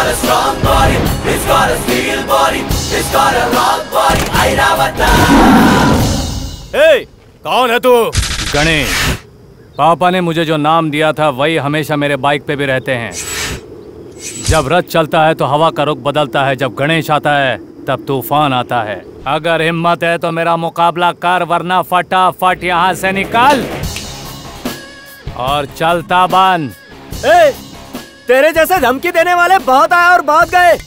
got a strong body, he's got a steel body, he's got a rock body. Airavata. Hey, कौन है तू? गणेश। पापा ने मुझे जो नाम दिया था वही हमेशा मेरे बाइक पे भी रहते हैं। जब रथ चलता है तो हवा का रुख बदलता है, जब गणेश आता है तब तूफान आता है। अगर हिम्मत है तो मेरा मुकाबला कर, वरना फटाफट यहाँ से निकल और चलता बन। तेरे जैसे धमकी देने वाले बहुत आए और बहुत गए।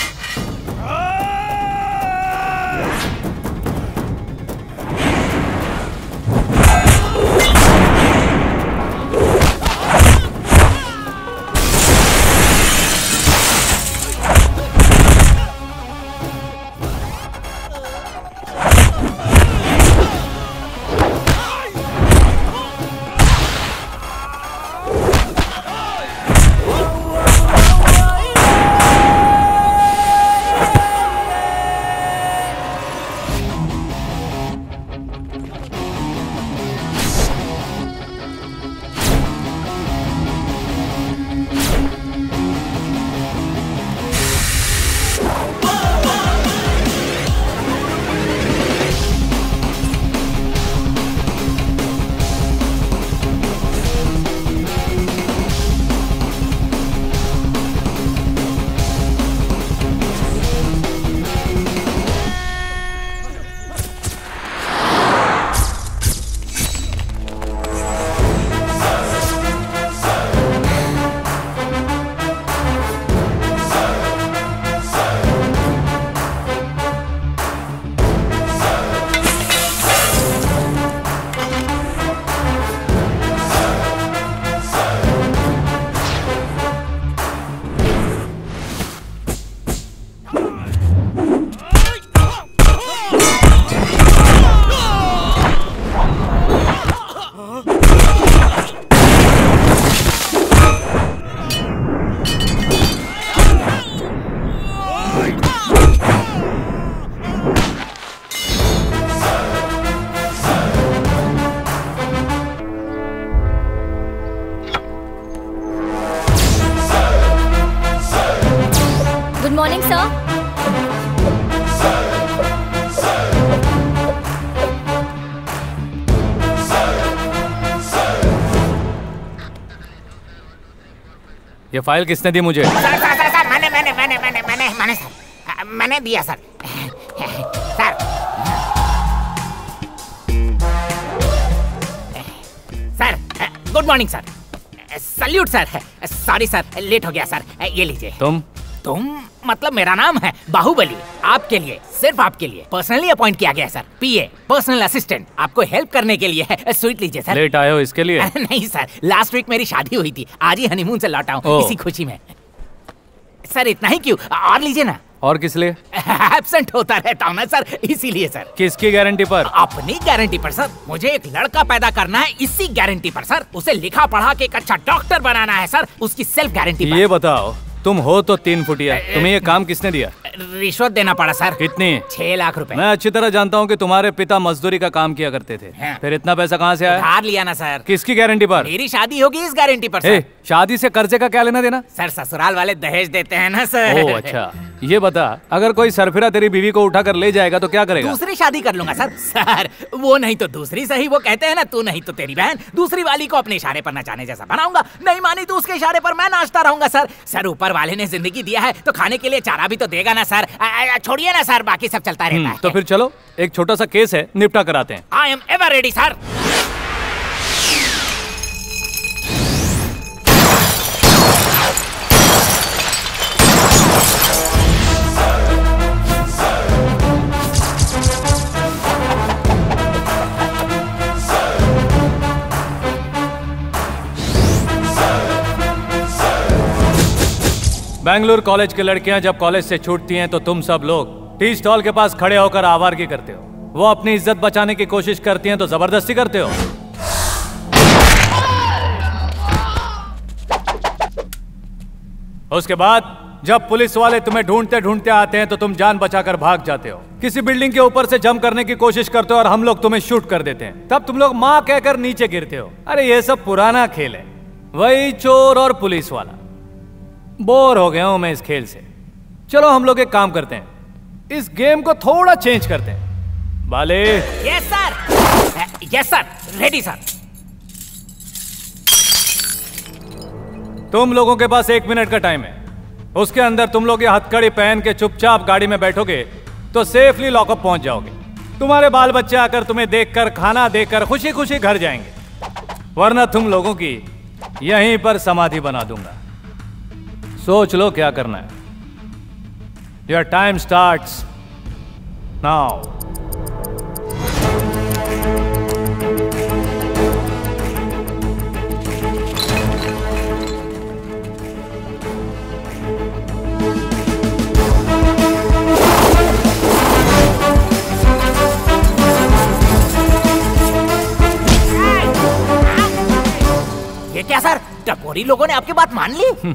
ये फाइल किसने दी मुझे? सर मैंने दिया sir. Sir good morning sir. Salute sir. Sorry sir, late हो गया सर। ये लीजिए। तुम मतलब मेरा नाम है बाहुबली। आपके लिए, सिर्फ आपके लिए पर्सनली अपॉइंट किया गया सर। पीए, पर्सनल असिस्टेंट, आपको हेल्प करने के लिए है। स्वीट लीजिए सर। लेट आए हो इसके लिए? नहीं सर, लास्ट वीक मेरी शादी हुई थी, आज ही हनीमून से लौटा हूँ, इसी खुशी में। सर इतना ही क्यों, और लीजिए ना। और किस लिए? एब्सेंट होता रहता हूँ ना सर, इसीलिए सर। किसकी गारंटी पर? अपनी गारंटी पर सर। मुझे एक लड़का पैदा करना है, इसी गारंटी पर सर। उसे लिखा पढ़ा के एक अच्छा डॉक्टर बनाना है सर, उसकी सेल्फ गारंटी पर। ये बताओ, तुम हो तो 3 फुटिया, तुम्हें ये काम किसने दिया? रिश्वत देना पड़ा सर। कितनी? 6 लाख रुपए। मैं अच्छी तरह जानता हूँ कि तुम्हारे पिता मजदूरी का काम किया करते थे। फिर इतना पैसा कहाँ से आया? उधार लिया ना सर। किसकी गारंटी पर? मेरी शादी होगी इस गारंटी पर सर। शादी से कर्जे का क्या लेना देना? सर ससुराल वाले दहेज देते हैं ना सर। ओह अच्छा, ये बता, अगर कोई सरफिरा तेरी बीवी को उठा कर ले जाएगा तो क्या करेगा? दूसरी शादी कर लूंगा सर। सर वो नहीं तो दूसरी सही, वो कहते हैं ना तू नहीं तो तेरी बहन। दूसरी वाली को अपने इशारे पर नचाने जैसा बनाऊंगा, नहीं मानी तो उसके इशारे पर मैं नाचता रहूंगा सर। सर ऊपर वाले ने जिंदगी दिया है तो खाने के लिए चारा भी तो देगा ना सर। छोड़िए ना सर, बाकी सब चलता रहता है। तो फिर चलो, एक छोटा सा केस है, निपटा कराते हैं। I am ever ready sir. Bengaluru college की लड़कियां जब कॉलेज से छूटती हैं तो तुम सब लोग टी स्टॉल के पास खड़े होकर आवारगी करते हो। वो अपनी इज्जत बचाने की कोशिश करती हैं तो जबरदस्ती करते हो। उसके बाद जब पुलिस वाले तुम्हें ढूंढते ढूंढते आते हैं तो तुम जान बचाकर भाग जाते हो। किसी बिल्डिंग के ऊपर से जंप करने की कोशिश करते हो और हम लोग तुम्हें शूट कर देते हैं। तब तुम लोग माँ कहकर नीचे गिरते हो। अरे ये सब पुराना खेल है, वही चोर और पुलिस वाला। बोर हो गया हूं मैं इस खेल से। चलो हम लोग एक काम करते हैं, इस गेम को थोड़ा चेंज करते हैं। बाले। Yes sir, yes sir, ready sir. तुम लोगों के पास 1 मिनट का टाइम है, उसके अंदर तुम लोग ये हथकड़ी पहन के चुपचाप गाड़ी में बैठोगे तो सेफली लॉकअप पहुंच जाओगे। तुम्हारे बाल बच्चे आकर तुम्हें देखकर, खाना देकर खुशी खुशी घर जाएंगे, वरना तुम लोगों की यहीं पर समाधि बना दूंगा। सोच लो क्या करना है। Your time starts now. क्या सर, टपोरी लोगों ने आपकी बात मान ली?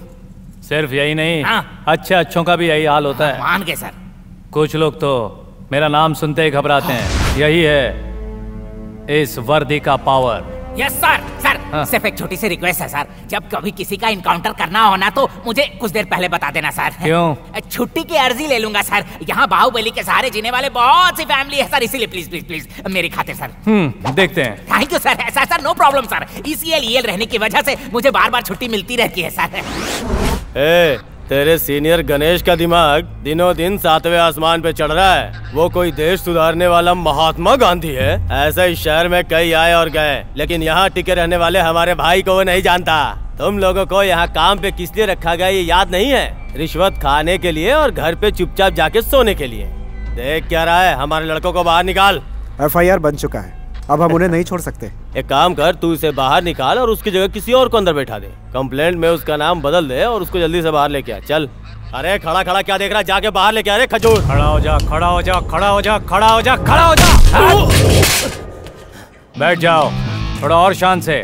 सिर्फ यही नहीं, अच्छे अच्छों का भी यही हाल होता है। मान गए सर। कुछ लोग तो मेरा नाम सुनते ही घबराते हैं। यही है इस वर्दी का पावर। Yes sir. सर सिर्फ एक छोटी सी रिक्वेस्ट है सर, जब कभी किसी का इनकाउंटर करना हो ना तो मुझे कुछ देर पहले बता देना सर। क्यों? छुट्टी की अर्जी ले लूंगा सर। यहाँ बाहुबली के सहारे जीने वाले बहुत सी फैमिली है सर, इसीलिए प्लीज प्लीज प्लीज मेरी खातिर सर। देखते हैं। Thank you sir. ऐसा sir, no problem sir. ECL रहने की वजह से मुझे बार बार छुट्टी मिलती रहती है सर। तेरे सीनियर गणेश का दिमाग दिनों दिन 7वें आसमान पे चढ़ रहा है। वो कोई देश सुधारने वाला महात्मा गांधी है? ऐसा इस शहर में कई आए और गए, लेकिन यहाँ टिके रहने वाले हमारे भाई को वो नहीं जानता। तुम लोगों को यहाँ काम पे किस लिए रखा गया ये याद नहीं है? रिश्वत खाने के लिए और घर पे चुपचाप जाके सोने के लिए। देख क्या रहा है, हमारे लड़कों को बाहर निकाल। FIR बन चुका है, अब हम उन्हें नहीं छोड़ सकते। एक काम कर, तू इसे बाहर निकाल और उसकी जगह किसी और को अंदर बैठा दे। कंप्लेंट में उसका नाम बदल दे और उसको जल्दी से बाहर लेके आ। चल। अरे खड़ा खड़ा क्या देख रहा है, जाके बाहर लेके आ रे खजूर। खड़ा हो जा, खड़ा हो जा, खड़ा हो जा, खड़ा हो जा, खड़ा हो जा। बैठ जाओ थोड़ा और शान से।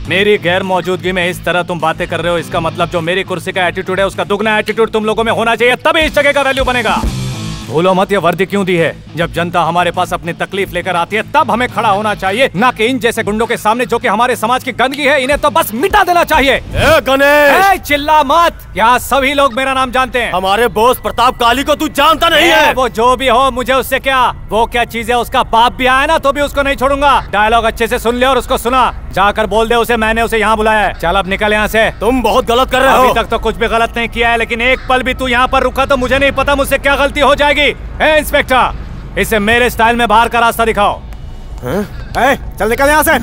मेरी गैर मौजूदगी में इस तरह तुम बातें कर रहे हो, इसका मतलब जो मेरी कुर्सी का एटीट्यूड है उसका दुगना एटीट्यूड तुम लोगों में होना चाहिए, तभी इस जगह का वैल्यू बनेगा। भूलो मत ये वर्दी क्यों दी है। जब जनता हमारे पास अपनी तकलीफ लेकर आती है तब हमें खड़ा होना चाहिए, ना कि इन जैसे गुंडों के सामने जो कि हमारे समाज की गंदगी है। इन्हें तो बस मिटा देना चाहिए। गणेश चिल्ला मत, यहाँ सभी लोग मेरा नाम जानते हैं। हमारे बॉस प्रताप काली को तू जानता नहीं है? वो जो भी हो, मुझे उससे क्या। वो क्या चीज है, उसका बाप भी आया ना तो भी उसको नहीं छोड़ूंगा। डायलॉग अच्छे से सुन ले और उसको सुना, जाकर बोल दे उसे मैंने उसे यहाँ बुलाया है। चल अब निकल यहाँ से। तुम बहुत गलत कर रहे हो। अभी तक तो कुछ भी गलत नहीं किया है, लेकिन एक पल भी तू यहाँ पर रुका तो मुझे नहीं पता मुझसे क्या गलती हो जाएगी। इंस्पेक्टर, इसे मेरे स्टाइल में बाहर का रास्ता दिखाओ। चल निकल यहाँ से।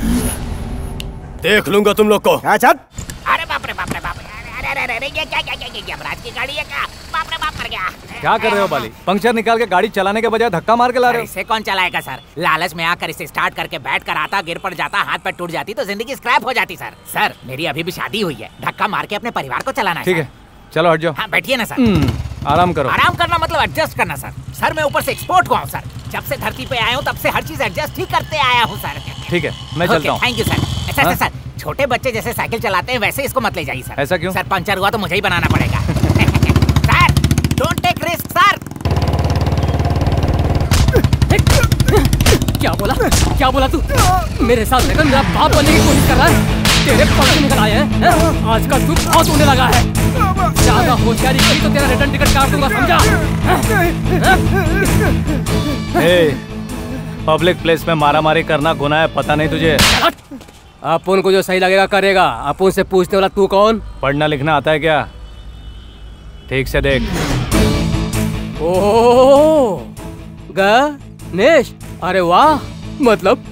देख लूंगा तुम लोग को। अरे बाप रे बाप रे बाप रे, अरे ये क्या यमराज की गाड़ी है क्या? बाप रे बाप कर गया। क्या कर रहे हो बाली? पंक्चर निकाल के गाड़ी चलाने के बजाय धक्का मार के ला रहे हो। इसे कौन चलाएगा सर? लालच में आकर इसे स्टार्ट करके बैठ कर आता, गिर पड़ जाता, हाथ पैर टूट जाती तो जिंदगी स्क्रैप हो जाती सर। सर मेरी अभी भी शादी हुई है, धक्का मार के अपने परिवार को चलाना है। ठीक है चलो हट जाओ। हाँ बैठिए ना सर। आराम करो। आराम करना मतलब एडजस्ट करना सर। सर मैं ऊपर से एक्सपोर्ट हुआ हूँ सर, जब से धरती पे आया हूँ तब से हर चीज एडजस्ट ही करते आया हूँ सर। ठीक है मैं चलता हूँ। Thank you sir. अच्छा सर, छोटे बच्चे जैसे साइकिल चलाते हैं वैसे इसको मत ले जाइए सर। ऐसा क्यों? सर पंचर हुआ तो मुझे ही बनाना पड़ेगा। Sir don't take risk sir. क्या बोला तू? मेरे साथ लेकर मेरा बाप बनने की कोशिश कर रहा है? तेरे पंख निकल आए हैं। आजकल तू बहुत होने लगा है। ज्यादा होशियारी की तो तेरा रिटर्न टिकट काट दूंगा, समझा? पब्लिक प्लेस में मारामारी करना गुनाह है, पता नहीं तुझे? अपन को जो सही लगेगा करेगा। अपन से पूछने वाला तू कौन? पढ़ना लिखना आता है क्या? ठीक से देख। ओह गणेश, अरे वाह, मतलब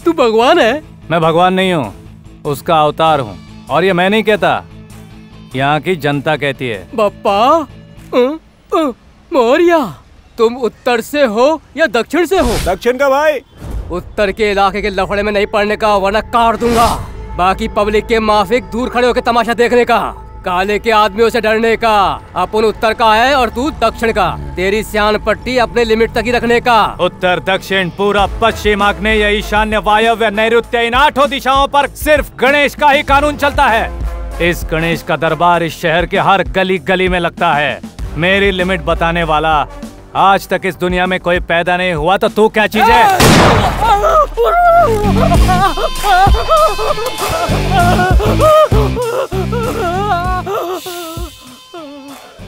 तू भगवान है? मैं भगवान नहीं हूँ, उसका अवतार हूँ। और ये मैं नहीं कहता, यहाँ की जनता कहती है। बप्पा मौर्या, तुम उत्तर से हो या दक्षिण से हो? दक्षिण का भाई। उत्तर के इलाके के लफड़े में नहीं पड़ने का, वरना काट दूंगा। बाकी पब्लिक के माफिक दूर खड़े होकर तमाशा देखने का, काले के आदमियों से डरने का। अपन उत्तर का है और तू दक्षिण का। तेरी स्यान पट्टी अपने लिमिट तक ही रखने का। उत्तर, दक्षिण, पूरा, पश्चिम, आग्नेय, ईशान्य, वायव्य, नैऋत्य, इन 8 दिशाओं पर सिर्फ गणेश का ही कानून चलता है। इस गणेश का दरबार इस शहर के हर गली गली में लगता है। मेरी लिमिट बताने वाला आज तक इस दुनिया में कोई पैदा नहीं हुआ, तो तू क्या चीज है?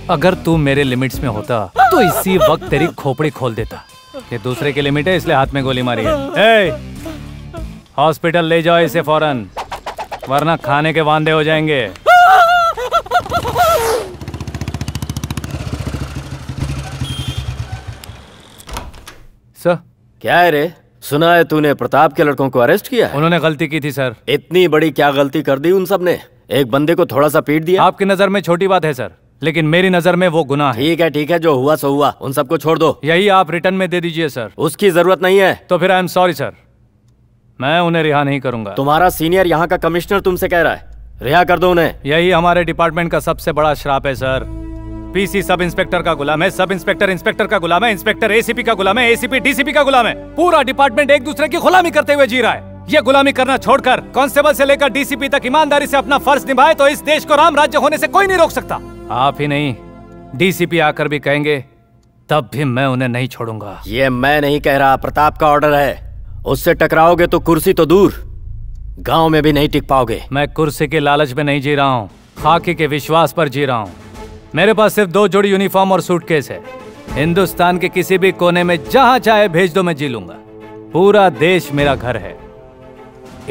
अगर तू मेरे लिमिट्स में होता तो इसी वक्त तेरी खोपड़ी खोल देता। ये दूसरे की लिमिट है इसलिए हाथ में गोली मारी है। हॉस्पिटल ले जाओ इसे फौरन, वरना खाने के वांदे हो जाएंगे। सर। क्या है रे? सुना है तूने प्रताप के लड़कों को अरेस्ट किया है? उन्होंने गलती की थी सर। इतनी बड़ी क्या गलती कर दी उन सब ने? एक बंदे को थोड़ा सा पीट दिया। आपकी नजर में छोटी बात है सर, लेकिन मेरी नजर में वो गुनाह है। ठीक है, जो हुआ सो हुआ, उन सबको छोड़ दो। यही आप रिटर्न में दे दीजिए सर। उसकी जरूरत नहीं है। तो फिर आई एम सॉरी सर, मैं उन्हें रिहा नहीं करूंगा। तुम्हारा सीनियर यहाँ का कमिश्नर तुमसे कह रहा है, रिहा कर दो उन्हें। यही हमारे डिपार्टमेंट का सबसे बड़ा श्राप है सर। पीसी सब इंस्पेक्टर का गुलाम है, सब इंस्पेक्टर इंस्पेक्टर का गुलाम है, इंस्पेक्टर एसीपी का गुलाम है, एसीपी डीसीपी का गुलाम है। पूरा डिपार्टमेंट एक दूसरे की गुलामी करते हुए जी रहा है। ये गुलामी करना छोड़कर कांस्टेबल से लेकर डीसीपी तक ईमानदारी से अपना फर्ज निभाए तो इस देश को राम राज्य होने से कोई नहीं रोक सकता। आप ही नहीं, डीसीपी आकर भी कहेंगे तब भी मैं उन्हें नहीं छोड़ूंगा। ये मैं नहीं कह रहा, प्रताप का ऑर्डर है। उससे टकराओगे तो कुर्सी तो दूर, गांव में भी नहीं टिक पाओगे। मैं कुर्सी के लालच में नहीं जी रहा हूँ, खाकी के विश्वास पर जी रहा हूँ। मेरे पास सिर्फ 2 जोड़ी यूनिफॉर्म और सूटकेस है। हिंदुस्तान के किसी भी कोने में जहां चाहे भेज दो, मैं जी लूंगा। पूरा देश मेरा घर है।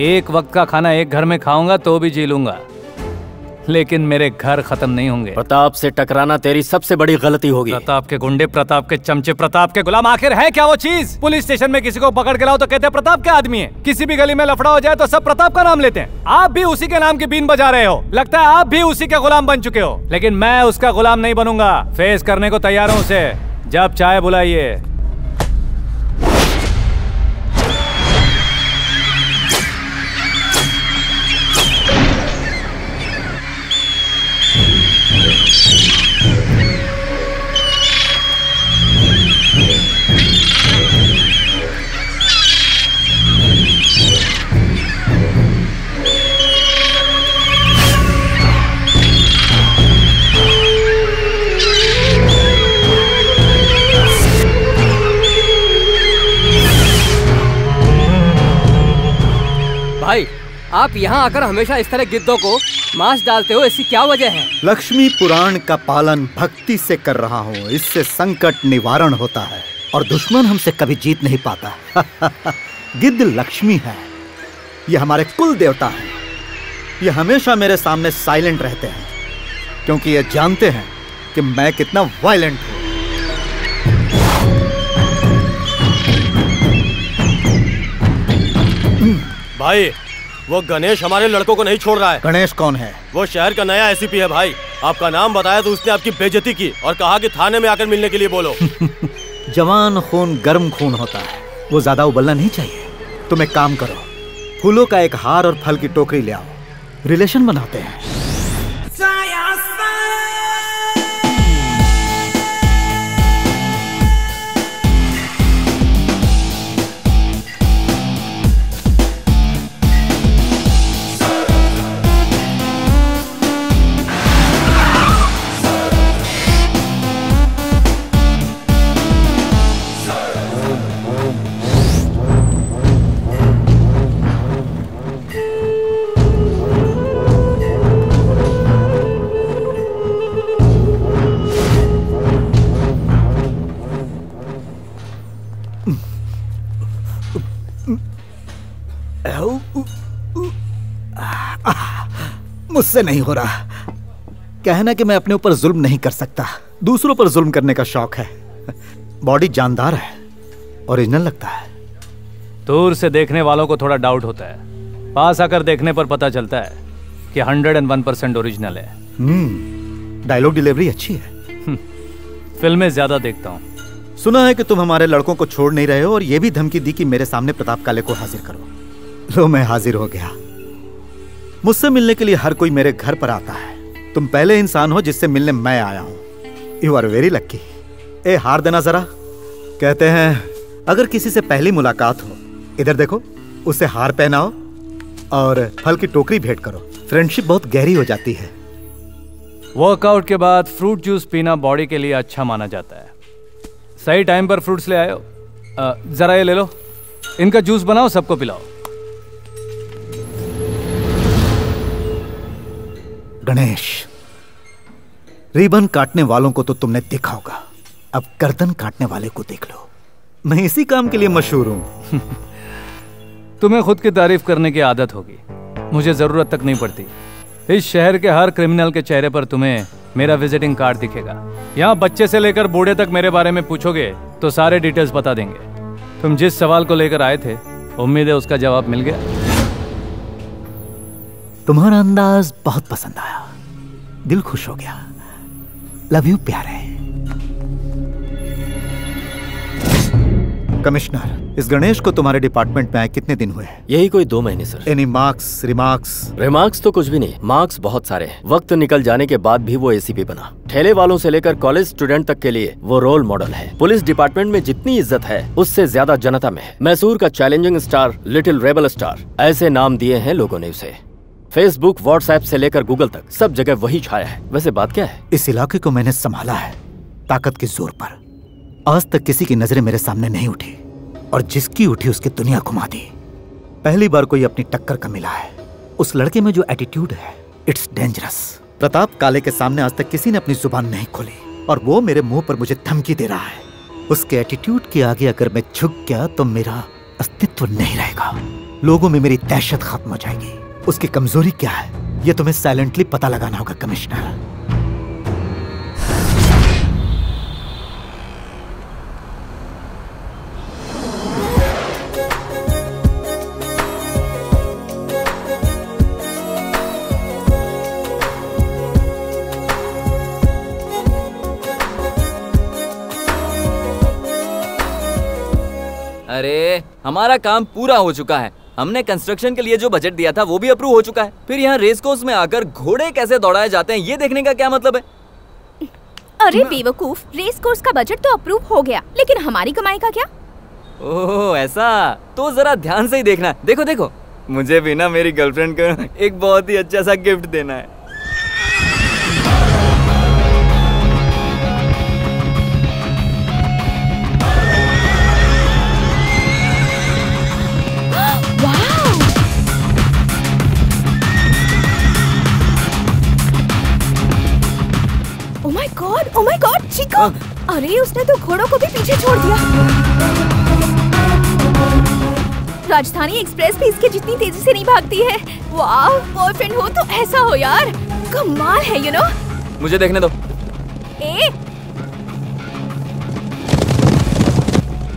एक वक्त का खाना एक घर में खाऊंगा तो भी जी लूंगा, लेकिन मेरे घर खत्म नहीं होंगे। प्रताप से टकराना तेरी सबसे बड़ी गलती होगी। प्रताप के गुंडे, प्रताप के चमचे, प्रताप के गुलाम, आखिर है क्या वो चीज? पुलिस स्टेशन में किसी को पकड़ के लाओ तो कहते हैं प्रताप के आदमी है। किसी भी गली में लफड़ा हो जाए तो सब प्रताप का नाम लेते हैं। आप भी उसी के नाम की बीन बजा रहे हो। लगता है आप भी उसी के गुलाम बन चुके हो, लेकिन मैं उसका गुलाम नहीं बनूंगा। फेस करने को तैयार हूँ उसे, जब चाहे बुलाइए। भाई, आप यहाँ आकर हमेशा इस तरह गिद्धों को मांस डालते हो, इसकी क्या वजह है? लक्ष्मी पुराण का पालन भक्ति से कर रहा हूँ। इससे संकट निवारण होता है और दुश्मन हमसे कभी जीत नहीं पाता। गिद्ध लक्ष्मी है, ये हमारे कुल देवता हैं। ये हमेशा मेरे सामने साइलेंट रहते हैं क्योंकि ये जानते हैं कि मैं कितना वायलेंट हूँ। भाई, वो गणेश हमारे लड़कों को नहीं छोड़ रहा है। गणेश कौन है? वो शहर का नया एसीपी है भाई। आपका नाम बताया तो उसने आपकी बेइज्जती की और कहा कि थाने में आकर मिलने के लिए बोलो। जवान खून गर्म खून होता है, वो ज्यादा उबलना नहीं चाहिए। तुम एक काम करो, फूलों का एक हार और फल की टोकरी ले आओ, रिलेशन बनाते हैं। मुझसे नहीं हो रहा। कहना कि मैं अपने ऊपर जुल्म नहीं कर सकता, दूसरों पर जुल्म करने का शौक है। बॉडी जानदार है, ओरिजिनल लगता है। दूर से देखने वालों को थोड़ा डाउट होता है, पास आकर देखने पर पता चलता है कि 101% ओरिजिनल है। डायलॉग डिलीवरी अच्छी है। फिल्में ज्यादा देखता हूँ। सुना है कि तुम हमारे लड़कों को छोड़ नहीं रहे हो और ये भी धमकी दी कि मेरे सामने प्रताप काले को हाजिर करो। लो, मैं हाजिर हो गया। मुझसे मिलने के लिए हर कोई मेरे घर पर आता है। तुम पहले इंसान हो जिससे मिलने मैं आया हूं। You are very lucky. ए, हार देना जरा। कहते हैं अगर किसी से पहली मुलाकात हो, इधर देखो, उसे हार पहनाओ और फल की टोकरी भेंट करो। फ्रेंडशिप बहुत गहरी हो जाती है। वर्कआउट के बाद फ्रूट जूस पीना बॉडी के लिए अच्छा माना जाता है। सही टाइम पर फ्रूट्स ले आए हो। जरा ये ले लो, इनका जूस बनाओ, सबको पिलाओ। गणेश, रिबन काटने वालों को तो तुमने देखा होगा, अब गर्दन काटने वाले को देख लो। मैं इसी काम के लिए मशहूर हूं। तुम्हें खुद की तारीफ करने की आदत होगी, मुझे जरूरत तक नहीं पड़ती। इस शहर के हर क्रिमिनल के चेहरे पर तुम्हें मेरा विजिटिंग कार्ड दिखेगा। यहाँ बच्चे से लेकर बूढ़े तक मेरे बारे में पूछोगे तो सारे डिटेल्स बता देंगे। तुम जिस सवाल को लेकर आए थे, उम्मीद है उसका जवाब मिल गया। तुम्हारा अंदाज बहुत पसंद आया, दिल खुश हो गया। लव यू प्यारे। कमिश्नर, इस गणेश को तुम्हारे डिपार्टमेंट में आए कितने दिन हुए हैं? यही कोई 2 महीने sir. Any marks, remarks? Remarks तो कुछ भी नहीं, मार्क्स बहुत सारे हैं। वक्त निकल जाने के बाद भी वो एसीपी बना। ठेले वालों से लेकर कॉलेज स्टूडेंट तक के लिए वो रोल मॉडल है। पुलिस डिपार्टमेंट में जितनी इज्जत है उससे ज्यादा जनता में है। मैसूर का challenging star, little rebel star, ऐसे नाम दिए हैं लोगों ने उसे। फेसबुक, व्हाट्सएप से लेकर गूगल तक सब जगह वही छाया है। वैसे बात क्या है? इस इलाके को मैंने संभाला है ताकत के जोर पर। आज तक किसी की नजरें मेरे सामने नहीं उठी, और जिसकी उठी उसकी दुनिया घुमा दी। पहली बार कोई अपनी टक्कर का मिला है। उस लड़के में जो एटीट्यूड है, इट्स डेंजरस। प्रताप काले के सामने आज तक किसी ने अपनी जुबान नहीं खोली, और वो मेरे मुंह पर मुझे धमकी दे रहा है। उसके एटीट्यूड के आगे अगर मैं झुक गया तो मेरा अस्तित्व नहीं रहेगा। लोगों में मेरी दहशत खत्म हो जाएगी। उसकी कमजोरी क्या है, ये तुम्हें साइलेंटली पता लगाना होगा कमिश्नर। अरे हमारा काम पूरा हो चुका है। हमने कंस्ट्रक्शन के लिए जो बजट दिया था वो भी अप्रूव हो चुका है। फिर यहाँ रेस कोर्स में आकर घोड़े कैसे दौड़ाए जाते हैं ये देखने का क्या मतलब है? अरे बेवकूफ, रेस कोर्स का बजट तो अप्रूव हो गया, लेकिन हमारी कमाई का क्या? ओह ऐसा, तो जरा ध्यान से ही देखना। देखो देखो, मुझे भी ना मेरी गर्लफ्रेंड को एक बहुत ही अच्छा सा गिफ्ट देना है। Oh my God, Chiko! अरे उसने तो घोड़ों को भी पीछे छोड़ दिया। राजधानी एक्सप्रेस भी इसके जितनी तेजी से नहीं भागती है। वाह, बॉयफ्रेंड हो तो ऐसा हो यार, कमाल है यू नो। मुझे देखने दो।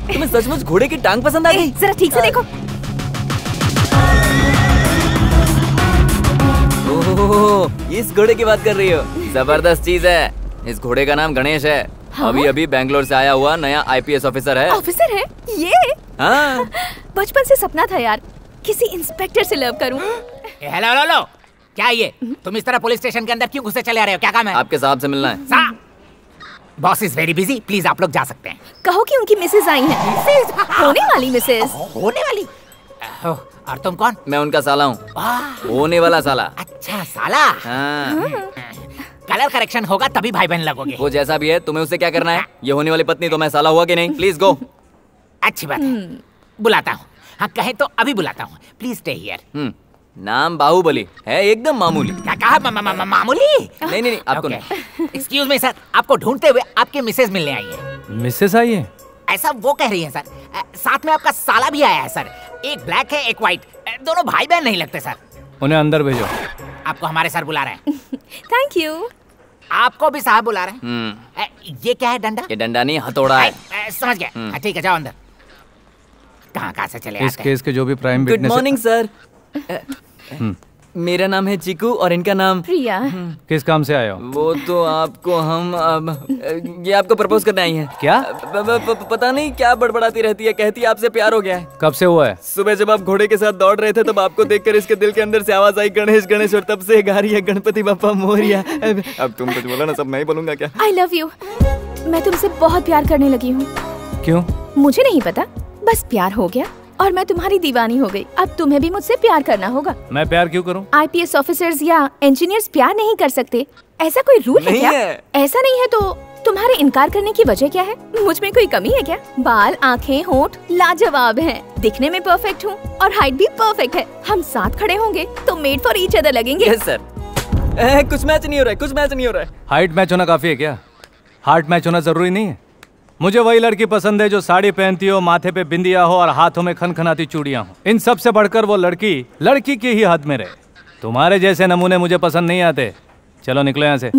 तुम्हें सचमुच घोड़े की टांग पसंद आ गई? जरा ठीक से देखो। ओह, इस घोड़े की बात कर रही हो? जबरदस्त चीज है। इस घोड़े का नाम गणेश है। हाँ? अभी बैंगलोर से आया हुआ नया आईपीएस ऑफिसर है। ऑफिसर है ये? हाँ। बचपन से सपना था यार, किसी इंस्पेक्टर से लव करूं। हेलो हेलो हेलो, क्या ये तुम इस तरह पुलिस स्टेशन के अंदर क्यों घुसे चले आ रहे हो? क्या काम है? आपके साहब से मिलना है। Boss is very busy, please आप लोग जा सकते हैं। कहो कि उनकी मिसेज आई है। होने वाली मिसेज? होने वाली? और तुम कौन? मैं उनका साला हूँ, होने वाला साला। अच्छा साला। कलर करेक्शन होगा तभी भाई बहन लगोगे। वो जैसा भी है, तुम्हें उससे क्या करना है? ये होने वाली पत्नी तो मैं साला हुआ कि नहीं? Please go. अच्छी बात है, बुलाता हूँ। हाँ कहे तो अभी बुलाता हूँ, प्लीज स्टे हियर। नाम बाहुबली है, एकदम मामूली। क्या कहा? मामूली? नहीं आपको नहीं। एक्सक्यूज मी सर, आपको ढूंढते हुए आपके मिसेज मिलने आई है। मिसेज आई है? ऐसा वो कह रही है सर। साथ में आपका साला भी आया है सर। एक ब्लैक है, एक व्हाइट, दोनों भाई बहन नहीं लगते सर। उन्हें अंदर भेजो। आपको हमारे सर बुला रहे हैं। Thank you. आपको भी साहब बुला रहे हैं। ये क्या है? डंडा? ये डंडा नहीं, हथौड़ा है। समझ गया। ठीक है, जाओ अंदर। कहाँ से चले इस केस के जो भी prime witness. Good morning sir. मेरा नाम है चिकू और इनका नाम प्रिया। किस काम से आए हो? वो तो आपको हम ये आपको प्रपोज करने आई है। क्या? पता नहीं क्या बड़बड़ाती रहती है, कहती है आपसे प्यार हो गया है। कब से हुआ है? सुबह जब आप घोड़े के साथ दौड़ रहे थे तब आपको देखकर इसके दिल के अंदर से आवाज आई गणेश गणेश, और तब से गा रही है गणपति बप्पा मोरिया। अब तुम कुछ बोलो ना, सब मैं ही बोलूंगा क्या? आई लव यू। मैं तुमसे बहुत प्यार करने लगी हूँ। क्यों? मुझे नहीं पता, बस प्यार हो गया और मैं तुम्हारी दीवानी हो गई। अब तुम्हें भी मुझसे प्यार करना होगा। मैं प्यार क्यों करूं? आईपीएस ऑफिसर्स या इंजीनियर्स प्यार नहीं कर सकते, ऐसा कोई रूल है क्या? ऐसा नहीं है तो तुम्हारे इनकार करने की वजह क्या है? मुझ में कोई कमी है क्या? बाल, आँखें, होंठ लाजवाब हैं, दिखने में परफेक्ट हूँ और हाइट भी परफेक्ट है। हम साथ खड़े होंगे तो मेड फॉर ईच अदर लगेंगे। Yes sir. कुछ मैच नहीं हो रहा है, कुछ मैच नहीं हो रहा है। हाइट मैच होना काफी है क्या? हार्ट मैच होना जरूरी नहीं है। मुझे वही लड़की पसंद है जो साड़ी पहनती हो, माथे पे बिंदिया हो और हाथों में खनखनाती चूड़ियां हो। इन सब से बढ़कर वो लड़की की ही हद में रहे। तुम्हारे जैसे नमूने मुझे पसंद नहीं आते। चलो निकलो यहाँ से।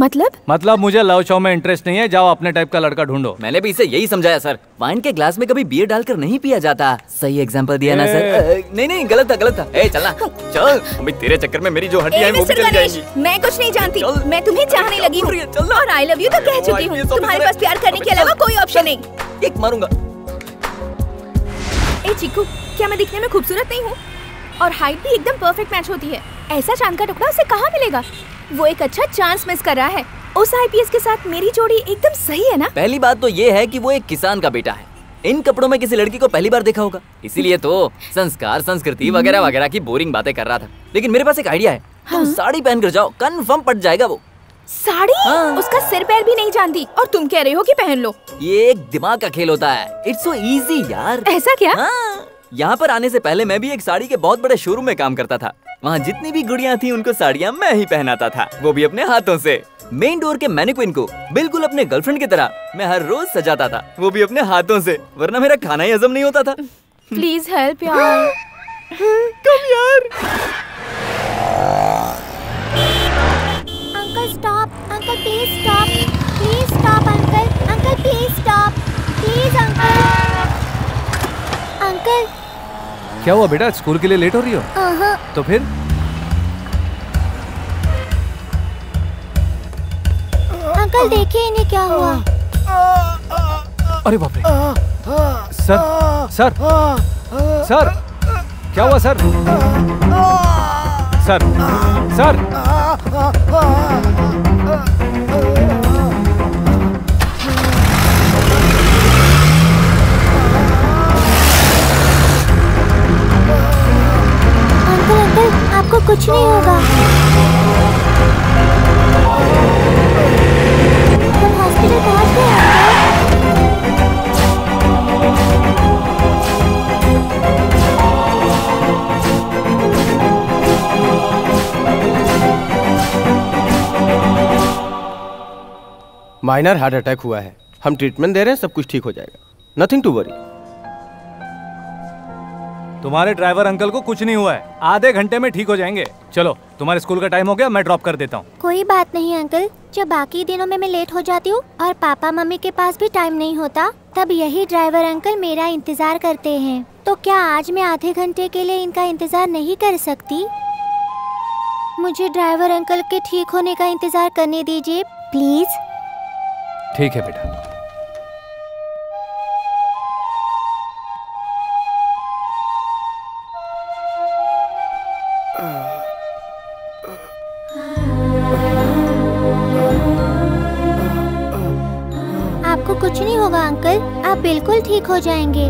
मतलब मुझे लव शो में इंटरेस्ट नहीं है। जाओ अपने टाइप का लड़का ढूंढो। मैंने भी इसे यही समझाया सर, वाइन के ग्लास में कभी बियर डालकर नहीं पिया जाता। सही एग्जांपल दिया ना सर? नहीं गलत था। ए चलना चल, अभी तेरे चक्कर में मेरी जो हड्डियां हैं वो भी चली जाएंगी। मैं कुछ नहीं जानती, मैं तुम्हें चाहने लगी हूँ और आई लव यू तो कह चुकी हूँ। तुम्हारे पास प्यार करने के अलावा कोई ऑप्शन नहीं। एक मारूंगा। ए चिक्कू, क्या मैं दिखने में खूबसूरत नहीं हूँ? और हाइट भी एकदम परफेक्ट मैच होती है। ऐसा चांद का टुकड़ा उसे कहाँ मिलेगा? वो एक अच्छा चांस मिस कर रहा है। उस आईपीएस के साथ मेरी जोड़ी एकदम सही है ना? पहली बात तो ये है कि वो एक किसान का बेटा है। इन कपड़ों में किसी लड़की को पहली बार देखा होगा, इसीलिए तो संस्कार, संस्कृति वगैरह वगैरह की बोरिंग बातें कर रहा था। लेकिन मेरे पास एक आइडिया है। तुम साड़ी पहन कर जाओ, कंफर्म पट जाएगा वो। साड़ी? उसका सिर पैर भी नहीं जानती और तुम कह रहे हो कि पहन लो। ये एक दिमाग का खेल होता है। इट्स सो इजी यार। ऐसा क्या? यहाँ पर आने से पहले मैं भी एक साड़ी के बहुत बड़े शोरूम में काम करता था। वहाँ जितनी भी गुड़ियाँ थी उनको साड़ियाँ मैं ही पहनाता था, वो भी अपने हाथों से। मेन डोर के मैनिक्विन को बिल्कुल अपने गर्लफ्रेंड की तरह मैं हर रोज सजाता था, वो भी अपने हाथों से, वरना मेरा खाना ही हजम नहीं होता था। प्लीज हेल्प यार। कम यार। Uncle stop, uncle please stop, please stop uncle, uncle please stop, please uncle. Uncle क्या हुआ बेटा, स्कूल के लिए लेट हो रही हो? तो फिर? अंकल देखिए इन्हें क्या हुआ। अरे बाप रे। सर क्या हुआ सर? सर अंकल आपको कुछ नहीं होगा। तुम हॉस्पिटल पहुंच गए माइनर हार्ट अटैक हुआ है। हम ट्रीटमेंट दे रहे हैं, सब कुछ ठीक हो जाएगा। Nothing to worry. तुम्हारे ड्राइवर अंकल को कुछ नहीं हुआ है, आधे घंटे में ठीक हो जाएंगे। चलो तुम्हारे स्कूल का टाइम हो गया, मैं ड्रॉप कर देता हूँ। कोई बात नहीं अंकल, जब बाकी दिनों में मैं लेट हो जाती हूँ और पापा मम्मी के पास भी टाइम नहीं होता, तब यही ड्राइवर अंकल मेरा इंतजार करते हैं। तो क्या आज मैं आधे घंटे के लिए इनका इंतजार नहीं कर सकती? मुझे ड्राइवर अंकल के ठीक होने का इंतजार करने दीजिए प्लीज। ठीक है बेटा। आपको कुछ नहीं होगा अंकल, आप बिल्कुल ठीक हो जाएंगे।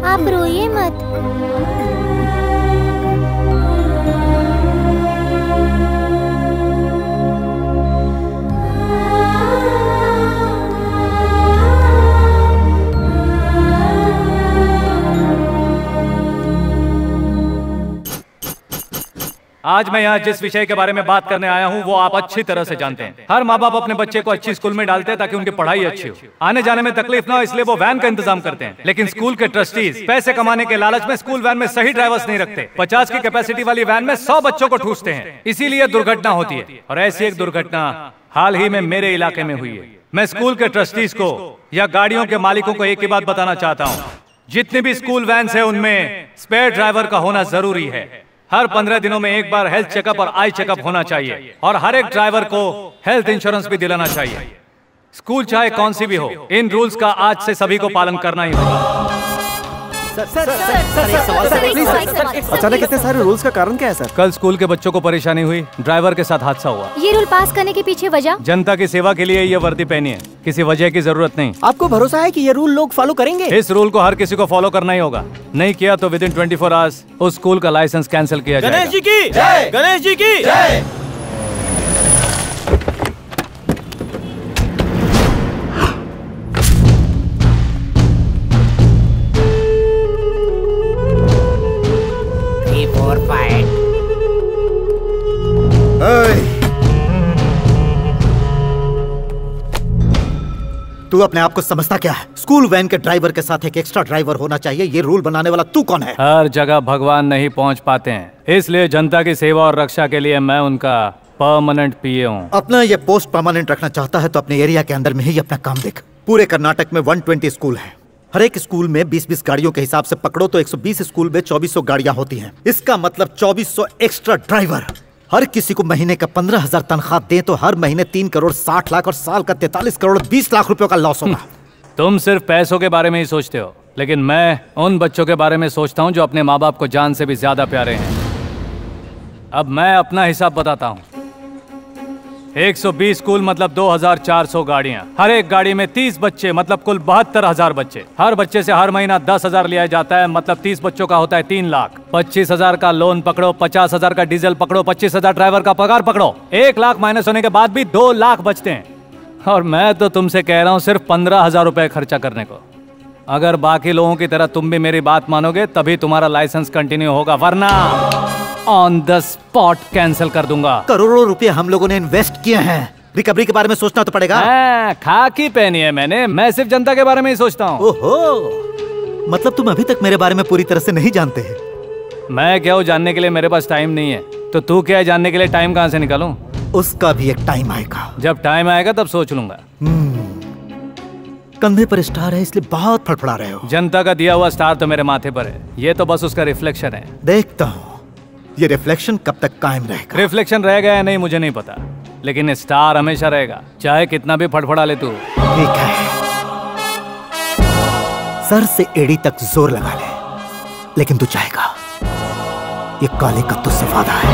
आप रोइए मत। आज मैं यहाँ जिस विषय के बारे में बात करने आया हूँ वो आप अच्छी तरह से जानते हैं। हर माँ बाप अपने बच्चे को अच्छी स्कूल में डालते हैं ताकि उनकी पढ़ाई अच्छी हो, आने जाने में तकलीफ ना हो, इसलिए वो वैन का इंतजाम करते हैं। लेकिन स्कूल के ट्रस्टीज पैसे कमाने के लालच में स्कूल वैन में सही ड्राइवर्स नहीं रखते। 50 की कैपेसिटी वाली वैन में 100 बच्चों को ठूसते हैं, इसीलिए दुर्घटना होती है। और ऐसी एक दुर्घटना हाल ही में मेरे इलाके में हुई है। मैं स्कूल के ट्रस्टीज को या गाड़ियों के मालिकों को एक ही बात बताना चाहता हूँ, जितनी भी स्कूल वैन है उनमें स्पेयर ड्राइवर का होना जरूरी है। हर 15 दिनों में एक बार हेल्थ चेकअप और आई चेकअप होना चाहिए और हर एक ड्राइवर को हेल्थ इंश्योरेंस भी दिलाना चाहिए। स्कूल चाहे कौन सी भी हो, इन रूल्स का आज से सभी को पालन करना ही होगा। अचानक इतने सारे रूल्स का कारण क्या है सर? कल स्कूल के बच्चों को परेशानी हुई, ड्राइवर के साथ हादसा हुआ। ये रूल पास करने के पीछे वजह? जनता की सेवा के लिए ये वर्दी पहनी है, किसी वजह की जरूरत नहीं। आपको भरोसा है कि ये रूल लोग फॉलो करेंगे? इस रूल को हर किसी को फॉलो करना ही होगा, नहीं किया तो विदिन 24 आवर्स उस स्कूल का लाइसेंस कैंसिल किया जाएगा। गणेश जी की जय, गणेश जी की जय। तू अपने आप को समझता क्या है? स्कूल वैन के ड्राइवर के साथ एक एक्स्ट्रा ड्राइवर होना चाहिए, ये रूल बनाने वाला तू कौन है? हर जगह भगवान नहीं पहुंच पाते हैं, इसलिए जनता की सेवा और रक्षा के लिए मैं उनका परमानेंट पीए हूँ। अपना ये पोस्ट परमानेंट रखना चाहता है तो अपने एरिया के अंदर में ही अपना काम देख। पूरे कर्नाटक में 120 स्कूल है, हर एक स्कूल में 20-20 गाड़ियों के हिसाब से पकड़ो तो 120 स्कूल में 2400 गाड़ियां होती हैं। इसका मतलब 2400 एक्स्ट्रा ड्राइवर। हर किसी को महीने का 15,000 तनख्वाह दे तो हर महीने 3 करोड़ 60 लाख और साल का 43 करोड़ 20 लाख रुपयों का लॉस होगा। तुम सिर्फ पैसों के बारे में ही सोचते हो, लेकिन मैं उन बच्चों के बारे में सोचता हूँ जो अपने माँ बाप को जान से भी ज्यादा प्यारे हैं। अब मैं अपना हिसाब बताता हूँ। 120 स्कूल मतलब 2,400 गाड़ियाँ, हर एक गाड़ी में 30 बच्चे मतलब कुल 72,000 बच्चे। हर बच्चे से हर महीना 10,000 लिया जाता है, मतलब 30 बच्चों का होता है 3 लाख। 25,000 का लोन पकड़ो, 50,000 का डीजल पकड़ो, 25,000 ड्राइवर का पगार पकड़ो, 1 लाख माइनस होने के बाद भी 2 लाख बचते हैं। और मैं तो तुमसे कह रहा हूँ सिर्फ 15,000 रुपए खर्चा करने को। अगर बाकी लोगों की तरह तुम भी मेरी बात मानोगे तभी तुम्हारा लाइसेंस कंटिन्यू होगा, वरना ऑन द स्पॉट कैंसिल कर दूंगा। करोड़ों रुपए हम लोगों ने इन्वेस्ट किए हैं, रिकवरी के बारे में सोचना तो पड़ेगा। खाकी पहनी है मैंने, मैं सिर्फ जनता के बारे में ही सोचता हूँ। ओहो, मतलब तुम अभी तक मेरे बारे में पूरी तरह से नहीं जानते हैं। मैं क्या हूँ जानने के लिए, मेरे पास टाइम नहीं है, तो तू क्या है जानने के लिए टाइम कहाँ से निकालूं? उसका भी एक टाइम आएगा। जब टाइम आएगा तब सोच लूंगा। कंधे पर स्टार है इसलिए बहुत फड़फड़ा रहे हो। जनता का दिया हुआ स्टार तो मेरे माथे पर है, ये तो बस उसका रिफ्लेक्शन है। देखता हूँ ये रिफ्लेक्शन कब तक कायम रहेगा। रिफ्लेक्शन रहेगा या नहीं मुझे नहीं पता, लेकिन स्टार हमेशा रहेगा, चाहे कितना भी फड़फड़ा ले तू। ठीक है, सर से एड़ी तक जोर लगा ले, लेकिन तू चाहेगा ये काले का तुझसे वादा है।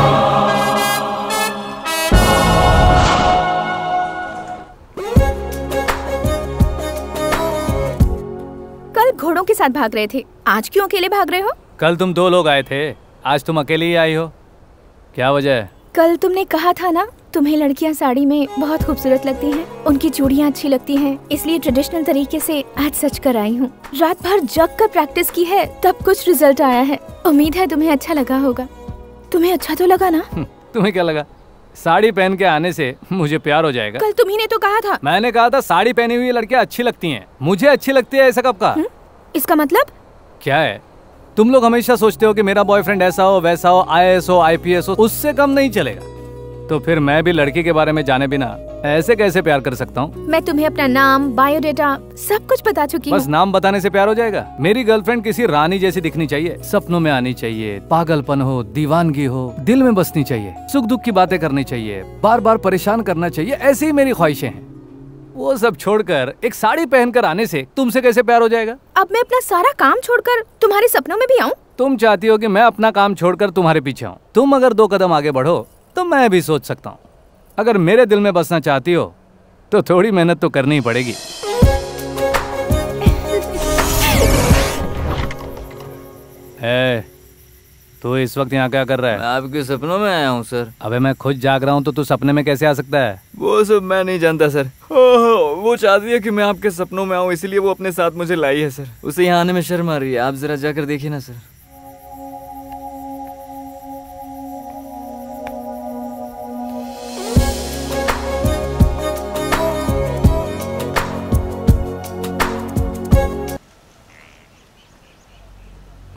कल घोड़ों के साथ भाग रहे थे, आज क्यों अकेले भाग रहे हो? कल तुम 2 लोग आए थे, आज तुम अकेले ही आई हो, क्या वजह है? कल तुमने कहा था ना तुम्हें लड़कियां साड़ी में बहुत खूबसूरत लगती हैं, उनकी चूड़ियां अच्छी लगती हैं, इसलिए ट्रेडिशनल तरीके से आज सच कर आई हूँ। रात भर जग कर प्रैक्टिस की है तब कुछ रिजल्ट आया है। उम्मीद है तुम्हें अच्छा लगा होगा। तुम्हें अच्छा तो लगा ना? तुम्हें क्या लगा साड़ी पहन के आने से मुझे प्यार हो जाएगा? कल तुम्ही ने तो कहा था। मैंने कहा था साड़ी पहनी हुई लड़कियां अच्छी लगती हैं, मुझे अच्छी लगती है, ऐसा कब कहा? इसका मतलब क्या है? तुम लोग हमेशा सोचते हो कि मेरा बॉयफ्रेंड ऐसा हो वैसा हो, IAS हो IPS हो, उससे कम नहीं चलेगा। तो फिर मैं भी लड़की के बारे में जाने बिना ऐसे कैसे प्यार कर सकता हूँ? मैं तुम्हें अपना नाम, बायोडेटा सब कुछ बता चुकी हूँ। बस नाम बताने से प्यार हो जाएगा? मेरी गर्लफ्रेंड किसी रानी जैसी दिखनी चाहिए, सपनों में आनी चाहिए, पागलपन हो, दीवानगी हो, दिल में बसनी चाहिए, सुख दुख की बातें करनी चाहिए, बार बार परेशान करना चाहिए, ऐसी ही मेरी ख्वाहिशें हैं। वो सब छोड़कर एक साड़ी पहनकर आने से तुमसे कैसे प्यार हो जाएगा? अब मैं अपना सारा काम छोड़कर तुम्हारे सपनों में भी आऊँ? तुम चाहती हो कि मैं अपना काम छोड़कर तुम्हारे पीछे आऊँ। तुम अगर 2 कदम आगे बढ़ो तो मैं भी सोच सकता हूँ। अगर मेरे दिल में बसना चाहती हो तो थोड़ी मेहनत तो करनी ही पड़ेगी। तू इस वक्त यहाँ क्या कर रहा है? मैं आपके सपनों में आया हूँ सर। अबे मैं खुद जाग रहा हूँ तो तू सपने में कैसे आ सकता है? वो सब मैं नहीं जानता सर। वो चाहती है कि मैं आपके सपनों में आऊँ, इसलिए वो अपने साथ मुझे लाई है सर। उसे यहाँ आने में शर्म आ रही है, आप जरा जाकर देखिए ना सर।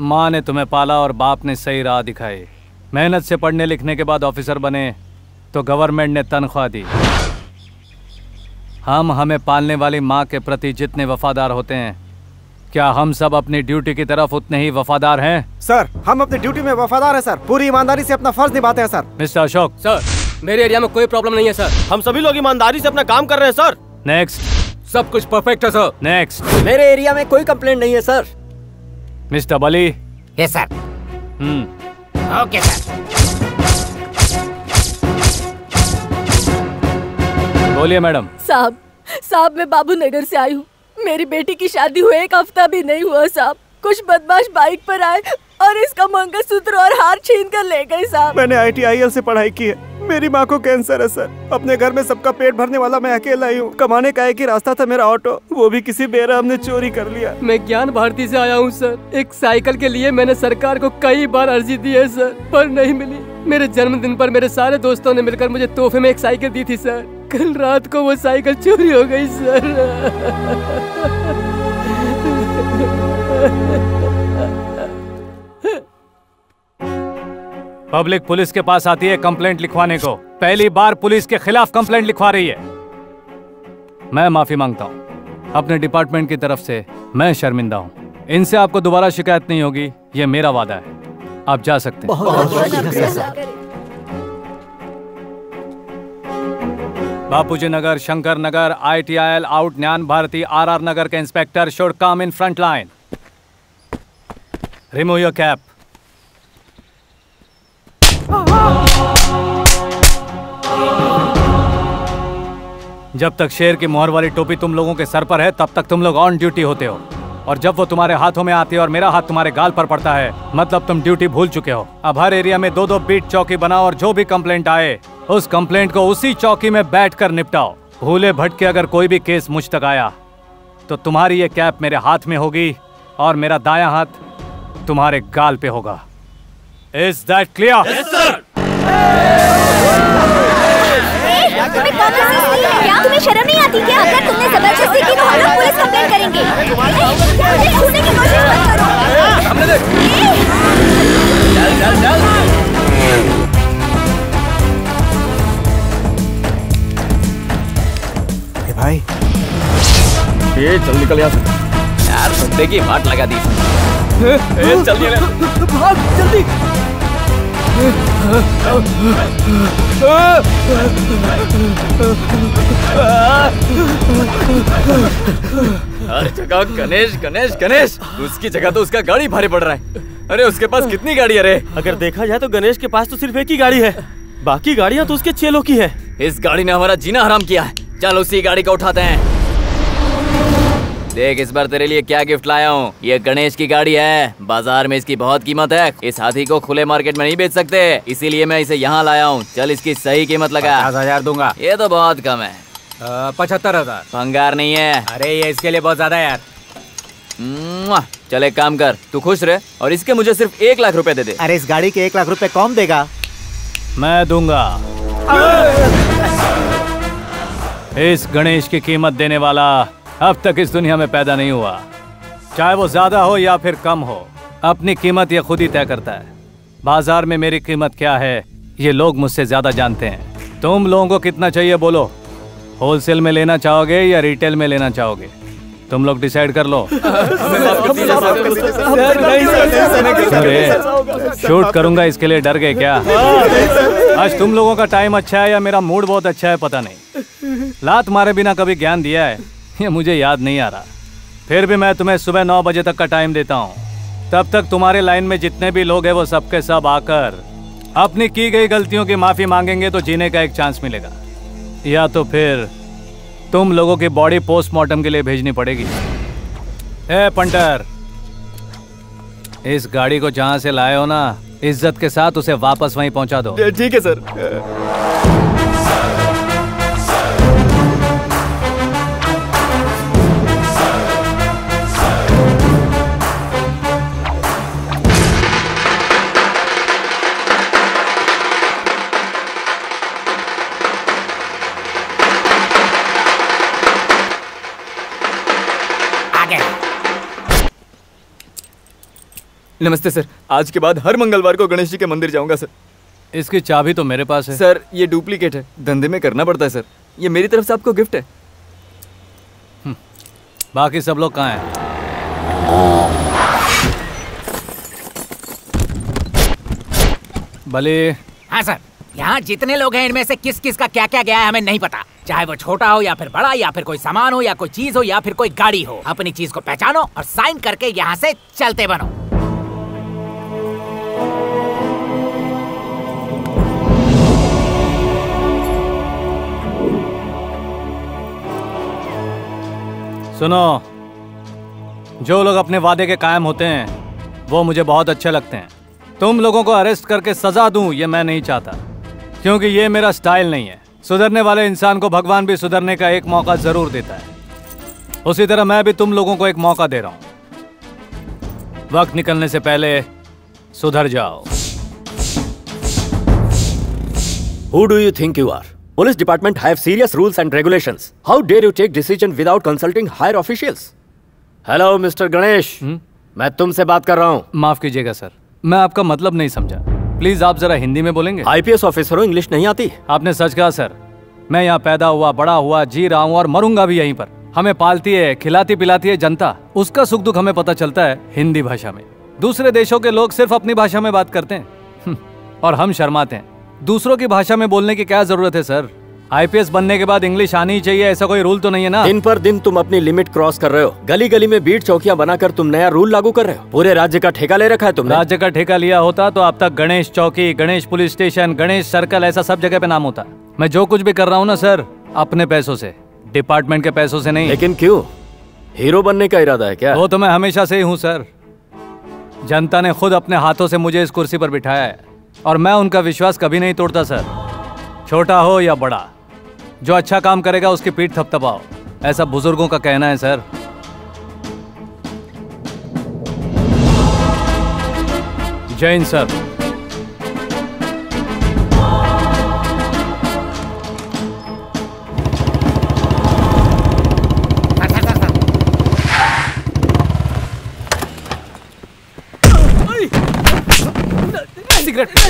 माँ ने तुम्हें पाला और बाप ने सही राह दिखाई। मेहनत से पढ़ने लिखने के बाद ऑफिसर बने तो गवर्नमेंट ने तनख्वाह दी। हम हमें पालने वाली माँ के प्रति जितने वफादार होते हैं, क्या हम सब अपनी ड्यूटी की तरफ उतने ही वफादार हैं? सर, हम अपनी ड्यूटी में वफादार हैं सर, पूरी ईमानदारी से अपना फर्ज निभाते हैं सर। मिस्टर अशोक। सर, मेरे एरिया में कोई प्रॉब्लम नहीं है सर। हम सभी लोग ईमानदारी से अपना काम कर रहे हैं सर। नेक्स्ट। सब कुछ परफेक्ट है सर। नेक्स्ट। मेरे एरिया में कोई कंप्लेंट नहीं है sir. Mister Bali. Yes sir. Okay sir. बोलिए मैडम। साहब मैं बाबू नगर से आई हूँ। मेरी बेटी की शादी हुए 1 हफ्ता भी नहीं हुआ साहब। कुछ बदमाश बाइक पर आए और इसका मंगलसूत्र और हार छीन कर ले गए साहब। मैंने ITIL से पढ़ाई की है। मेरी माँ को कैंसर है सर। अपने घर में सबका पेट भरने वाला मैं अकेला ही हूँ। कमाने का एक ही रास्ता था मेरा ऑटो, वो भी किसी बेरहम ने चोरी कर लिया। मैं ज्ञान भारती से आया हूँ सर। एक साइकिल के लिए मैंने सरकार को कई बार अर्जी दी है सर, पर नहीं मिली। मेरे जन्मदिन पर मेरे सारे दोस्तों ने मिलकर मुझे तोहफे में एक साइकिल दी थी सर। कल रात को वो साइकिल चोरी हो गई सर। पब्लिक पुलिस के पास आती है कंप्लेंट लिखवाने को। पहली बार पुलिस के खिलाफ कंप्लेंट लिखवा रही है। मैं माफी मांगता हूँ अपने डिपार्टमेंट की तरफ से। मैं शर्मिंदा हूँ। इनसे आपको दोबारा शिकायत नहीं होगी, ये मेरा वादा है। आप जा सकते हैं। बापूजी नगर, शंकर नगर, ITIL आउट, ज्ञान भारती, RR नगर के inspector should come in front line. Remove your cap. जब तक शेर की मोहर वाली टोपी तुम लोगों के सर पर है तब तक तुम लोग ऑन ड्यूटी होते हो, और जब वो तुम्हारे हाथों में आती है और मेरा हाथ तुम्हारे गाल पर पड़ता है मतलब तुम ड्यूटी भूल चुके हो। अब हर एरिया में 2-2 बीट चौकी बनाओ और जो भी कंप्लेंट आए उस कंप्लेंट को उसी चौकी में बैठकर निपटाओ। भूले भटके अगर कोई भी केस मुझ तक आया तो तुम्हारी ये कैप मेरे हाथ में होगी और मेरा दायां हाथ तुम्हारे गाल पे होगा। Is that clear? तुम्हें शर्म नहीं आती क्या? अगर तुमने जबरदस्ती की तो हम लोग पुलिस कंप्लेंट करेंगे। छूने की कोशिश मत करो। ए भाई, ये चल निकल यहाँ से यार। बंदे की वाट लगा दी। जल्दी भाग जल्दी। हर जगह गणेश गणेश गणेश। उसकी जगह तो उसका गाड़ी भारी पड़ रहा है। अरे उसके पास कितनी गाड़ी है रे? अगर देखा जाए तो गणेश के पास तो सिर्फ एक ही गाड़ी है, बाकी गाड़ियाँ तो उसके चेलों की है। इस गाड़ी ने हमारा जीना हराम किया है। चल उसी गाड़ी को उठाते हैं। देख इस बार तेरे लिए क्या गिफ्ट लाया हूँ। ये गणेश की गाड़ी है। बाजार में इसकी बहुत कीमत है। इस हाथी को खुले मार्केट में नहीं बेच सकते, इसीलिए मैं इसे यहाँ लाया हूँ। चल इसकी सही कीमत लगा। 50,000 दूंगा। ये तो बहुत कम है। 75,000। भंगार नहीं है। अरे ये इसके लिए बहुत ज्यादा है यार। चल एक काम कर, तू खुश रहे और इसके मुझे सिर्फ 1 लाख रुपए दे दे। अरे इस गाड़ी के 1 लाख रुपए कौन देगा? मैं दूंगा। इस गणेश की कीमत देने वाला अब तक इस दुनिया में पैदा नहीं हुआ। चाहे वो ज्यादा हो या फिर कम हो, अपनी कीमत ये खुद ही तय करता है। बाजार में मेरी कीमत क्या है ये लोग मुझसे ज्यादा जानते हैं। तुम लोगों को कितना चाहिए बोलो? होलसेल में लेना चाहोगे या रिटेल में लेना चाहोगे? तुम लोग डिसाइड कर लो। शूट करूंगा इसके लिए डर गए क्या? आज तुम लोगों का टाइम अच्छा है या मेरा मूड बहुत अच्छा है पता नहीं। लात मारे बिना कभी ज्ञान दिया है ये मुझे याद नहीं आ रहा। फिर भी मैं तुम्हें सुबह 9 बजे तक का टाइम देता हूँ। तब तक तुम्हारे लाइन में जितने भी लोग हैं वो सबके सब आकर अपनी की गई गलतियों की माफी मांगेंगे तो जीने का एक चांस मिलेगा, या तो फिर तुम लोगों की बॉडी पोस्टमार्टम के लिए भेजनी पड़ेगी। ए पंटर, इस गाड़ी को जहां से लाए हो ना, इज्जत के साथ उसे वापस वहीं पहुंचा दो। ठीक है सर। नमस्ते सर। आज के बाद हर मंगलवार को गणेश जी के मंदिर जाऊंगा सर। इसकी चाबी तो मेरे पास है। सर ये डुप्लीकेट है, धंधे में करना पड़ता है सर। ये मेरी तरफ से आपको गिफ्ट है। बाकी सब लोग कहाँ हैं? भले। हाँ सर, यहाँ जितने लोग हैं इनमें से किस किस का क्या क्या गया है हमें नहीं पता। चाहे वो छोटा हो या फिर बड़ा, या फिर कोई सामान हो या कोई चीज हो या फिर कोई गाड़ी हो। अपनी चीज को पहचानो और साइन करके यहाँ से चलते बनो। सुनो, जो लोग अपने वादे के कायम होते हैं वो मुझे बहुत अच्छे लगते हैं। तुम लोगों को अरेस्ट करके सजा दूं ये मैं नहीं चाहता, क्योंकि ये मेरा स्टाइल नहीं है। सुधरने वाले इंसान को भगवान भी सुधरने का एक मौका जरूर देता है। उसी तरह मैं भी तुम लोगों को एक मौका दे रहा हूं। वक्त निकलने से पहले सुधर जाओ। Who do you think you are? Police department have serious rules and regulations. How dare you take decision without consulting higher officials? Hello mister Ganesh, मैं तुमसे बात कर रहा हूँ। माफ कीजिएगा सर, मैं आपका मतलब नहीं समझा। प्लीज आप जरा हिंदी में बोलेंगे। IPS ऑफिसर हो, इंग्लिश नहीं आती? आपने सच कहा सर। मैं यहाँ पैदा हुआ, बड़ा हुआ, जी रहा हूँ और मरूंगा भी यहीं पर। हमें पालती है, खिलाती पिलाती है जनता। उसका सुख दुख हमें पता चलता है हिंदी भाषा में। दूसरे देशों के लोग सिर्फ अपनी भाषा में बात करते हैं और हम शर्माते हैं। दूसरों की भाषा में बोलने की क्या जरूरत है सर? IPS बनने के बाद इंग्लिश आनी ही चाहिए, ऐसा कोई रूल तो नहीं है ना? दिन पर दिन तुम अपनी लिमिट क्रॉस कर रहे हो। गली गली में बीट चौकियां बनाकर तुम नया रूल लागू कर रहे हो। पूरे राज्य का ठेका ले रखा है तुमने। राज्य का ठेका लिया होता तो अब तक गणेश चौकी, Ganesh police station, Ganesh circle ऐसा सब जगह पे नाम होता। मैं जो कुछ भी कर रहा हूँ ना सर, अपने पैसों से, डिपार्टमेंट के पैसों से नहीं। लेकिन क्यों? हीरो बनने का इरादा है क्या? वो तो मैं हमेशा से ही हूँ सर। जनता ने खुद अपने हाथों से मुझे इस कुर्सी पर बिठाया है और मैं उनका विश्वास कभी नहीं तोड़ता सर। छोटा हो या बड़ा, जो अच्छा काम करेगा उसकी पीठ थपथपाओ, ऐसा बुजुर्गों का कहना है सर। जय हिंद सर।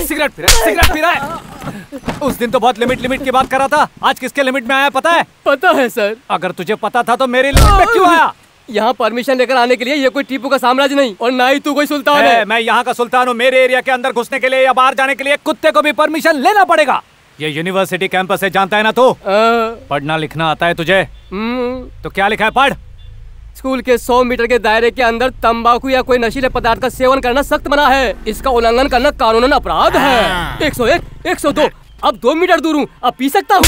सिगरेट पी रहा है। उस दिन तो बहुत लिमिट की बात कर रहा था, आज किसके लिमिट में आया पता है? पता है सर। अगर तुझे पता था तो मेरी लिमिट में क्यों आया? यहाँ परमिशन लेकर आने के लिए ये कोई टीपू का साम्राज्य नहीं और ना ही तू कोई सुल्तान है। मैं यहाँ का सुल्तान हूँ। मेरे एरिया के अंदर घुसने के लिए या बाहर जाने के लिए कुत्ते को भी परमिशन लेना पड़ेगा। ये यूनिवर्सिटी कैंपस है, जानता है ना तू? पढ़ना लिखना आता है तुझे? तो क्या लिखा है पढ़। स्कूल के 100 मीटर के दायरे के अंदर तंबाकू या कोई नशीले पदार्थ का सेवन करना सख्त मना है। इसका उल्लंघन करना कानूनन अपराध है। 101, 102, अब 2 मीटर दूर हूँ, अब पी सकता हूँ।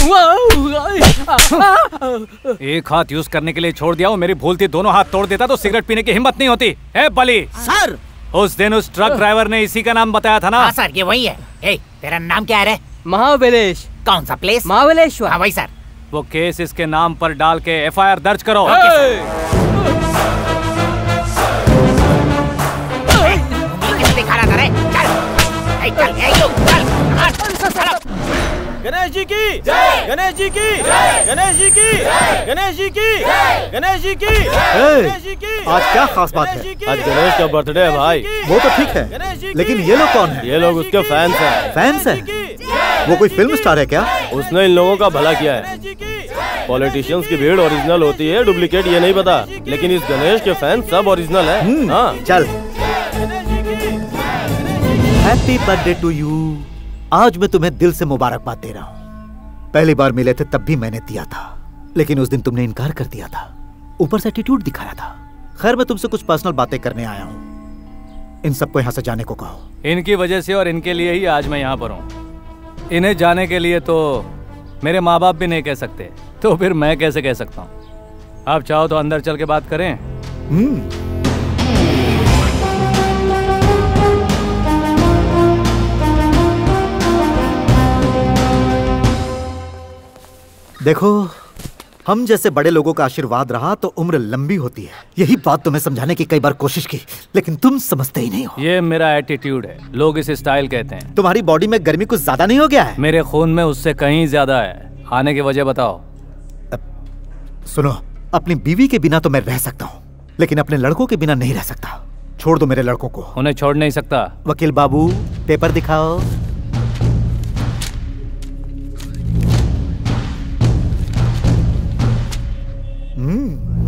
एक हाथ यूज करने के लिए छोड़ दिया हूँ, मेरी भूल थी, दोनों हाथ तोड़ देता तो सिगरेट पीने की हिम्मत नहीं होती है बली। सर, उस दिन उस ट्रक ड्राइवर ने इसी का नाम बताया था ना? हाँ सर, ये वही है। ए, तेरा नाम क्या है? महाबलेश। कौन सा प्लेस? महाबलेश्वर। हाँ वही सर। वो केस इसके नाम पर डाल के FIR दर्ज करो। दिखा रहा था रे, चल। गणेश जी की जय, गणेश जी की जय, गणेश जी की जय, गणेश जी की जय, गणेश जी की गणेश जी की। आज क्या खास बात है? आज गणेश का बर्थडे है भाई। वो तो ठीक है, लेकिन ये लोग कौन है? ये लोग उसके फैंस हैं। फैंस हैं? वो कोई फिल्म स्टार है क्या? उसने इन लोगों का भला किया है। पॉलिटिशियंस की भीड़ ओरिजिनल होती है, डुप्लीकेट ये नहीं पता, लेकिन इस गणेश के फैंस सब ओरिजिनल है। हाँ चल। Happy birthday to you. आज मैं तुम्हें दिल से मुबारकबाद दे रहा हूँ। पहली बार मिले थे तब भी मैंने दिया था, लेकिन उस दिन तुमने इनकार कर दिया था, ऊपर से एटीट्यूड दिखाया था। खैर, मैं तुमसे कुछ पर्सनल बातें करने आया हूँ। इन सबको यहाँ से जाने को कहो। इनकी वजह से और इनके लिए ही आज मैं यहाँ पर हूँ। इन्हें जाने के लिए तो मेरे माँ बाप भी नहीं कह सकते, तो फिर मैं कैसे कह सकता हूँ? आप चाहो तो अंदर चल के बात करें। देखो, हम जैसे बड़े लोगों का आशीर्वाद रहा तो उम्र लंबी होती है। यही बात तुम्हें समझाने की कई बार कोशिश की, लेकिन तुम समझते ही नहीं हो। ये मेरा एटीट्यूड है, लोग इसे स्टाइल कहते हैं। तुम्हारी बॉडी में गर्मी कुछ ज्यादा नहीं हो गया है? मेरे खून में उससे कहीं ज्यादा है। आने की वजह बताओ। सुनो, अपनी बीवी के बिना तो मैं रह सकता हूँ, लेकिन अपने लड़कों के बिना नहीं रह सकता। छोड़ दो मेरे लड़कों को। उन्हें छोड़ नहीं सकता। वकील बाबू, पेपर दिखाओ।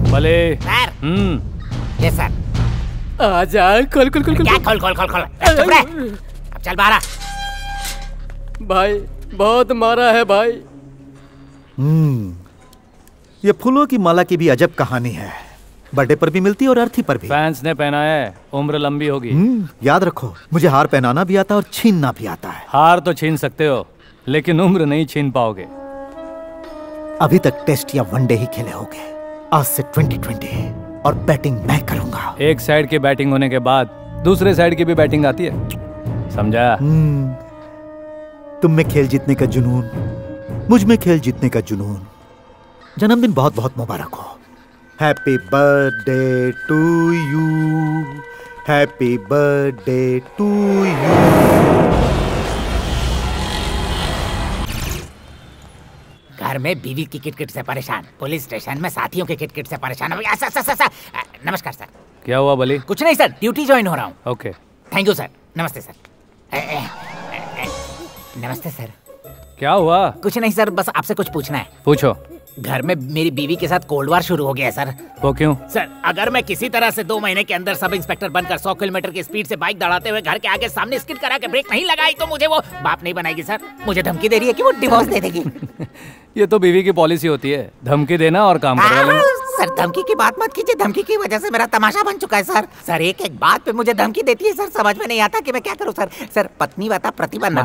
भले सर। ये सर। आजा, खोल। क्या खोल? अब चल बाहर। भाई बहुत मारा है भाई। ये फूलों की माला की भी अजब कहानी है। बर्थडे पर भी मिलती और अर्थी पर भी। फैंस ने पहनाया है, उम्र लंबी होगी। याद रखो, मुझे हार पहनाना भी आता और छीनना भी आता है। हार तो छीन सकते हो, लेकिन उम्र नहीं छीन पाओगे। अभी तक टेस्ट या वनडे ही खेले होगे, आज से 2020 और बैटिंग मैं करूंगा। एक साइड की बैटिंग होने के बाद दूसरे साइड की भी बैटिंग आती है, समझा? तुम में खेल जीतने का जुनून, मुझ में खेल जीतने का जुनून। जन्मदिन बहुत बहुत मुबारक हो। Happy birthday to you, happy birthday to you. घर में बीवी की किटकिट से परेशान, पुलिस स्टेशन में साथियों की किटकिट से परेशान। नमस्कार सर। क्या हुआ बली? कुछ नहीं सर, ड्यूटी ज्वाइन हो रहा हूँ। Okay, thank you sir. नमस्ते सर। नमस्ते सर। क्या हुआ? कुछ नहीं सर, बस आपसे कुछ पूछना है। पूछो। घर में मेरी बीवी के साथ कोल्ड वार शुरू हो गया है सर। वो क्यों? सर, अगर मैं किसी तरह से 2 महीने के अंदर सब इंस्पेक्टर बनकर 100 किलोमीटर की स्पीड से बाइक दौड़ाते हुए घर के आगे सामने स्किड करा के ब्रेक नहीं लगाई तो मुझे वो बाप नहीं बनाएगी सर। मुझे धमकी दे रही है कि वो डिवोर्स दे देगी। ये तो बीवी की पॉलिसी होती है, धमकी देना और काम करवा लेना। सर धमकी की बात मत कीजिए, धमकी की वजह से मेरा तमाशा बन चुका है सर। सर एक एक बात पे मुझे धमकी देती है सर, समझ में नहीं आता कि मैं क्या करूं सर। सर पत्नी व्रता पति बनना।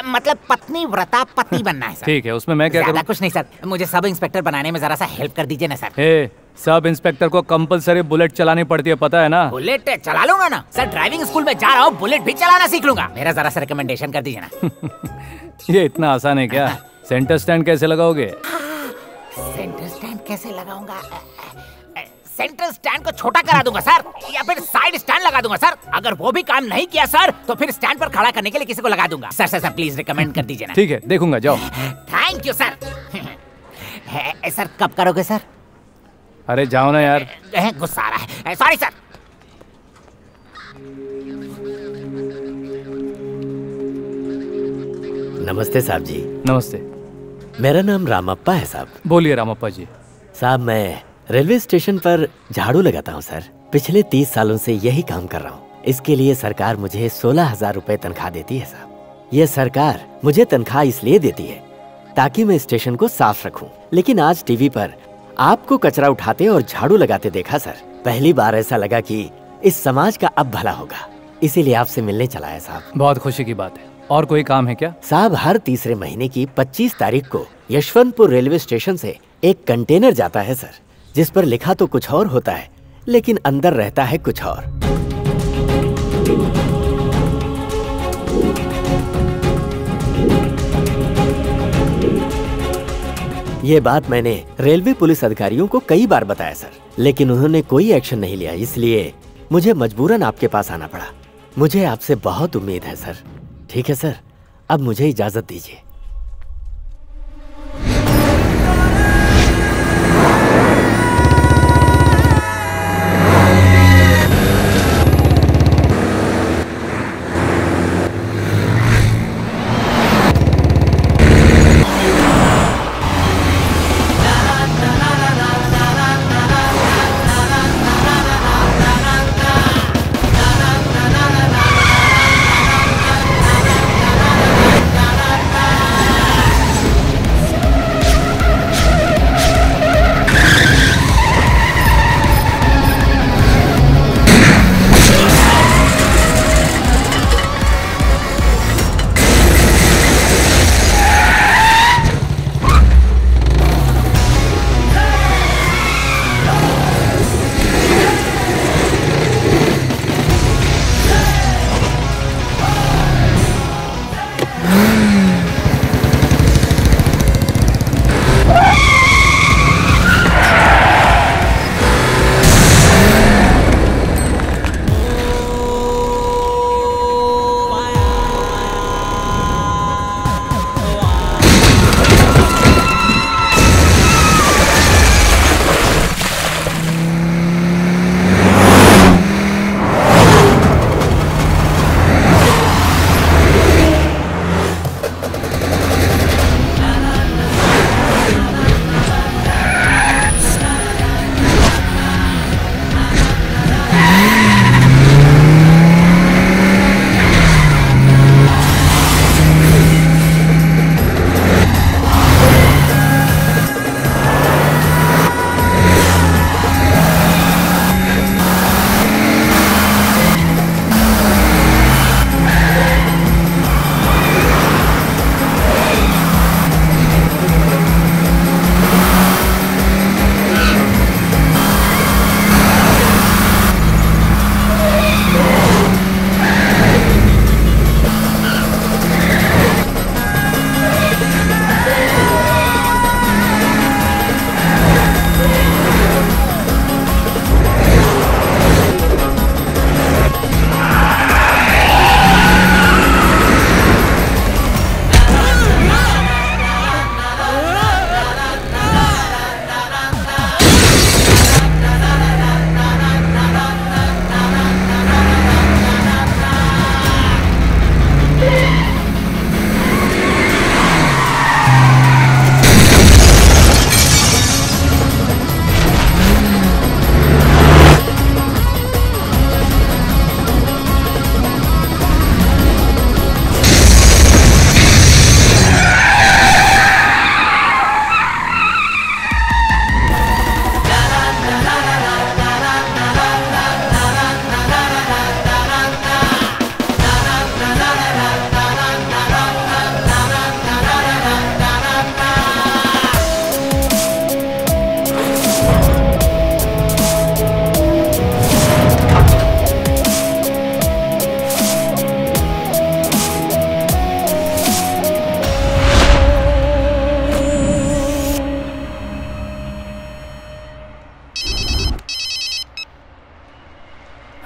मतलब पत्नी व्रता पति बनना है सर। ठीक है, उसमें मैं क्या करूं? कुछ नहीं सर, मुझे सब इंस्पेक्टर बनाने में जरा सा हेल्प कर दीजिए ना सर। सब इंस्पेक्टर को कंपलसरी बुलेट चलानी पड़ती है, पता है ना? बुलेट चला लूंगा ना सर, ड्राइविंग स्कूल में जा रहा हूँ, बुलेट भी चलाना सीख लूंगा। मेरा जरा सा रिकमेंडेशन कर दीजिए ना। ये इतना आसान है क्या? सेंटर स्टैंड कैसे लगाओगे? सेंटर स्टैंड कैसे लगाऊंगा? सेंटर स्टैंड को छोटा करा दूंगा सर, या फिर साइड स्टैंड लगा दूंगा सर। अगर वो भी काम नहीं किया सर तो फिर स्टैंड पर खड़ा करने के लिए किसी को लगा दूंगा। Sir sir, sir please recommend कर दीजिए ना। ठीक है, देखूंगा, जाओ। Thank you sir. सर कब करोगे सर? अरे जाओ ना यार। गुस्सा आ रहा है, सॉरी सर। नमस्ते साहब जी। नमस्ते। मेरा नाम रामप्पा है साहब। बोलिए रामप्पा जी। साहब मैं रेलवे स्टेशन पर झाड़ू लगाता हूँ सर। पिछले 30 सालों से यही काम कर रहा हूँ। इसके लिए सरकार मुझे 16,000 रुपए तनख्वाह देती है साहब। ये सरकार मुझे तनख्वाह इसलिए देती है ताकि मैं स्टेशन को साफ रखूं। लेकिन आज टीवी पर आपको कचरा उठाते और झाड़ू लगाते देखा सर। पहली बार ऐसा लगा कि इस समाज का अब भला होगा, इसीलिए आपसे मिलने चला है साहब। बहुत खुशी की बात है। और कोई काम है क्या? साहब हर तीसरे महीने की 25 तारीख को यशवंतपुर रेलवे स्टेशन से एक कंटेनर जाता है सर, जिस पर लिखा तो कुछ और होता है लेकिन अंदर रहता है कुछ और। ये बात मैंने रेलवे पुलिस अधिकारियों को कई बार बताया सर, लेकिन उन्होंने कोई एक्शन नहीं लिया। इसलिए मुझे मजबूरन आपके पास आना पड़ा। मुझे आपसे बहुत उम्मीद है सर। ठीक है सर, अब मुझे इजाजत दीजिए।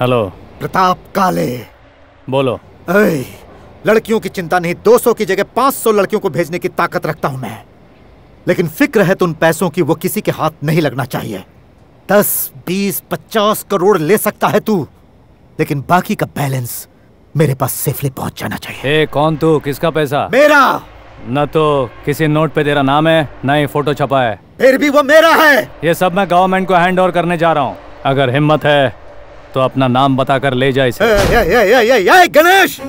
हेलो। प्रताप काले। बोलो। लड़कियों की चिंता नहीं, 200 की जगह 500 लड़कियों को भेजने की ताकत रखता हूं मैं, लेकिन फिक्र है तो उन पैसों की वो किसी के हाथ नहीं लगना चाहिए। 10, 20, 50 करोड़ ले सकता है तू, लेकिन बाकी का बैलेंस मेरे पास सेफली पहुंच जाना चाहिए। कौन तू? किसका पैसा? मेरा। न तो किसी नोट पे तेरा नाम है, न ही फोटो छपा है। फिर भी वो मेरा है। ये सब मैं गवर्नमेंट को हैंड ओवर करने जा रहा हूँ। अगर हिम्मत है तो अपना नाम बताकर ले जा इसे। गणेश।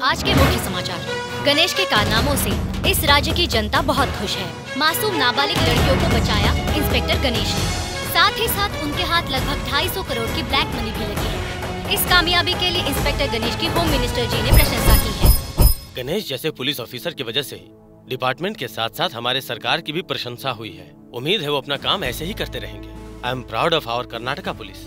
आज के मुख्य समाचार। गणेश के कारनामों से इस राज्य की जनता बहुत खुश है। मासूम नाबालिग लड़कियों को बचाया इंस्पेक्टर गणेश ने। साथ ही साथ उनके हाथ लगभग 250 करोड़ की ब्लैक मनी भी लगी है। इस कामयाबी के लिए इंस्पेक्टर गणेश की होम मिनिस्टर जी ने प्रशंसा की है। गणेश जैसे पुलिस ऑफिसर की वजह से डिपार्टमेंट के साथ साथ हमारे सरकार की भी प्रशंसा हुई है। उम्मीद है वो अपना काम ऐसे ही करते रहेंगे। I am proud of our Karnataka police.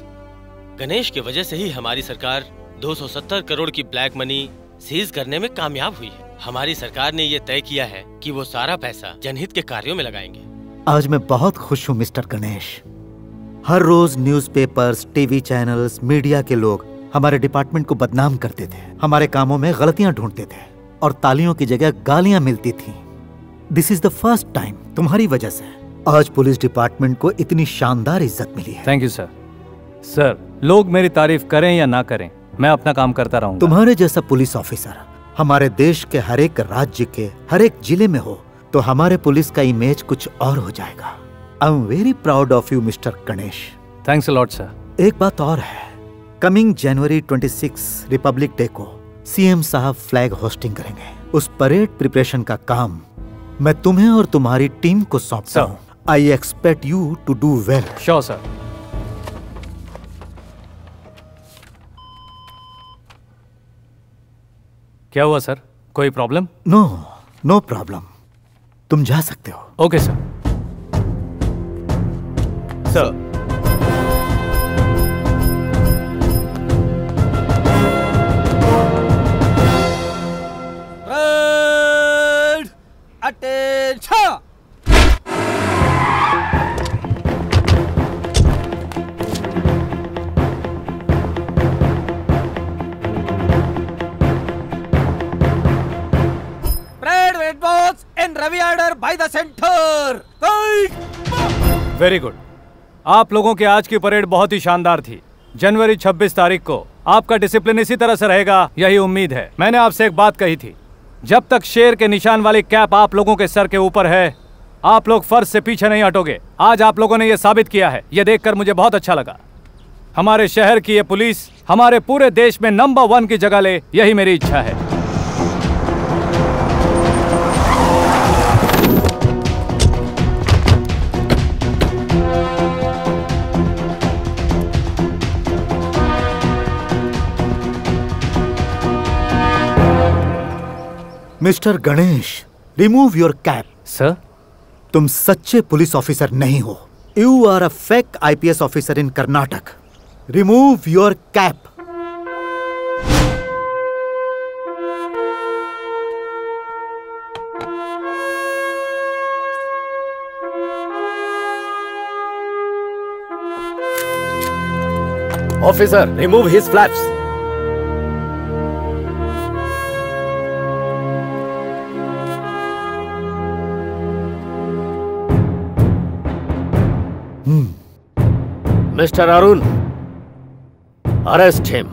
Ganesh की वजह से ही हमारी सरकार 270 करोड़ की ब्लैक मनी सीज करने में कामयाब हुई है। हमारी सरकार ने ये तय किया है कि वो सारा पैसा जनहित के कार्यों में लगाएंगे। आज मैं बहुत खुश हूँ मिस्टर गणेश। हर रोज न्यूज़पेपर्स, टीवी चैनल्स, मीडिया के लोग हमारे डिपार्टमेंट को बदनाम करते थे, हमारे कामों में गलतियां ढूंढते थे और तालियों की जगह गालियां मिलती थी। This is the first time तुम्हारी वजह से आज पुलिस डिपार्टमेंट को इतनी शानदार इज्जत मिली है। Thank you sir. सर, लोग मेरी तारीफ करें या ना करें, मैं अपना काम करता रहूंगा। तुम्हारे जैसा पुलिस ऑफिसर हमारे देश के हर एक राज्य के हर एक जिले में हो तो हमारे पुलिस का इमेज कुछ और हो जाएगा। I am very proud of you mister Ganesh. Thanks a lot sir. एक बात और है, कमिंग जनवरी 26 रिपब्लिक डे को सीएम साहब फ्लैग होस्टिंग करेंगे। उस परेड प्रिपरेशन का काम मैं तुम्हें और तुम्हारी टीम को सौंपता हूँ। I expect you to do well. Sure sir. क्या हुआ सर? कोई प्रॉब्लम? No, no problem. तुम जा सकते हो। Okay sir. Sir, attention. Parade with boats in Ravi order by the center. Very good. आप लोगों की आज की परेड बहुत ही शानदार थी। जनवरी 26 तारीख को आपका डिसिप्लिन इसी तरह से रहेगा, यही उम्मीद है। मैंने आपसे एक बात कही थी, जब तक शेर के निशान वाली कैप आप लोगों के सर के ऊपर है, आप लोग फर्ज से पीछे नहीं हटोगे। आज आप लोगों ने यह साबित किया है। यह देखकर मुझे बहुत अच्छा लगा। हमारे शहर की ये पुलिस हमारे पूरे देश में नंबर 1 की जगह ले, यही मेरी इच्छा है। Mister Ganesh, remove your cap. Sir, तुम सच्चे पुलिस ऑफिसर नहीं हो। You are a fake IPS officer in Karnataka. Remove your cap. Officer, remove his flaps. Mr. Arun, arrest him.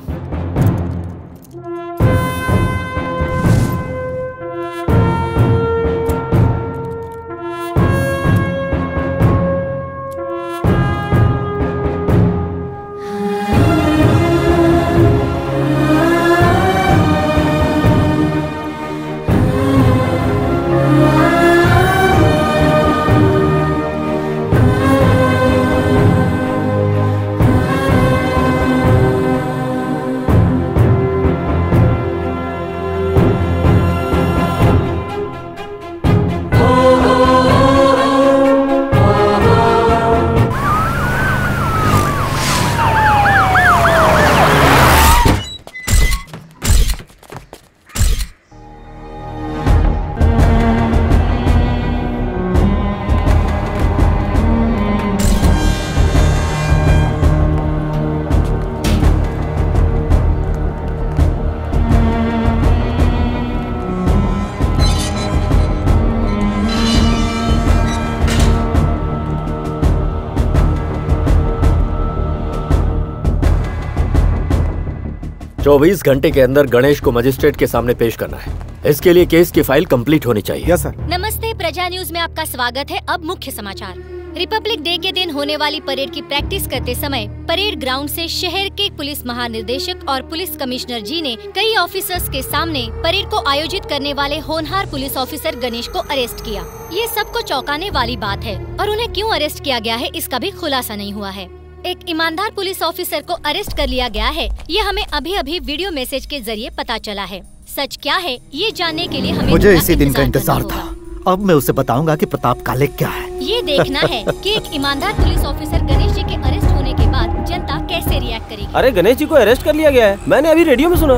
24 घंटे के अंदर गणेश को मजिस्ट्रेट के सामने पेश करना है। इसके लिए केस की फाइल कंप्लीट होनी चाहिए। Yes sir. नमस्ते, प्रजा न्यूज में आपका स्वागत है। अब मुख्य समाचार। रिपब्लिक डे के दिन होने वाली परेड की प्रैक्टिस करते समय परेड ग्राउंड से शहर के पुलिस महानिदेशक और पुलिस कमिश्नर जी ने कई ऑफिसर्स के सामने परेड को आयोजित करने वाले होनहार पुलिस ऑफिसर गणेश को अरेस्ट किया। ये सबको चौंकाने वाली बात है और उन्हें क्यों अरेस्ट किया गया है इसका भी खुलासा नहीं हुआ है। एक ईमानदार पुलिस ऑफिसर को अरेस्ट कर लिया गया है, ये हमें अभी अभी वीडियो मैसेज के जरिए पता चला है। सच क्या है ये जानने के लिए हमें मुझे इसी दिन का इंतजार था। अब मैं उसे बताऊंगा कि प्रताप काले क्या है। ये देखना है कि एक ईमानदार पुलिस ऑफिसर गणेश जी के अरेस्ट होने के बाद जनता कैसे रिएक्ट करेगी। अरे गणेश जी को अरेस्ट कर लिया गया है, मैंने अभी रेडियो में सुना।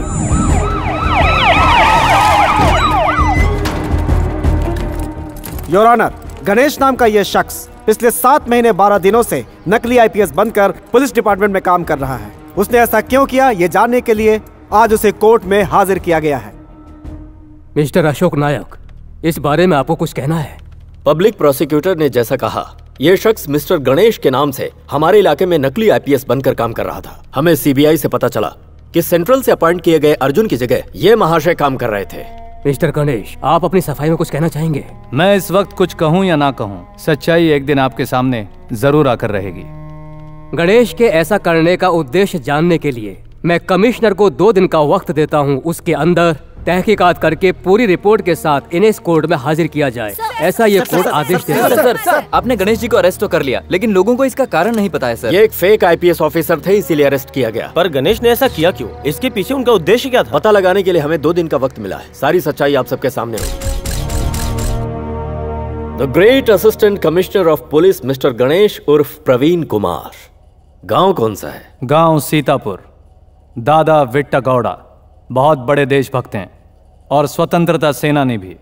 योर ऑनर, गणेश नाम का ये शख्स पिछले 7 महीने 12 दिनों से नकली आईपीएस बनकर पुलिस डिपार्टमेंट में काम कर रहा है। उसने ऐसा क्यों किया ये जानने के लिए आज उसे कोर्ट में हाजिर किया गया है। मिस्टर अशोक नायक, इस बारे में आपको कुछ कहना है? पब्लिक प्रोसिक्यूटर ने जैसा कहा, ये शख्स मिस्टर गणेश के नाम से हमारे इलाके में नकली आईपीएस बनकर काम कर रहा था। हमें सीबीआई से पता चला कि सेंट्रल से अपॉइंट किए गए अर्जुन की जगह ये महाशय काम कर रहे थे। मिस्टर गणेश, आप अपनी सफाई में कुछ कहना चाहेंगे? मैं इस वक्त कुछ कहूँ या ना कहूँ, सच्चाई एक दिन आपके सामने जरूर आकर रहेगी। गणेश के ऐसा करने का उद्देश्य जानने के लिए मैं कमिश्नर को 2 दिन का वक्त देता हूँ। उसके अंदर तहकीकात करके पूरी रिपोर्ट के साथ इन्हें इस कोर्ट में हाजिर किया जाए, ऐसा ये कोर्ट आदेश देता है। सर, आपने गणेश जी को अरेस्ट तो कर लिया, लेकिन लोगों को इसका कारण नहीं पता है सर। ये एक फेक आईपीएस ऑफिसर थे, इसीलिए अरेस्ट किया गया। पर गणेश ने ऐसा किया क्यों? इसके पीछे उनका उद्देश्य क्या था? पता लगाने के लिए हमें 2 दिन का वक्त मिला है। सारी सच्चाई आप सबके सामने होगी। The great assistant commissioner of police mister Ganesh उर्फ प्रवीण कुमार। गांव कौन सा है? गांव सीतापुर। दादा विट्टा गौड़ा बहुत बड़े देशभक्त हैं और स्वतंत्रता सेनानी भी।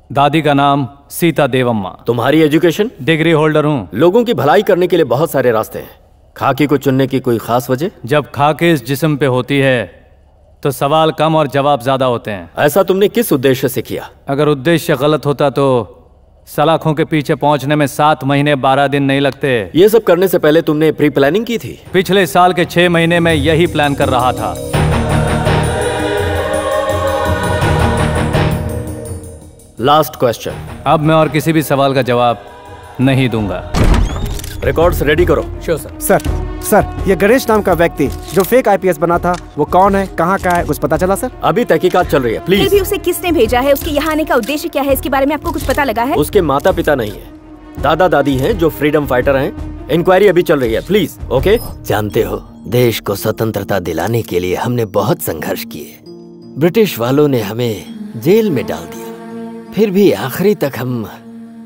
दादी का नाम सीता देवम्मा। तुम्हारी एजुकेशन? डिग्री होल्डर हूँ। लोगों की भलाई करने के लिए बहुत सारे रास्ते हैं, खाकी को चुनने की कोई खास वजह? जब खाकी इस जिस्म पे होती है तो सवाल कम और जवाब ज्यादा होते हैं। ऐसा तुमने किस उद्देश्य से किया? अगर उद्देश्य गलत होता तो सलाखों के पीछे पहुंचने में 7 महीने 12 दिन नहीं लगते। ये सब करने से पहले तुमने प्री प्लानिंग की थी? पिछले साल के 6 महीने में यही प्लान कर रहा था। Last question. अब मैं और किसी भी सवाल का जवाब नहीं दूंगा। रिकॉर्ड्स रेडी करो। Sure sir. सर, ये गणेश नाम का व्यक्ति जो फेक आईपीएस बना था, वो कौन है, कहाँ का है, कुछ पता चला सर? अभी तहकीकात चल रही है, प्लीज। भी उसे किसने भेजा है, उसके यहाँ आने का उद्देश्य क्या है, इसके बारे में आपको कुछ पता लगा है? उसके माता पिता नहीं है, दादा दादी हैं जो फ्रीडम फाइटर हैं। इंक्वायरी अभी चल रही है, प्लीज। ओके? जानते हो, देश को स्वतंत्रता दिलाने के लिए हमने बहुत संघर्ष किए। ब्रिटिश वालों ने हमें जेल में डाल दिया, फिर भी आखिरी तक हम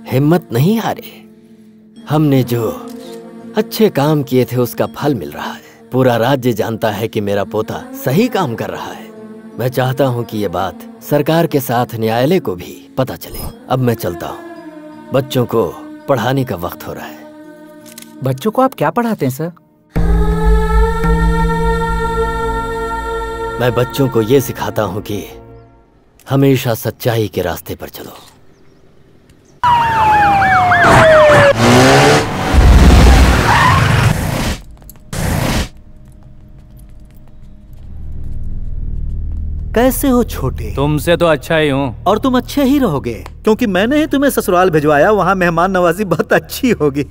हिम्मत नहीं हारे। हमने जो अच्छे काम किए थे उसका फल मिल रहा है। पूरा राज्य जानता है कि मेरा पोता सही काम कर रहा है। मैं चाहता हूं कि ये बात सरकार के साथ न्यायालय को भी पता चले। अब मैं चलता हूं, बच्चों को पढ़ाने का वक्त हो रहा है। बच्चों को आप क्या पढ़ाते हैं सर? मैं बच्चों को ये सिखाता हूं कि हमेशा सच्चाई के रास्ते पर चलो। कैसे हो छोटे? तुमसे तो अच्छा ही हूँ। और तुम अच्छे ही रहोगे, क्योंकि मैंने ही तुम्हें ससुराल भिजवाया। वहां मेहमान नवाजी बहुत अच्छी होगी।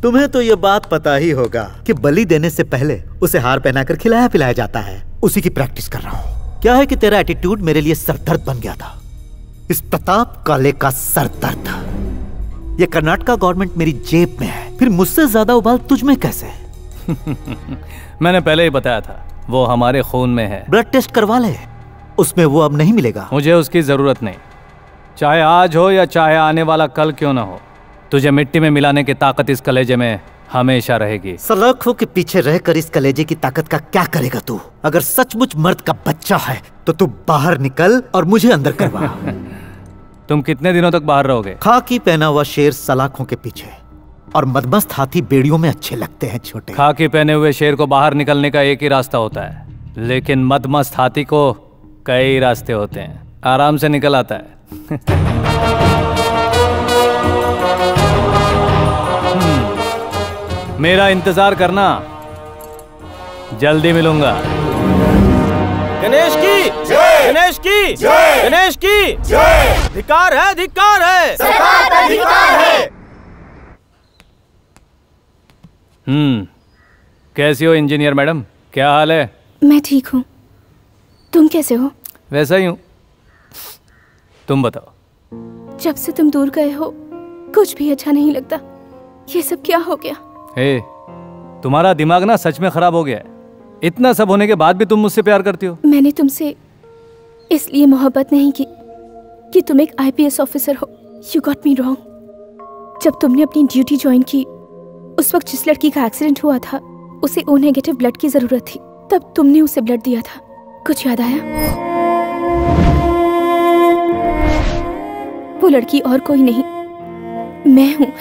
तुम्हें तो ये बात पता ही होगा कि बलि देने से पहले उसे हार पहनाकर खिलाया पिलाया जाता है। उसी की प्रैक्टिस कर रहा हूँ। क्या है कि तेरा एटीट्यूड मेरे लिए सरदर्द बन गया था। इस प्रताप काले का सरदर्द। ये कर्नाटका गवर्नमेंट मेरी जेब में है, फिर मुझसे ज्यादा उबाल तुझ में कैसे? मैंने पहले ही बताया था, वो हमारे खून में है। ब्लड टेस्ट करवा ले, उसमें वो अब नहीं मिलेगा। मुझे उसकी जरूरत नहीं, चाहे आज हो या चाहे आने वाला कल क्यों ना हो। तुझे मिट्टी में मिलाने की ताकत इस कलेजे में हमेशा रहेगी। सलाखों के पीछे रहकर इस कलेजे की ताकत का क्या करेगा तू? अगर सचमुच मर्द का बच्चा है तो तू बाहर निकल और मुझे अंदर करवा। तुम कितने दिनों तक बाहर रहोगे? खाकी पहना हुआ शेर सलाखों के पीछे और मदमस्त हाथी बेड़ियों में अच्छे लगते हैं छोटे। खाकी पहने हुए शेर को बाहर निकलने का एक ही रास्ता होता है, लेकिन मदमस्त हाथी को कई रास्ते होते हैं। आराम से निकल आता है। मेरा इंतजार करना, जल्दी मिलूंगा। गणेश की गणेश की गणेश की धिक्कार है, धिक्कार है, सरकार का धिक्कार है। कैसी हो इंजीनियर मैडम, क्या हाल है? मैं ठीक हूँ, तुम कैसे हो? वैसा ही हूँ, तुम बताओ। जब से तुम दूर गए हो कुछ भी अच्छा नहीं लगता। ये सब क्या हो गया? हे, तुम्हारा दिमाग ना सच में खराब हो गया है। इतना सब होने के बाद भी तुम मुझसे प्यार करती हो। मैंने तुमसे इसलिए मोहब्बत नहीं की कि तुम एक IPS ऑफिसर हो। You got me wrong. जब तुमने अपनी ड्यूटी ज्वाइन की उस वक्त जिस लड़की का एक्सीडेंट हुआ था उसे O नेगेटिव ब्लड की जरूरत थी, तब तुमने उसे ब्लड दिया था। कुछ याद आया? वो लड़की और कोई नहीं, मैं हूँ।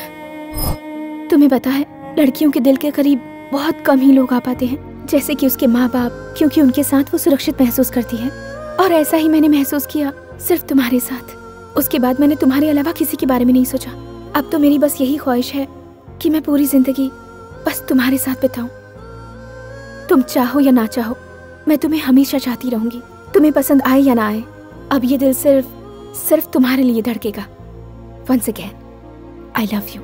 तुम्हें पता है लड़कियों के दिल के करीब बहुत कम ही लोग आ पाते हैं, जैसे कि उसके माँ बाप, क्योंकि उनके साथ वो सुरक्षित महसूस करती है। और ऐसा ही मैंने महसूस किया सिर्फ तुम्हारे साथ। उसके बाद मैंने तुम्हारे अलावा किसी के बारे में नहीं सोचा। अब तो मेरी बस यही ख्वाहिश है कि मैं पूरी जिंदगी बस तुम्हारे साथ बिताऊं। तुम चाहो या ना चाहो मैं तुम्हें हमेशा चाहती रहूंगी, तुम्हें पसंद आए या ना आए। अब ये दिल सिर्फ तुम्हारे लिए धड़केगा। Once again I love you.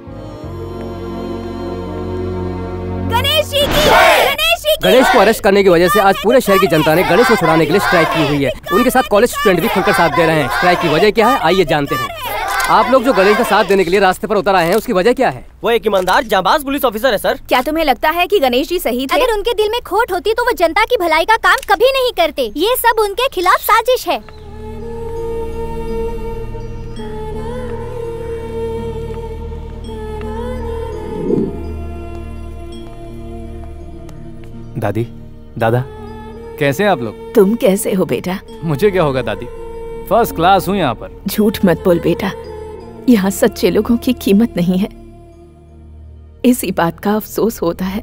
Ganesh को अरेस्ट करने की वजह से आज पूरे शहर की जनता ने गणेश को छुड़ाने के लिए स्ट्राइक की हुई है। उनके साथ कॉलेज स्टूडेंट भी खुलकर साथ दे रहे हैं। स्ट्राइक की वजह क्या है आइए जानते हैं। आप लोग जो गणेश का साथ देने के लिए रास्ते पर उतर आए हैं उसकी वजह क्या है? वो एक ईमानदार जांबाज पुलिस ऑफिसर है सर। क्या तुम्हें लगता है कि गणेश जी सही थे? अगर उनके दिल में खोट होती तो वो जनता की भलाई का काम कभी नहीं करते। ये सब उनके खिलाफ साजिश है। दादी, दादा, कैसे हैं आप लोग? तुम कैसे हो बेटा? मुझे क्या होगा दादी, फर्स्ट क्लास हूँ यहाँ पर। झूठ मत बोल बेटा, यहाँ सच्चे लोगों की कीमत नहीं है। इसी बात का अफसोस होता है।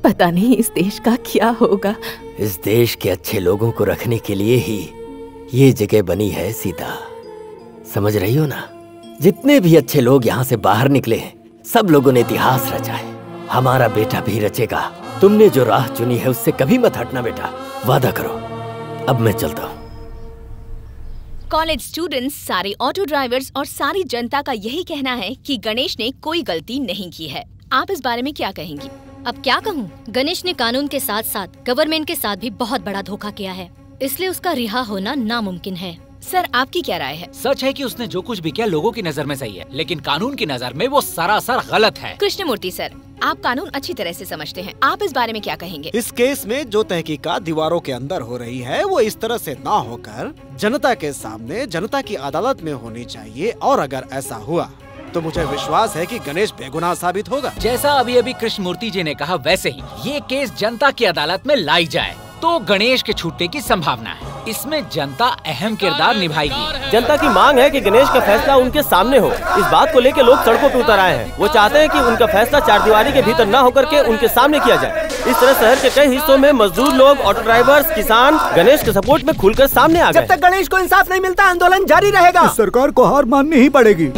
पता नहीं इस देश का क्या होगा। इस देश के अच्छे लोगों को रखने के लिए ही ये जगह बनी है सीता, समझ रही हो ना? जितने भी अच्छे लोग यहाँ से बाहर निकले हैं सब लोगों ने इतिहास रचा है। हमारा बेटा भी रचेगा। तुमने जो राह चुनी है उससे कभी मत हटना बेटा, वादा करो। अब मैं चलता हूँ। कॉलेज स्टूडेंट्स, सारे ऑटो ड्राइवर्स और सारी जनता का यही कहना है कि गणेश ने कोई गलती नहीं की है। आप इस बारे में क्या कहेंगी? अब क्या कहूँ, गणेश ने कानून के साथ साथ गवर्नमेंट के साथ भी बहुत बड़ा धोखा किया है, इसलिए उसका रिहा होना नामुमकिन है। सर आपकी क्या राय है? सच है कि उसने जो कुछ भी किया लोगों की नजर में सही है, लेकिन कानून की नजर में वो सरासर गलत है। कृष्णमूर्ति सर, आप कानून अच्छी तरह से समझते हैं, आप इस बारे में क्या कहेंगे? इस केस में जो तहकीकात दीवारों के अंदर हो रही है वो इस तरह से ना होकर जनता के सामने जनता की अदालत में होनी चाहिए। और अगर ऐसा हुआ तो मुझे विश्वास है कि गणेश बेगुनाह साबित होगा। जैसा अभी अभी कृष्णमूर्ति जी ने कहा वैसे ही ये केस जनता की अदालत में लाई जाए तो गणेश के छूटने की संभावना है। इसमें जनता अहम किरदार निभाएगी। जनता की मांग है कि गणेश का फैसला उनके सामने हो। इस बात को लेकर लोग सड़कों पर उतर आए हैं। वो चाहते हैं कि उनका फैसला चारदीवारी के भीतर न होकर के उनके सामने किया जाए। इस तरह शहर के कई हिस्सों में मजदूर लोग, ऑटो ड्राइवर्स, किसान गणेश के सपोर्ट में खुलकर सामने आ गए। जब तक गणेश को इंसाफ नहीं मिलता आंदोलन जारी रहेगा। सरकार को हार माननी ही पड़ेगी।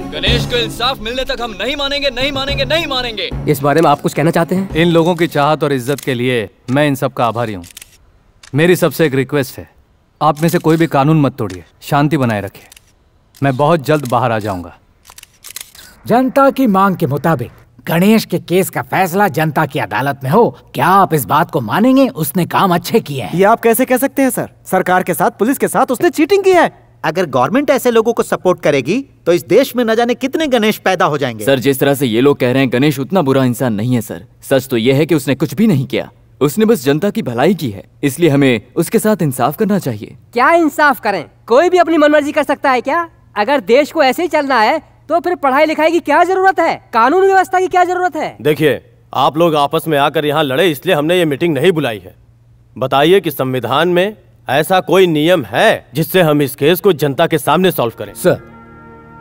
गणेश को इंसाफ मिलने तक हम नहीं मानेंगे, नहीं मानेंगे, नहीं मानेंगे। इस बारे में आप कुछ कहना चाहते हैं? इन लोगों की चाहत और इज्जत के लिए मैं इन सब का आभारी हूँ। मेरी सबसे एक रिक्वेस्ट है, आप में से कोई भी कानून मत तोड़िए, शांति बनाए रखिए। मैं बहुत जल्द बाहर आ जाऊंगा। जनता की मांग के मुताबिक गणेश के केस का फैसला जनता की अदालत में हो। क्या आप इस बात को मानेंगे? उसने काम अच्छे किए हैं। ये आप कैसे कह सकते हैं सर? सरकार के साथ, पुलिस के साथ उसने चीटिंग की है। अगर गवर्नमेंट ऐसे लोगों को सपोर्ट करेगी तो इस देश में न जाने कितने गणेश पैदा हो जाएंगे। सर, जिस तरह से ये लोग कह रहे हैं गणेश उतना बुरा इंसान नहीं है सर। सच तो ये है कि उसने कुछ भी नहीं किया, उसने बस जनता की भलाई की है। इसलिए हमें उसके साथ इंसाफ करना चाहिए। क्या इंसाफ करें? कोई भी अपनी मनमर्जी कर सकता है क्या? अगर देश को ऐसे ही चलना है तो फिर पढ़ाई लिखाई की क्या जरूरत है? कानून व्यवस्था की क्या जरूरत है? देखिए, आप लोग आपस में आकर यहाँ लड़े इसलिए हमने ये मीटिंग नहीं बुलाई है। बताइए कि संविधान में ऐसा कोई नियम है जिससे हम इस केस को जनता के सामने सॉल्व करें? सर,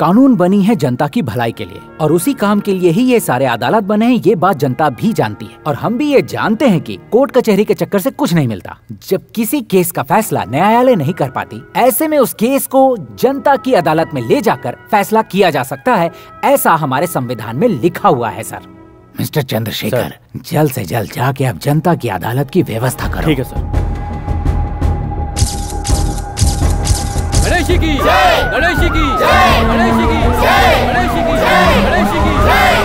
कानून बनी है जनता की भलाई के लिए और उसी काम के लिए ही ये सारे अदालत बने हैं। ये बात जनता भी जानती है और हम भी ये जानते हैं कि कोर्ट कचहरी के चक्कर से कुछ नहीं मिलता। जब किसी केस का फैसला न्यायालय नहीं कर पाती, ऐसे में उस केस को जनता की अदालत में ले जाकर फैसला किया जा सकता है। ऐसा हमारे संविधान में लिखा हुआ है सर। मिस्टर चंद्रशेखर, जल्द से जल्द जाके अब जनता की अदालत की व्यवस्था करो। ठीक है सर। गणेश जी की जय, गणेश जी की जय, गणेश जी की जय, गणेश जी की जय, गणेश जी की जय।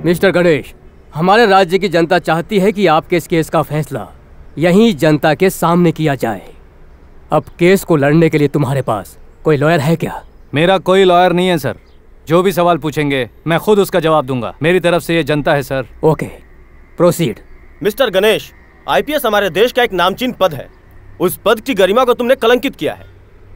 मिस्टर गणेश, हमारे राज्य की जनता चाहती है कि आपके इस केस का फैसला यहीं जनता के सामने किया जाए। अब केस को लड़ने के लिए तुम्हारे पास कोई लॉयर है क्या? मेरा कोई लॉयर नहीं है सर। जो भी सवाल पूछेंगे मैं खुद उसका जवाब दूंगा। मेरी तरफ से ये जनता है sir. Okay, proceed. Mister Ganesh, IPS हमारे देश का एक नामचीन पद है। उस पद की गरिमा को तुमने कलंकित किया है।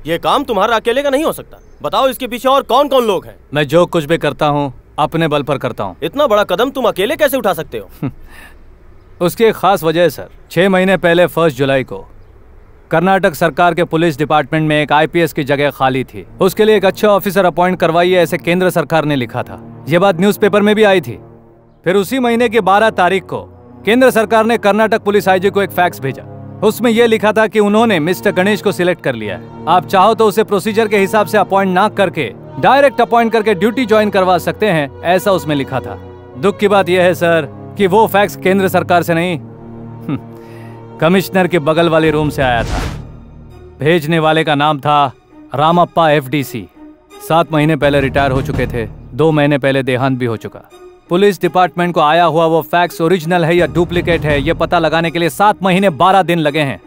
ये काम तुम्हारा अकेले का नहीं हो सकता। बताओ इसके पीछे और कौन कौन लोग हैं? मैं जो कुछ भी करता हूँ अपने बल पर करता हूँ। इतना बड़ा कदम तुम अकेले कैसे उठा सकते हो? उसकी एक खास वजह है सर। 6 महीने पहले 1 जुलाई को कर्नाटक सरकार के पुलिस डिपार्टमेंट में एक आईपीएस की जगह खाली थी। उसके लिए एक अच्छा ऑफिसर अपॉइंट करवाइए, ऐसे केंद्र सरकार ने लिखा था। ये बात न्यूज़पेपर में भी आई थी। फिर उसी महीने की 12 तारीख को केंद्र सरकार ने कर्नाटक पुलिस आईजी को एक फैक्स भेजा। उसमें यह लिखा था कि उन्होंने मिस्टर गणेश को सिलेक्ट कर लिया है। आप चाहो तो उसे प्रोसीजर के हिसाब से अपॉइंट ना करके डायरेक्ट अपॉइंट करके ड्यूटी ज्वाइन करवा सकते हैं, ऐसा उसमें लिखा था। दुख की बात यह है सर कि वो फैक्स केंद्र सरकार से नहीं, कमिश्नर के बगल वाले रूम से आया था। भेजने वाले का नाम था रामप्पा एफडीसी। 7 महीने पहले रिटायर हो चुके थे। 2 महीने पहले देहांत भी हो चुका। पुलिस डिपार्टमेंट को आया हुआ वो फैक्स ओरिजिनल है या डुप्लीकेट है, ये पता लगाने के लिए 7 महीने 12 दिन लगे हैं।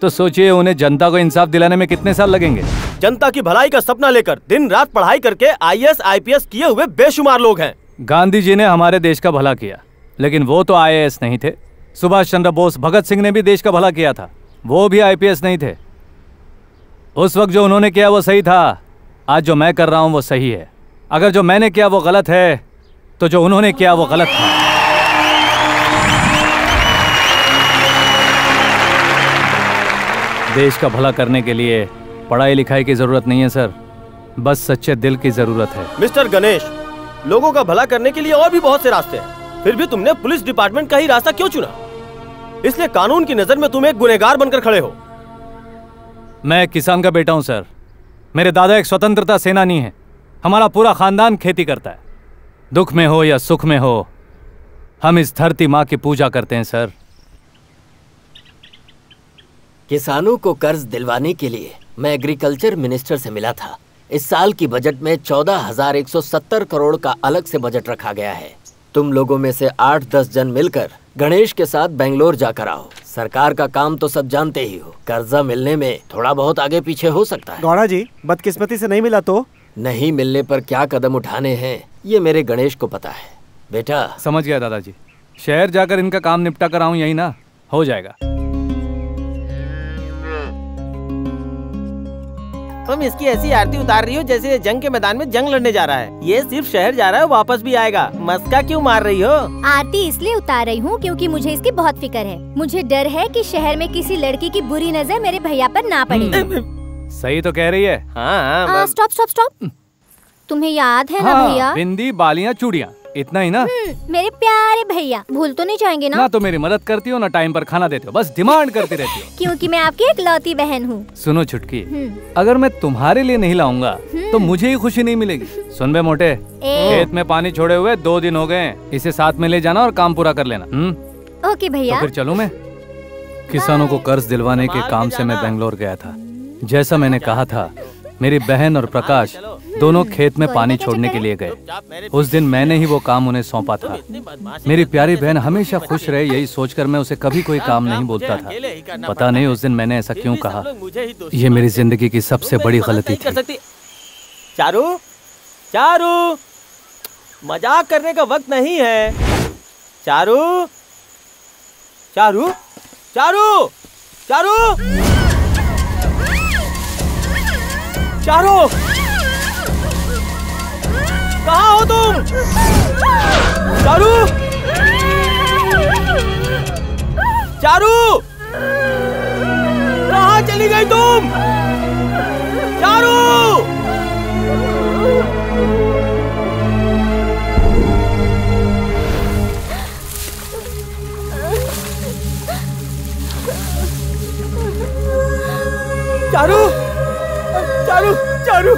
तो सोचिए उन्हें जनता को इंसाफ दिलाने में कितने साल लगेंगे। जनता की भलाई का सपना लेकर दिन रात पढ़ाई करके आईएएस आईपीएस किए हुए बेशुमार लोग हैं। गांधी जी ने हमारे देश का भला किया, लेकिन वो तो आईएएस नहीं थे। सुभाष चंद्र बोस, भगत सिंह ने भी देश का भला किया था, वो भी आईपीएस नहीं थे। उस वक्त जो उन्होंने किया वो सही था। आज जो मैं कर रहा हूं वो सही है। अगर जो मैंने किया वो गलत है तो जो उन्होंने किया वो गलत था। देश का भला करने के लिए पढ़ाई लिखाई की जरूरत नहीं है सर, बस सच्चे दिल की जरूरत है। मिस्टर गणेश, लोगों का भला करने के लिए और भी बहुत से रास्ते हैं, फिर भी तुमने पुलिस डिपार्टमेंट का ही रास्ता क्यों चुना? इसलिए कानून की नजर में तुम एक गुनहगार बनकर खड़े हो। मैं एक किसान का बेटा हूं सर। मेरे दादा एक स्वतंत्रता सेनानी है। हमारा पूरा खानदान खेती करता है। दुख में हो या सुख में हो, हम इस धरती माँ की पूजा करते हैं सर। किसानों को कर्ज दिलवाने के लिए मैं एग्रीकल्चर मिनिस्टर से मिला था। इस साल की बजट में 14,170 करोड़ का अलग से बजट रखा गया है। तुम लोगों में से 8-10 जन मिलकर गणेश के साथ बेंगलोर जाकर आओ। सरकार का काम तो सब जानते ही हो, कर्जा मिलने में थोड़ा बहुत आगे पीछे हो सकता है। गौड़ा जी, बदकिस्मती से नहीं मिला तो? नहीं मिलने पर क्या कदम उठाने हैं ये मेरे गणेश को पता है। बेटा समझ गया दादाजी। शहर जाकर इनका काम निपटा कर आऊं, यही ना हो जाएगा। तुम इसकी ऐसी आरती उतार रही हो जैसे ये जंग के मैदान में जंग लड़ने जा रहा है। ये सिर्फ शहर जा रहा है, वापस भी आएगा। मस्का क्यों मार रही हो? आरती इसलिए उतार रही हूँ क्योंकि मुझे इसकी बहुत फिक्र है। मुझे डर है कि शहर में किसी लड़की की बुरी नजर मेरे भैया पर ना पड़े। सही तो कह रही है। हाँ, स्टॉप स्टॉप स्टॉप। तुम्हें याद है ना भैया? बिंदी, बालियाँ, चूड़ियाँ, इतना ही ना? मेरे प्यारे भैया, भूल तो नहीं जाएंगे ना? ना तो मेरी मदद करती हो ना टाइम पर खाना देते हो, बस डिमांड करती रहती हो। क्योंकि मैं आपकी इकलौती बहन हूँ। सुनो छुटकी, अगर मैं तुम्हारे लिए नहीं लाऊंगा तो मुझे ही खुशी नहीं मिलेगी। सुन बे मोटे, खेत में पानी छोड़े हुए 2 दिन हो गए। इसे साथ में ले जाना और काम पूरा कर लेना। ओके भैया। तो फिर चलूं मैं? किसानों को कर्ज दिलवाने के काम से मैं बेंगलोर गया था। जैसा मैंने कहा था, मेरी बहन और प्रकाश दोनों खेत में पानी छोड़ने के लिए गए। उस दिन मैंने ही वो काम उन्हें सौंपा था। मेरी प्यारी बहन हमेशा खुश रहे, यही सोचकर मैं उसे कभी कोई काम नहीं बोलता था। पता नहीं उस दिन मैंने ऐसा क्यों कहा। ये मेरी जिंदगी की सबसे बड़ी गलती थी। चारू, चारू, मजाक करने का वक्त नहीं है। चारू, चारू, चारू, चारू, चारू, कहाँ हो तुम? चारू, चारू, कहाँ चली गई तुम? चारू! चारू, चारू, चारू,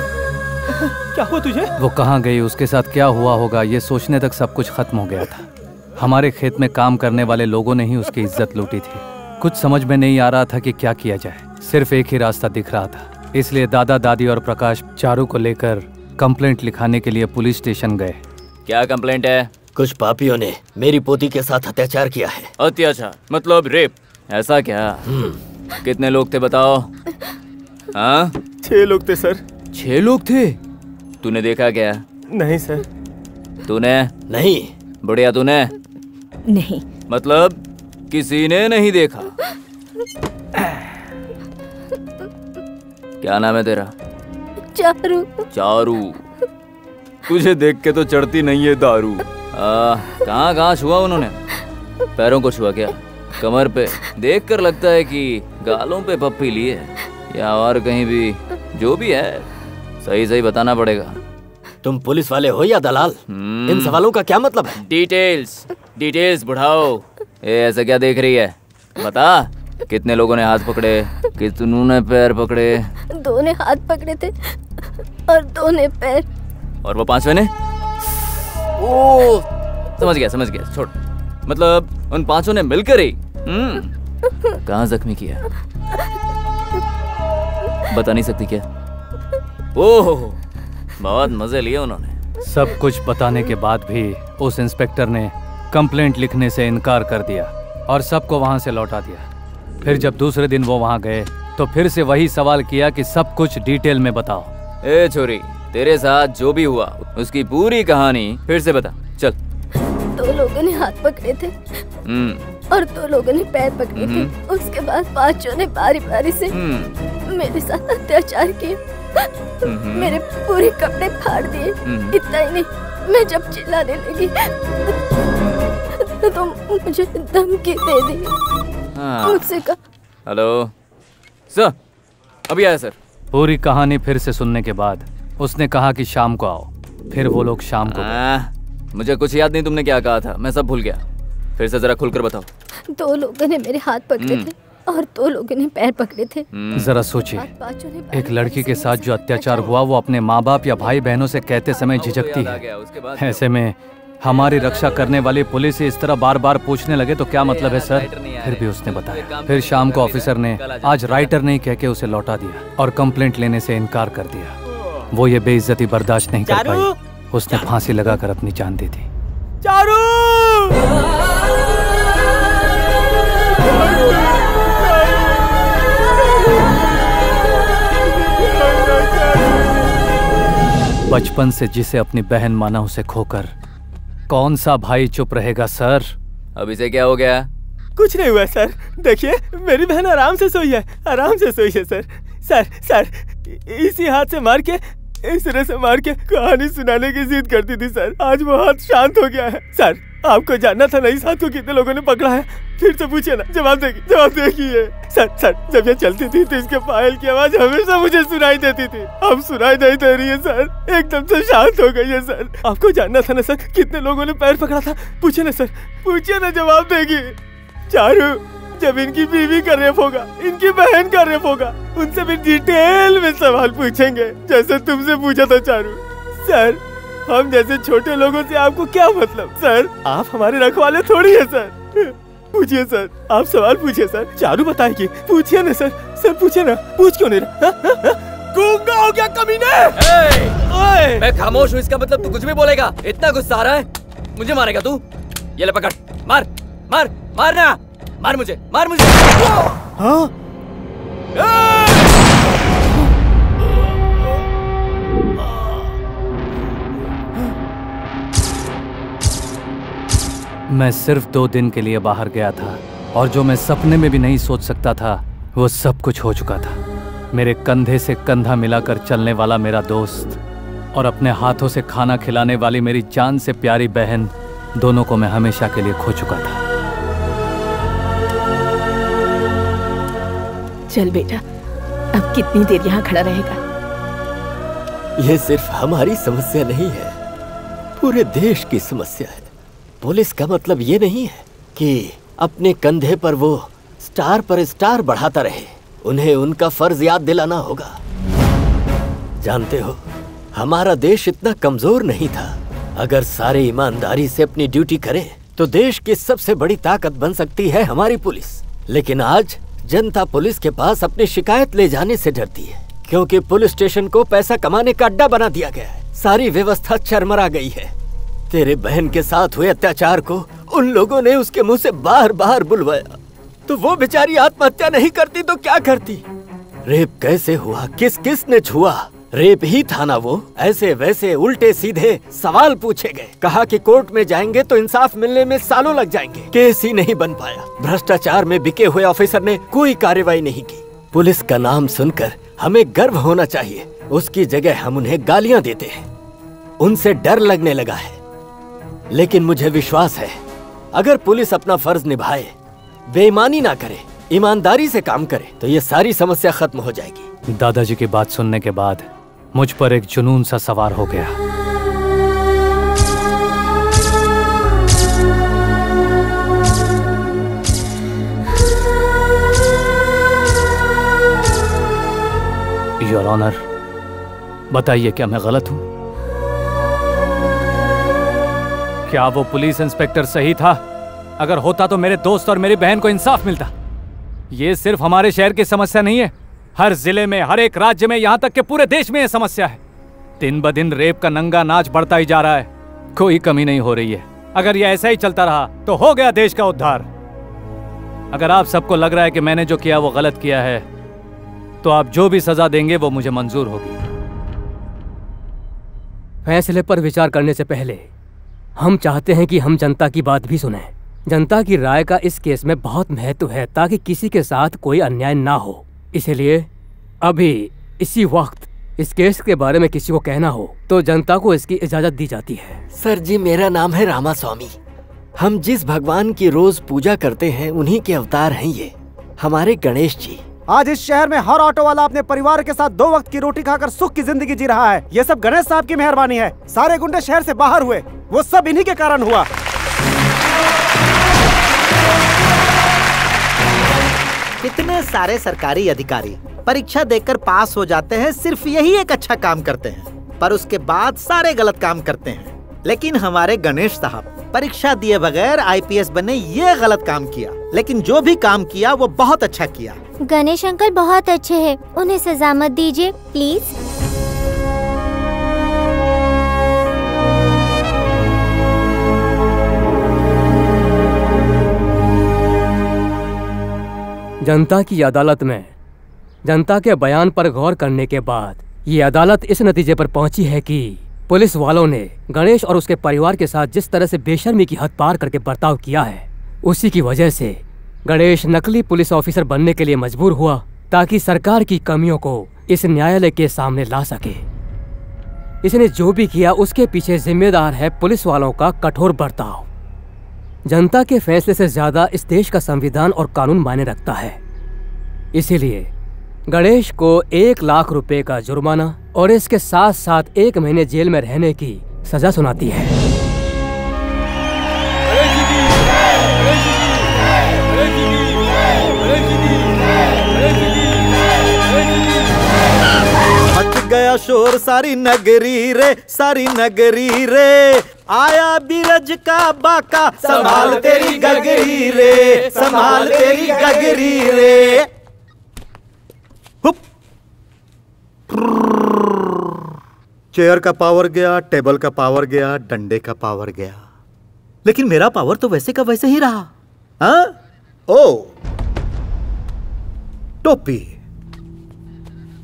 क्या हुआ तुझे? वो कहाँ गई, उसके साथ क्या हुआ होगा, ये सोचने तक सब कुछ खत्म हो गया था। हमारे खेत में काम करने वाले लोगों ने ही उसकी इज्जत लूटी थी। कुछ समझ में नहीं आ रहा था कि क्या किया जाए। सिर्फ एक ही रास्ता दिख रहा था, इसलिए दादा दादी और प्रकाश चारू को लेकर कंप्लेंट लिखाने के लिए पुलिस स्टेशन गए। क्या कंप्लेंट है? कुछ पापियों ने मेरी पोती के साथ अत्याचार किया है। अत्याचार मतलब रेप? ऐसा क्या? कितने लोग थे बताओ? हाँ? 6 लोग थे सर। 6 लोग थे? तूने देखा क्या? नहीं सर। तूने? नहीं। बुढ़िया तूने? नहीं। मतलब किसी ने नहीं देखा? क्या नाम है तेरा? चारू। चारू, तुझे देख के तो चढ़ती नहीं है दारू। कहाँ कहाँ छुआ उन्होंने? पैरों को छुआ क्या? कमर पे? देख कर लगता है कि गालों पे पप्पी ली है, या और कहीं भी। जो भी है सही सही बताना पड़ेगा। तुम पुलिस वाले हो या दलाल? इन सवालों का क्या मतलब है? डिटेल्स, डिटेल्स बढ़ाओ। ऐसा क्या देख रही है? बता, कितने लोगों ने हाथ पकड़े, कितनों ने पैर पकड़े? 2 ने हाथ पकड़े थे और 2 ने पैर। और वो 5वें ने? ओ, समझ गया, छोड़। मतलब उन 5 ने मिलकर ही कहाँ जख्मी किया? बता नहीं सकती क्या? ओह, बहुत मजे लिए उन्होंने। सब कुछ बताने के बाद भी उस इंस्पेक्टर ने कंप्लेंट लिखने से इनकार कर दिया और सबको वहां से लौटा दिया। फिर जब दूसरे दिन वो वहां गए तो फिर से वही सवाल किया कि सब कुछ डिटेल में बताओ। ए छोरी, तेरे साथ जो भी हुआ उसकी पूरी कहानी फिर से बता, चल। 2 लोगों ने हाथ पकड़े थे और 2 लोगों ने पैर पकड़े थे। उसके बाद 5 ने बारी बारी से मेरे साथ अत्याचार किए। मेरे पूरे कपड़े फाड़ दिए। इतना ही नहीं, मैं जब चिल्लाने लगी तो मुझे धमकी दे दी। मुझसे कहा, हेलो सर, अभी आया सर। पूरी कहानी फिर से सुनने के बाद उसने कहा कि शाम को आओ। फिर वो लोग शाम को गए। मुझे कुछ याद नहीं तुमने क्या कहा था, मैं सब भूल गया। फिर से जरा खुलकर बताओ। 2 लोगों ने मेरे हाथ पकड़े थे और 2 लोगों ने पैर पकड़े थे। जरा सोचिए, एक लड़की के साथ जो अत्याचार हुआ वो अपने माँ बाप या भाई बहनों से कहते समय झिझकती है। ऐसे में हमारी रक्षा करने वाली पुलिस इस तरह बार बार पूछने लगे तो क्या मतलब है सर? फिर भी उसने बताया। फिर शाम को ऑफिसर ने आज राइटर नहीं कह के उसे लौटा दिया और कंप्लेंट लेने से इनकार कर दिया। वो ये बेइज्जती बर्दाश्त नहीं कर पाई, उसने फांसी लगाकर अपनी जान दी थी। चारू! बचपन से जिसे अपनी बहन माना उसे खोकर कौन सा भाई चुप रहेगा सर? अब इसे क्या हो गया? कुछ नहीं हुआ सर। देखिए, मेरी बहन आराम से सोई है, आराम से सोई है सर। सर, इसी हाथ से मार के, इस तरह से मार के कहानी सुनाने की जिद करती थी सर। आज वो हाथ शांत हो गया है। सर, आपको जानना था ना इस हाथ को कितने लोगों ने पकड़ा है? फिर से पूछिए ना, जवाब देखिए। सर, जब ये चलती थी तो इसके पायल की आवाज हमेशा मुझे सुनाई देती थी। अब सुनाई नहीं दे रही है सर, एकदम से शांत हो गई है सर। आपको जानना था ना सर, कितने लोगों ने पैर पकड़ा था? पूछिए ना सर, पूछिए ना, जवाब देगी। चारू, जब इनकी बीवी का रेप होगा, इनकी बहन का रेप होगा, उनसे भी डिटेल में सवाल पूछेंगे, जैसे तुमसे पूछा था चारू। सर, हम जैसे छोटे लोगों से आपको क्या मतलब? सर, आप हमारे रखवाले थोड़ी है सर। पूछिए सर, आप सवाल पूछिए सर। चारू बताएगी, पूछिए ना सर। सर पूछिए ना, पूछ क्यों नहीं रहा? गूंगा हो गया कमीने? ओए! मैं खामोश हूँ, इसका मतलब तू कुछ भी बोलेगा? इतना गुस्सा आ रहा है? मुझे मारेगा तू? ये ले पकड़, मारना, मार मुझे। हाँ? मैं सिर्फ 2 दिन के लिए बाहर गया था और जो मैं सपने में भी नहीं सोच सकता था वो सब कुछ हो चुका था। मेरे कंधे से कंधा मिलाकर चलने वाला मेरा दोस्त और अपने हाथों से खाना खिलाने वाली मेरी जान से प्यारी बहन, दोनों को मैं हमेशा के लिए खो चुका था। चल बेटा, अब कितनी देर यहाँ खड़ा रहेगा? यह सिर्फ हमारी समस्या नहीं है, पूरे देश की समस्या है। पुलिस का मतलब ये नहीं है कि अपने कंधे पर वो स्टार पर स्टार बढ़ाता रहे। उन्हें उनका फर्ज याद दिलाना होगा। जानते हो, हमारा देश इतना कमजोर नहीं था। अगर सारे ईमानदारी से अपनी ड्यूटी करें तो देश की सबसे बड़ी ताकत बन सकती है हमारी पुलिस। लेकिन आज जनता पुलिस के पास अपनी शिकायत ले जाने से डरती है, क्योंकि पुलिस स्टेशन को पैसा कमाने का अड्डा बना दिया गया है। सारी व्यवस्था चरमरा गई है। तेरे बहन के साथ हुए अत्याचार को उन लोगों ने उसके मुंह से बार बार बुलवाया, तो वो बेचारी आत्महत्या नहीं करती तो क्या करती? रेप कैसे हुआ, किस किस ने छुआ? रेप ही था ना वो? ऐसे वैसे उल्टे सीधे सवाल पूछे गए। कहा कि कोर्ट में जाएंगे तो इंसाफ मिलने में सालों लग जाएंगे। केस ही नहीं बन पाया। भ्रष्टाचार में बिके हुए ऑफिसर ने कोई कार्रवाई नहीं की। पुलिस का नाम सुनकर हमें गर्व होना चाहिए, उसकी जगह हम उन्हें गालियां देते हैं। उनसे डर लगने लगा है। लेकिन मुझे विश्वास है, अगर पुलिस अपना फर्ज निभाए, बेईमानी ना करे, ईमानदारी से काम करे, तो ये सारी समस्या खत्म हो जाएगी। दादाजी की बात सुनने के बाद मुझ पर एक जुनून सा सवार हो गया। योर ऑनर, बताइए क्या मैं गलत हूं? क्या वो पुलिस इंस्पेक्टर सही था? अगर होता तो मेरे दोस्त और मेरी बहन को इंसाफ मिलता। ये सिर्फ हमारे शहर की समस्या नहीं है, हर जिले में, हर एक राज्य में, यहाँ तक कि पूरे देश में ये समस्या है। दिन ब दिन रेप का नंगा नाच बढ़ता ही जा रहा है, कोई कमी नहीं हो रही है। अगर ये ऐसा ही चलता रहा तो हो गया देश का उद्धार। अगर आप सबको लग रहा है कि मैंने जो किया वो गलत किया है, तो आप जो भी सजा देंगे वो मुझे मंजूर होगी। फैसले पर विचार करने से पहले हम चाहते हैं कि हम जनता की बात भी सुनें। जनता की राय का इस केस में बहुत महत्व है, ताकि किसी के साथ कोई अन्याय ना हो। इसलिए अभी इसी वक्त इस केस के बारे में किसी को कहना हो तो जनता को इसकी इजाजत दी जाती है। सर जी, मेरा नाम है रामास्वामी। हम जिस भगवान की रोज पूजा करते हैं उन्हीं के अवतार हैं ये, हमारे गणेश जी। आज इस शहर में हर ऑटो वाला अपने परिवार के साथ 2 वक्त की रोटी खाकर सुख की जिंदगी जी रहा है। ये सब गणेश साहब की मेहरबानी है। सारे गुंडे शहर से बाहर हुए, वो सब इन्हीं के कारण हुआ। कितने सारे सरकारी अधिकारी परीक्षा देकर पास हो जाते हैं, सिर्फ यही एक अच्छा काम करते हैं, पर उसके बाद सारे गलत काम करते हैं। लेकिन हमारे गणेश साहब परीक्षा दिए बगैर आईपीएस बने, ये गलत काम किया, लेकिन जो भी काम किया वो बहुत अच्छा किया। गणेश अंकल बहुत अच्छे हैं, उन्हें सजा मत दीजिए प्लीज। जनता की अदालत में जनता के बयान पर गौर करने के बाद ये अदालत इस नतीजे पर पहुंची है कि पुलिस वालों ने गणेश और उसके परिवार के साथ जिस तरह से बेशर्मी की हद पार करके बर्ताव किया है, उसी की वजह से गणेश नकली पुलिस ऑफिसर बनने के लिए मजबूर हुआ, ताकि सरकार की कमियों को इस न्यायालय के सामने ला सके। इसने जो भी किया उसके पीछे जिम्मेदार है पुलिस वालों का कठोर बर्ताव। जनता के फैसले से ज्यादा इस देश का संविधान और कानून मायने रखता है। इसीलिए गणेश को 1 लाख रुपए का जुर्माना और इसके साथ साथ 1 महीने जेल में रहने की सजा सुनाती है। मच गया शोर सारी नगरी रे, सारी नगरी रे, आया बीरज का बाका, संभाल तेरी गगरी रे, संभाल तेरी गगरी रे। चेयर का पावर गया, टेबल का पावर गया, डंडे का पावर गया, लेकिन मेरा पावर तो वैसे का वैसे ही रहा। हाँ? ओ, टोपी,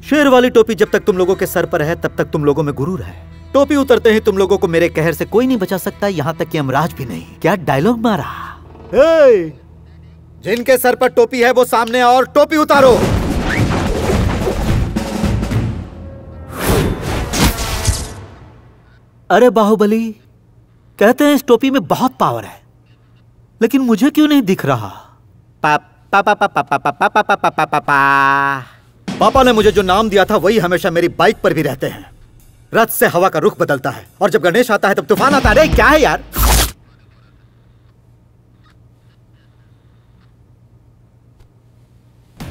शेर वाली टोपी जब तक तुम लोगों के सर पर है तब तक तुम लोगों में गुरूर है। टोपी उतरते ही तुम लोगों को मेरे कहर से कोई नहीं बचा सकता, यहां तक कि यमराज भी नहीं। क्या डायलॉग मारा। जिनके सर पर टोपी है वो सामने और टोपी उतारो। अरे बाहुबली, कहते हैं इस टोपी में बहुत पावर है, लेकिन मुझे क्यों नहीं दिख रहा? पापा ने मुझे जो नाम दिया था वही हमेशा मेरी बाइक पर भी रहते हैं। रथ से हवा का रुख बदलता है और जब गणेश आता है तब तूफान आता है। क्या है यार?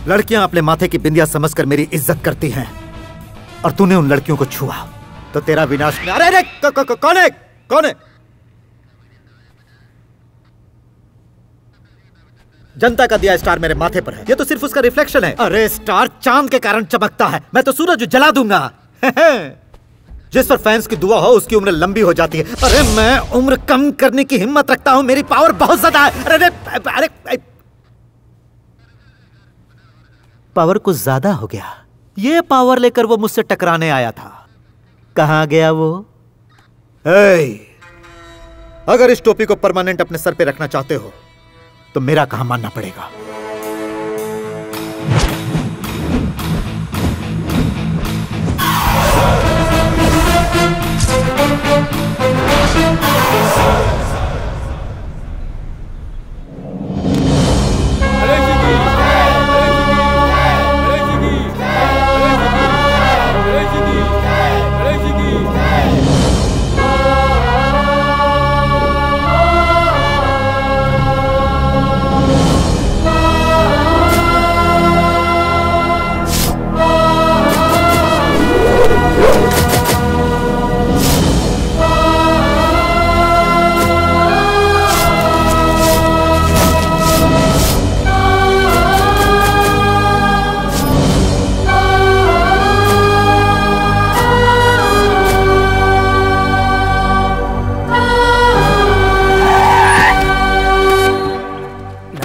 लड़कियां अपने माथे की बिंदिया समझकर मेरी इज्जत करती हैं और तूने उन लड़कियों को छुआ तो तेरा विनाश। अरे अरे कौन है? कौन है? जनता का दिया स्टार मेरे माथे पर है, ये तो सिर्फ उसका रिफ्लेक्शन है। अरे स्टार चांद के कारण चमकता है, मैं तो सूरज जला दूंगा। जिस पर फैंस की दुआ हो उसकी उम्र लंबी हो जाती है। अरे मैं उम्र कम करने की हिम्मत रखता हूं, मेरी पावर बहुत ज्यादा है। अरे अरे अरे पावर कुछ ज्यादा हो गया। ये पावर लेकर वो मुझसे टकराने आया था, कहां गया वो? अगर इस टोपी को परमानेंट अपने सर पे रखना चाहते हो तो मेरा कहां मानना पड़ेगा।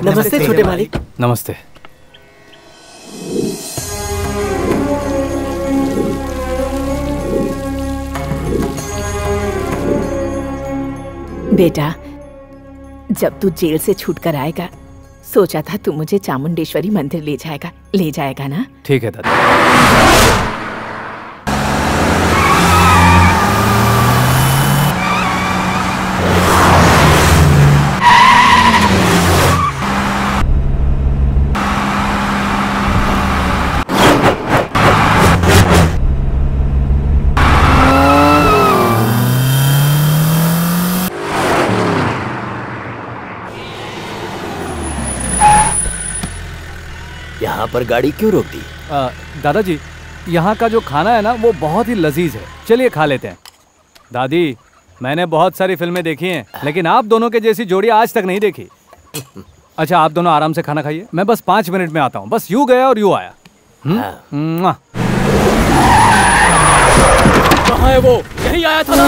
नमस्ते छोटे मालिक। नमस्ते। बेटा, जब तू जेल से छूटकर आएगा सोचा था तू मुझे चामुंडेश्वरी मंदिर ले जाएगा ना? ठीक है दादा। यहाँ पर गाड़ी क्यों रोक दी? दादाजी, यहाँ का जो खाना है ना वो बहुत ही लजीज है, चलिए खा लेते हैं। दादी, मैंने बहुत सारी फिल्में देखी हैं लेकिन आप दोनों के जैसी जोड़ी आज तक नहीं देखी। अच्छा, आप दोनों आराम से खाना खाइए, मैं बस 5 मिनट में आता हूँ। बस यूं गया और यूं आया। कहाँ है वो? यहीं आया था ना।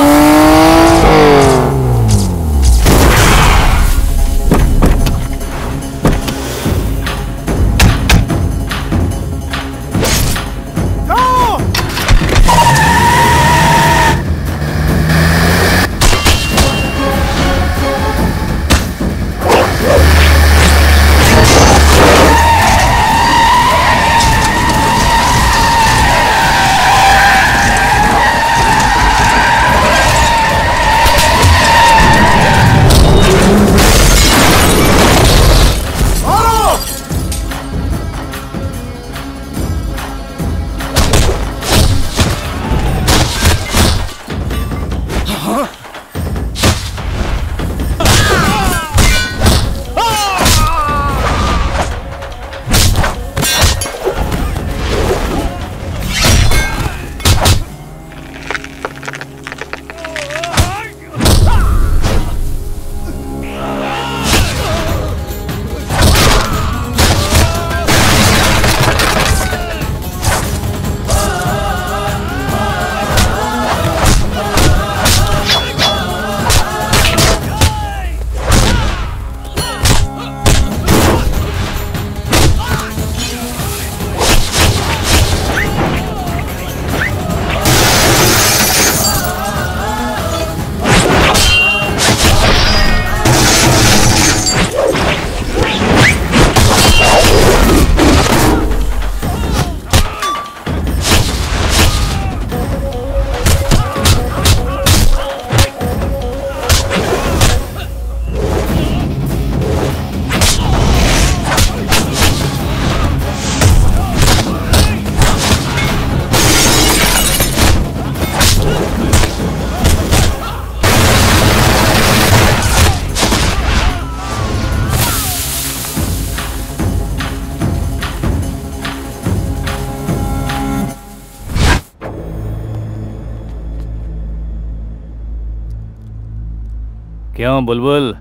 क्यों बुलबुल,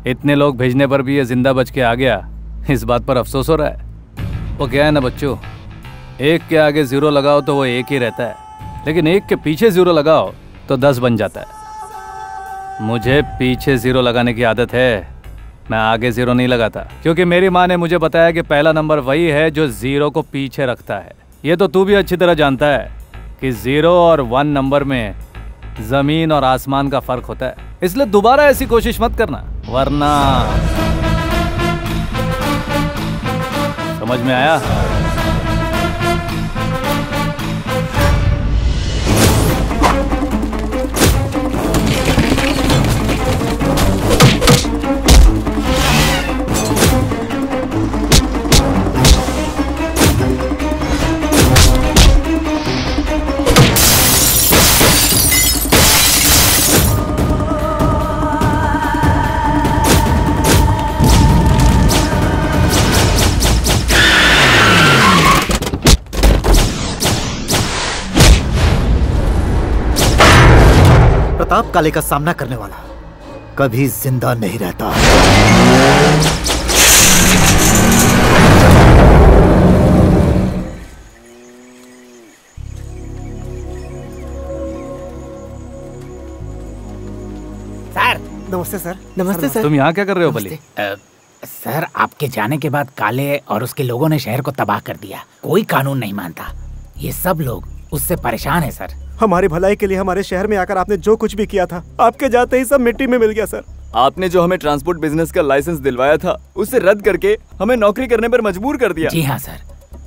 इतने लोग भेजने पर भी ये जिंदा बच के आ गया, इस बात पर अफसोस हो रहा है? वो क्या है ना बच्चों, एक के आगे 0 लगाओ तो वो एक ही रहता है, लेकिन एक के पीछे 0 लगाओ तो 10 बन जाता है। मुझे पीछे 0 लगाने की आदत है, मैं आगे 0 नहीं लगाता, क्योंकि मेरी माँ ने मुझे बताया कि पहला नंबर वही है जो 0 को पीछे रखता है। ये तो तू भी अच्छी तरह जानता है कि 0 और 1 नंबर में जमीन और आसमान का फर्क होता है, इसलिए दोबारा ऐसी कोशिश मत करना, वरना। समझ में आया? प्रताप काले का सामना करने वाला कभी जिंदा नहीं रहता। सर नमस्ते सर। नमस्ते सर। तुम यहाँ क्या कर रहे हो बली? सर आपके जाने के बाद काले और उसके लोगों ने शहर को तबाह कर दिया, कोई कानून नहीं मानता, ये सब लोग उससे परेशान है सर। हमारी भलाई के लिए हमारे शहर में आकर आपने जो कुछ भी किया था, आपके जाते ही सब मिट्टी में मिल गया सर। आपने जो हमें ट्रांसपोर्ट बिजनेस का लाइसेंस दिलवाया था उसे रद्द करके हमें नौकरी करने पर मजबूर कर दिया। जी हाँ सर,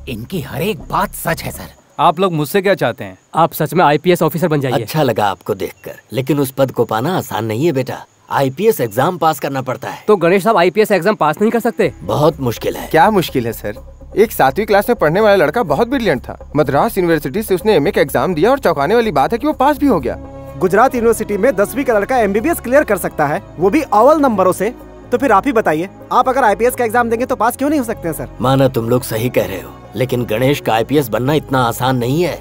इनकी हर एक बात सच है सर। आप लोग मुझसे क्या चाहते हैं? आप सच में IPS ऑफिसर बन जाइए। अच्छा लगा आपको देखकर, लेकिन उस पद को पाना आसान नहीं है बेटा। IPS एग्जाम पास करना पड़ता है। तो गणेश साहब IPS एग्जाम पास नहीं कर सकते? बहुत मुश्किल है। क्या मुश्किल है सर? एक 7वीं क्लास में पढ़ने वाला लड़का बहुत ब्रिलियंट था, मद्रास यूनिवर्सिटी से उसने MA का एग्जाम दिया और चौंकाने वाली बात है कि वो पास भी हो गया। गुजरात यूनिवर्सिटी में 10वीं का लड़का MBBS क्लियर कर सकता है, वो भी अव्वल नंबरों से। तो फिर आप ही बताइए, आप अगर IPS का एग्जाम देंगे तो पास क्यों नहीं हो सकते हैं सर? माना तुम लोग सही कह रहे हो, लेकिन गणेश का IPS बनना इतना आसान नहीं है।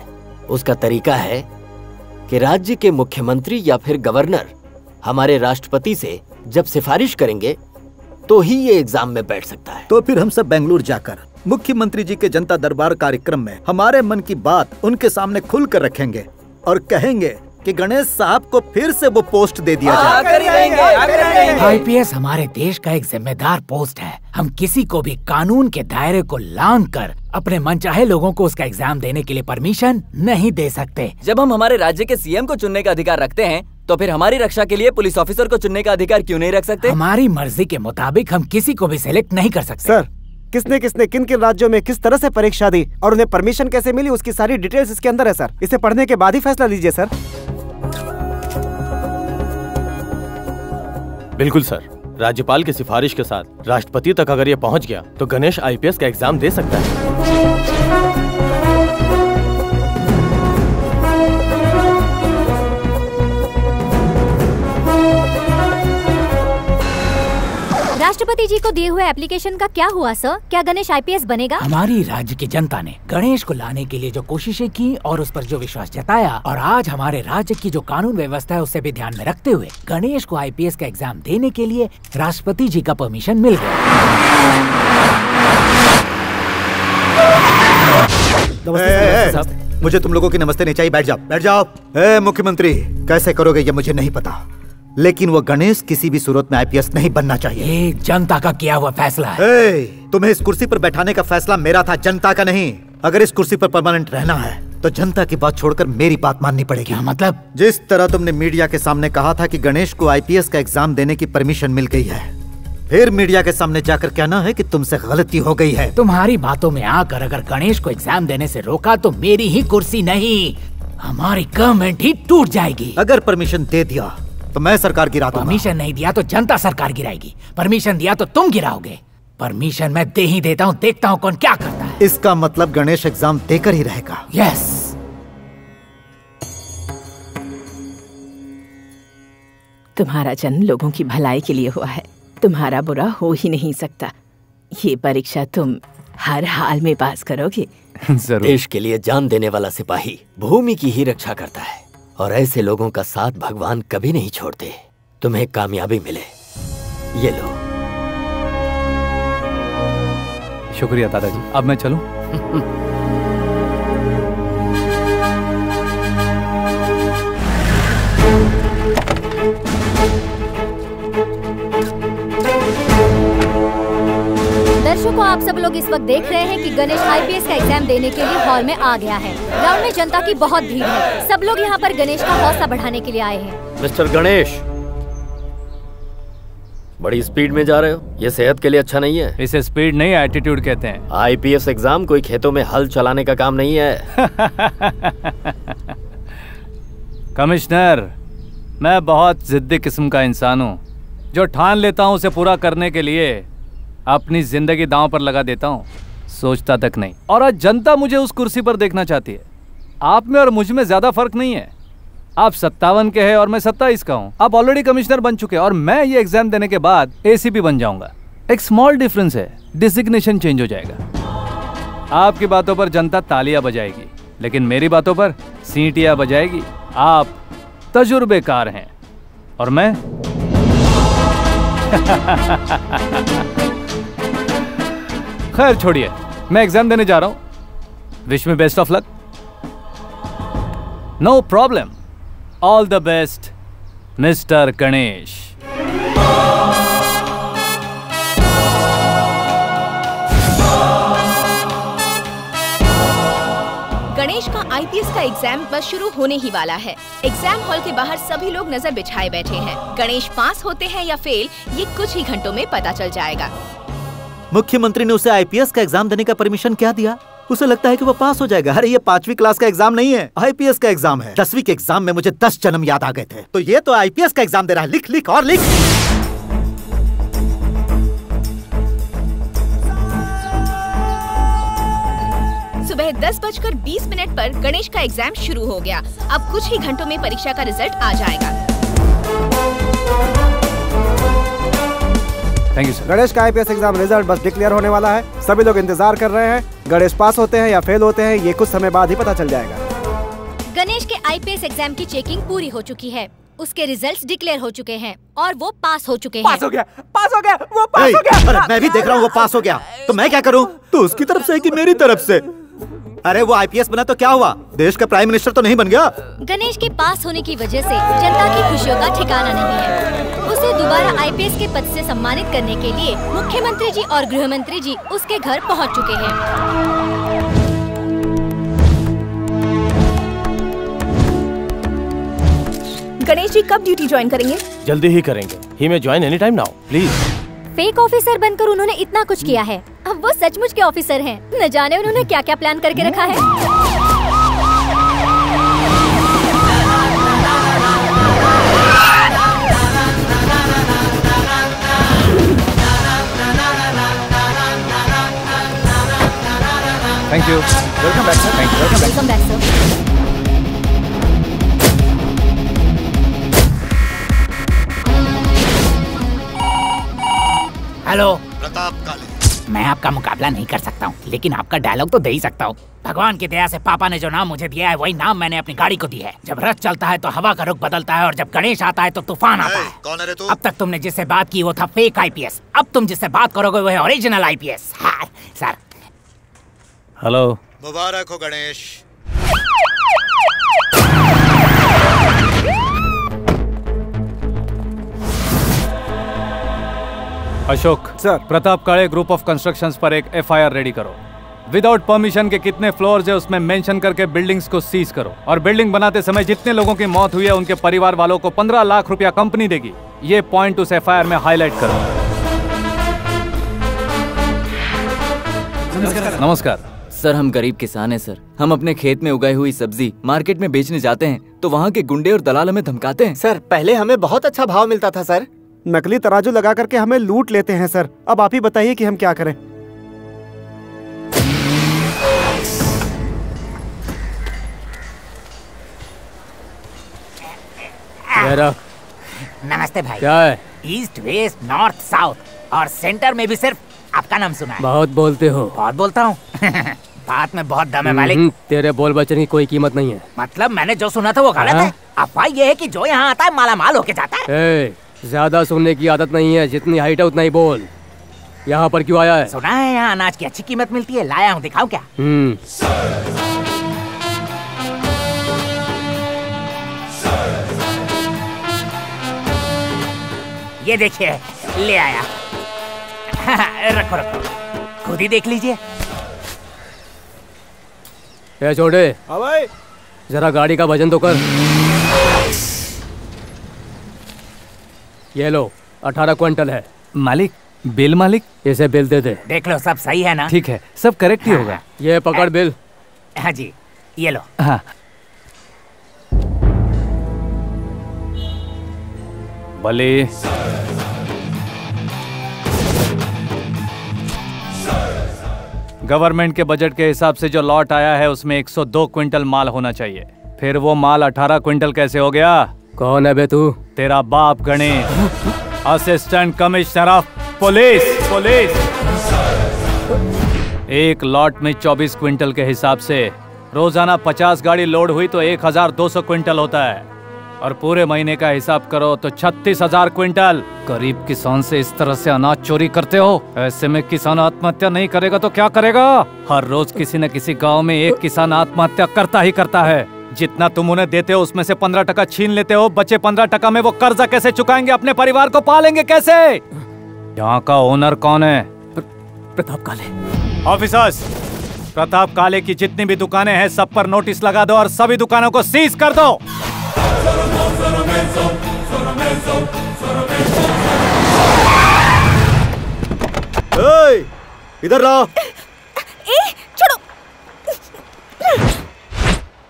उसका तरीका है कि राज्य के मुख्यमंत्री या फिर गवर्नर हमारे राष्ट्रपति से जब सिफारिश करेंगे तो ही ये एग्जाम में बैठ सकता है। तो फिर हम सब बेंगलुरु जाकर मुख्यमंत्री जी के जनता दरबार कार्यक्रम में हमारे मन की बात उनके सामने खुल कर रखेंगे और कहेंगे कि गणेश साहब को फिर से वो पोस्ट दे दिया जाए। IPS हमारे देश का एक जिम्मेदार पोस्ट है। हम किसी को भी कानून के दायरे को लांघकर अपने मनचाहे लोगों को उसका एग्जाम देने के लिए परमिशन नहीं दे सकते। जब हम हमारे राज्य के CM को चुनने का अधिकार रखते हैं तो फिर हमारी रक्षा के लिए पुलिस ऑफिसर को चुनने का अधिकार क्यों नहीं रख सकते? हमारी मर्जी के मुताबिक हम किसी को भी सिलेक्ट नहीं कर सकते। सर, किसने किसने किन किन राज्यों में किस तरह से परीक्षा दी और उन्हें परमिशन कैसे मिली, उसकी सारी डिटेल्स इसके अंदर है सर। इसे पढ़ने के बाद ही फैसला लीजिए सर। बिल्कुल सर, राज्यपाल की सिफारिश के साथ राष्ट्रपति तक अगर ये पहुंच गया तो गणेश IPS का एग्जाम दे सकता है। राष्ट्रपति जी को दिए हुए एप्लीकेशन का क्या हुआ सर? क्या गणेश IPS बनेगा? हमारी राज्य की जनता ने गणेश को लाने के लिए जो कोशिशें की और उस पर जो विश्वास जताया, और आज हमारे राज्य की जो कानून व्यवस्था है उसे भी ध्यान में रखते हुए गणेश को IPS का एग्जाम देने के लिए राष्ट्रपति जी का परमिशन मिल गया। मुझे तुम लोगों की नमस्ते नहीं चाहिए, बैठ जाओ बैठ जाओ। मुख्यमंत्री, कैसे करोगे ये मुझे नहीं पता, लेकिन वो गणेश किसी भी सूरत में IPS नहीं बनना चाहिए। ये जनता का किया हुआ फैसला है। तुम्हें इस कुर्सी पर बैठाने का फैसला मेरा था, जनता का नहीं। अगर इस कुर्सी पर परमानेंट रहना है तो जनता की बात छोड़कर मेरी बात माननी पड़ेगी। क्या मतलब? जिस तरह तुमने मीडिया के सामने कहा था कि गणेश को IPS का एग्जाम देने की परमिशन मिल गई है, फिर मीडिया के सामने जाकर कहना है कि तुमसे गलती हो गई है। तुम्हारी बातों में आकर अगर गणेश को एग्जाम देने से रोका तो मेरी ही कुर्सी नहीं, हमारी गवर्नमेंट ही टूट जाएगी। अगर परमिशन दे दिया तो मैं सरकार गिरा दूंगा। परमिशन नहीं दिया तो जनता सरकार गिराएगी, परमिशन दिया तो तुम गिराओगे। परमिशन मैं दे ही देता हूँ, देखता हूँ कौन क्या करता है। इसका मतलब गणेश एग्जाम देकर ही रहेगा। यस। तुम्हारा जन्म लोगों की भलाई के लिए हुआ है, तुम्हारा बुरा हो ही नहीं सकता। ये परीक्षा तुम हर हाल में पास करोगे। जरूर। देश के लिए जान देने वाला सिपाही भूमि की ही रक्षा करता है, और ऐसे लोगों का साथ भगवान कभी नहीं छोड़ते। तुम्हें कामयाबी मिले। ये लो। शुक्रिया दादाजी, अब मैं चलूं? दर्शकों, आप सब लोग इस वक्त देख रहे हैं कि गणेश आईपीएस का एग्जाम देने के लिए हॉल में आ गया है। ग्राउंड में जनता की बहुत भीड़ है। सब लोग यहाँ पर गणेश का हौसला बढ़ाने के लिए आए हैं। मिस्टर गणेश, बड़ी स्पीड में जा रहे हो, ये सेहत के लिए अच्छा नहीं है। इसे स्पीड नहीं, एटीट्यूड कहते हैं। आईपीएस एग्जाम कोई खेतों में हल चलाने का काम नहीं है। कमिश्नर, मैं बहुत जिद्दी किस्म का इंसान हूँ। जो ठान लेता हूँ उसे पूरा करने के लिए अपनी जिंदगी दांव पर लगा देता हूँ, सोचता तक नहीं। और आज जनता मुझे उस कुर्सी पर देखना चाहती है। आप में और मुझ में ज्यादा फर्क नहीं है। आप 57 के हैं और मैं 27 का हूँ। आप ऑलरेडी कमिश्नर बन चुके हैं और मैं ये एग्जाम देने के बाद एसीपी बन जाऊंगा। एक स्मॉल डिफरेंस है, डिजिग्नेशन चेंज हो जाएगा। आपकी बातों पर जनता तालियां बजाएगी, लेकिन मेरी बातों पर सीटियां बजाएगी। आप तजुर्बेकार हैं और मैं खैर छोड़िए, मैं एग्जाम देने जा रहा हूं। Wish me best of luck. No problem, all the best mister Ganesh. Ganesh का आईपीएस का एग्जाम बस शुरू होने ही वाला है। एग्जाम हॉल के बाहर सभी लोग नजर बिछाए बैठे हैं। गणेश पास होते हैं या फेल, ये कुछ ही घंटों में पता चल जाएगा। मुख्यमंत्री ने उसे आईपीएस का एग्जाम देने का परमिशन क्या दिया? उसे लगता है कि वो पास हो जाएगा। अरे ये 5वीं क्लास का एग्जाम नहीं है, आईपीएस का एग्जाम है। 10वीं के एग्जाम में मुझे 10 जन्म याद आ गए थे, तो ये तो आईपीएस का एग्जाम दे रहा है। लिख लिख और लिख। सुबह 10:20 पर गणेश का एग्जाम शुरू हो गया। अब कुछ ही घंटों में परीक्षा का रिजल्ट आ जाएगा। Thank you sir. गणेश का आईपीएस एग्जाम रिजल्ट बस डिक्लेयर होने वाला है। सभी लोग इंतजार कर रहे हैं। गणेश पास होते हैं या फेल होते हैं, ये कुछ समय बाद ही पता चल जाएगा। गणेश के आईपीएस एग्जाम की चेकिंग पूरी हो चुकी है। उसके रिजल्ट्स डिक्लेयर हो चुके हैं और वो पास हो चुके हैं। पास हो गया, पास हो गया, वो पास हो गया। अरे मैं भी देख रहा हूँ वो पास हो गया, तो मैं क्या करूँ? तो उसकी तरफ से कि मेरी तरफ से? अरे वो आईपीएस बना तो क्या हुआ, देश का प्राइम मिनिस्टर तो नहीं बन गया। गणेश के पास होने की वजह से जनता की खुशियों का ठिकाना नहीं है। उसे दोबारा आईपीएस के पद से सम्मानित करने के लिए मुख्यमंत्री जी और गृह मंत्री जी उसके घर पहुंच चुके हैं। गणेश जी कब ड्यूटी ज्वाइन करेंगे? जल्दी ही करेंगे। ही में join any time now please. Fake officer बनकर उन्होंने इतना कुछ किया है, अब वो सचमुच के ऑफिसर हैं। न जाने उन्होंने क्या क्या प्लान करके रखा है। Thank you. Welcome back sir. Thank you. Welcome back sir. Hello Pratap काले। मैं आपका मुकाबला नहीं कर सकता हूँ, लेकिन आपका डायलॉग तो दे ही सकता हूँ। भगवान की दया से पापा ने जो नाम मुझे दिया है वही नाम मैंने अपनी गाड़ी को दी है। जब रथ चलता है तो हवा का रुख बदलता है और जब गणेश आता है तो तूफान आता है। कौन है रे तू? अब तक तुमने जिससे बात की वो था फेक आईपीएस। अब तुम जिससे बात करोगे वो है ओरिजिनल आईपीएस। हाँ, सर। हेलो। मुबारक हो गणेश। अशोक सर, प्रताप काले ग्रुप ऑफ कंस्ट्रक्शंस पर एक एफआईआर रेडी करो। विदाउट परमिशन के कितने फ्लोर्स है उसमें मेंशन करके बिल्डिंग्स को सीज करो। और बिल्डिंग बनाते समय जितने लोगों की मौत हुई है उनके परिवार वालों को 15 लाख रुपया कंपनी देगी। ये पॉइंट उस एफआईआर में हाईलाइट करो। नमस्कार सर, हम गरीब किसान हैं सर। हम अपने खेत में उगाई हुई सब्जी मार्केट में बेचने जाते हैं तो वहाँ के गुंडे और दलाल हमें धमकाते हैं। सर पहले हमें बहुत अच्छा भाव मिलता था सर, नकली तराजू लगा करके हमें लूट लेते हैं सर। अब आप ही बताइए कि हम क्या करें। नमस्ते भाई। क्या है? ईस्ट वेस्ट नॉर्थ साउथ और सेंटर में भी सिर्फ आपका नाम सुना है। बहुत बोलते हो। बहुत बोलता हूँ। बात में बहुत दम है मालिक। तेरे बोल बचन की कोई कीमत नहीं है। मतलब मैंने जो सुना था वो गलत है। अफवाह ये है कि जो यहाँ आता है माला माल होके जाता है। ज्यादा सुनने की आदत नहीं है, जितनी हाइट है उतना ही बोल। यहाँ पर क्यों आया है? सुना है यहाँ अनाज की अच्छी कीमत मिलती है, लाया हूँ, दिखाऊं क्या? ये देखिए, ले आया। रखो रखो, खुद ही देख लीजिए। ए छोटे, हाँ भाई, जरा गाड़ी का वजन तो कर। ये लो, 18 क्विंटल है। मालिक, बिल मालिक। इसे बिल दे दे। देख लो, सब सही है ना? ठीक है, सब करेक्ट ही होगा। ये पकड़ बिल। हाँ जी, ये लो। हाँ। बली, गवर्नमेंट के बजट के हिसाब से जो लॉट आया है उसमें 102 क्विंटल माल होना चाहिए। फिर वो माल 18 क्विंटल कैसे हो गया? कौन है बे तू? तेरा बाप Ganesh, assistant commissioner of police. एक लॉट में 24 क्विंटल के हिसाब से रोजाना 50 गाड़ी लोड हुई तो 1200 क्विंटल होता है, और पूरे महीने का हिसाब करो तो 36,000 क्विंटल। गरीब किसान से इस तरह से अनाज चोरी करते हो? ऐसे में किसान आत्महत्या नहीं करेगा तो क्या करेगा? हर रोज किसी न किसी गांव में एक किसान आत्महत्या करता ही करता है। जितना तुम उन्हें देते हो उसमें से 15% छीन लेते हो, बचे 15% में वो कर्जा कैसे चुकाएंगे? अपने परिवार को पालेंगे कैसे? यहाँ का ओनर कौन है? प्रताप काले। ऑफिसर्स, प्रताप काले की जितनी भी दुकानें हैं सब पर नोटिस लगा दो और सभी दुकानों को सीज कर दो। इधर लाओ। छोड़ो।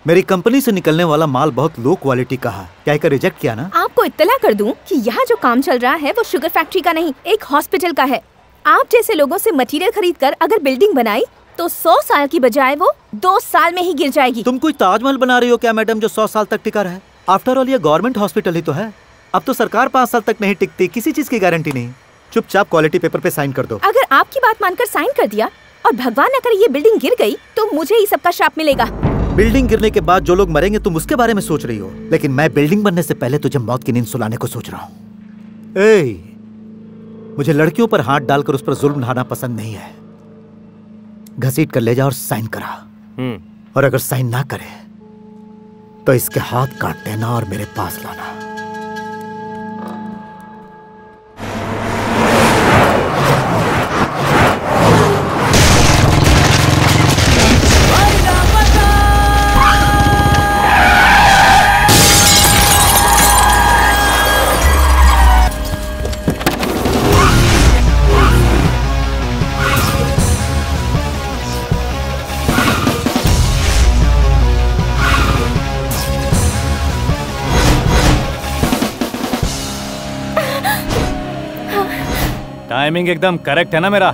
मेरी कंपनी से निकलने वाला माल बहुत लो क्वालिटी का है, क्या इसे रिजेक्ट किया ना? आपको इत्तला कर दूं कि यहाँ जो काम चल रहा है वो शुगर फैक्ट्री का नहीं, एक हॉस्पिटल का है। आप जैसे लोगों से मटेरियल खरीद कर अगर बिल्डिंग बनाई तो 100 साल की बजाय वो 2 साल में ही गिर जाएगी। तुम कोई ताजमहल बना रही हो क्या मैडम, जो 100 साल तक टिका रहे? आफ्टर ऑल ये गवर्नमेंट हॉस्पिटल ही तो है। अब तो सरकार 5 साल तक नहीं टिकती, किसी चीज की गारंटी नहीं। चुपचाप क्वालिटी पेपर पे साइन कर दो। अगर आपकी बात मानकर साइन कर दिया और भगवान न करे ये बिल्डिंग गिर गई तो मुझे ही सबका श्राप मिलेगा। बिल्डिंग गिरने के बाद जो लोग मरेंगे तुम उसके बारे में सोच रही हो, लेकिन मैं बिल्डिंग बनने से पहले तुझे मौत की नींद सुलाने को सोच रहा हूँ। मुझे लड़कियों पर हाथ डालकर उस पर जुल्म ढाना पसंद नहीं है। घसीट कर ले जा और साइन करा, और अगर साइन ना करे तो इसके हाथ काट देना और मेरे पास लाना। टाइमिंग एकदम करेक्ट है ना मेरा?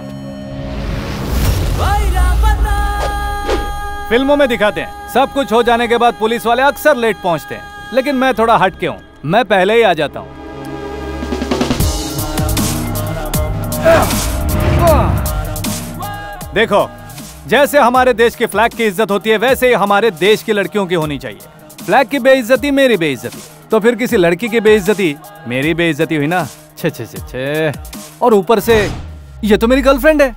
फिल्मों में दिखाते हैं सब कुछ हो जाने के बाद पुलिस वाले अक्सर लेट पहुंचते हैं, लेकिन मैं थोड़ा हटके हूं, मैं पहले ही आ जाता हूं। देखो, जैसे हमारे देश के फ्लैग की इज्जत होती है वैसे ही हमारे देश की लड़कियों की होनी चाहिए। फ्लैग की बेइज्जती मेरी बेइज्जती, तो फिर किसी लड़की की बेइज्जती मेरी बेइज्जती हुई ना। छे छे छे छे। और ऊपर से ये तो मेरी गर्लफ्रेंड है।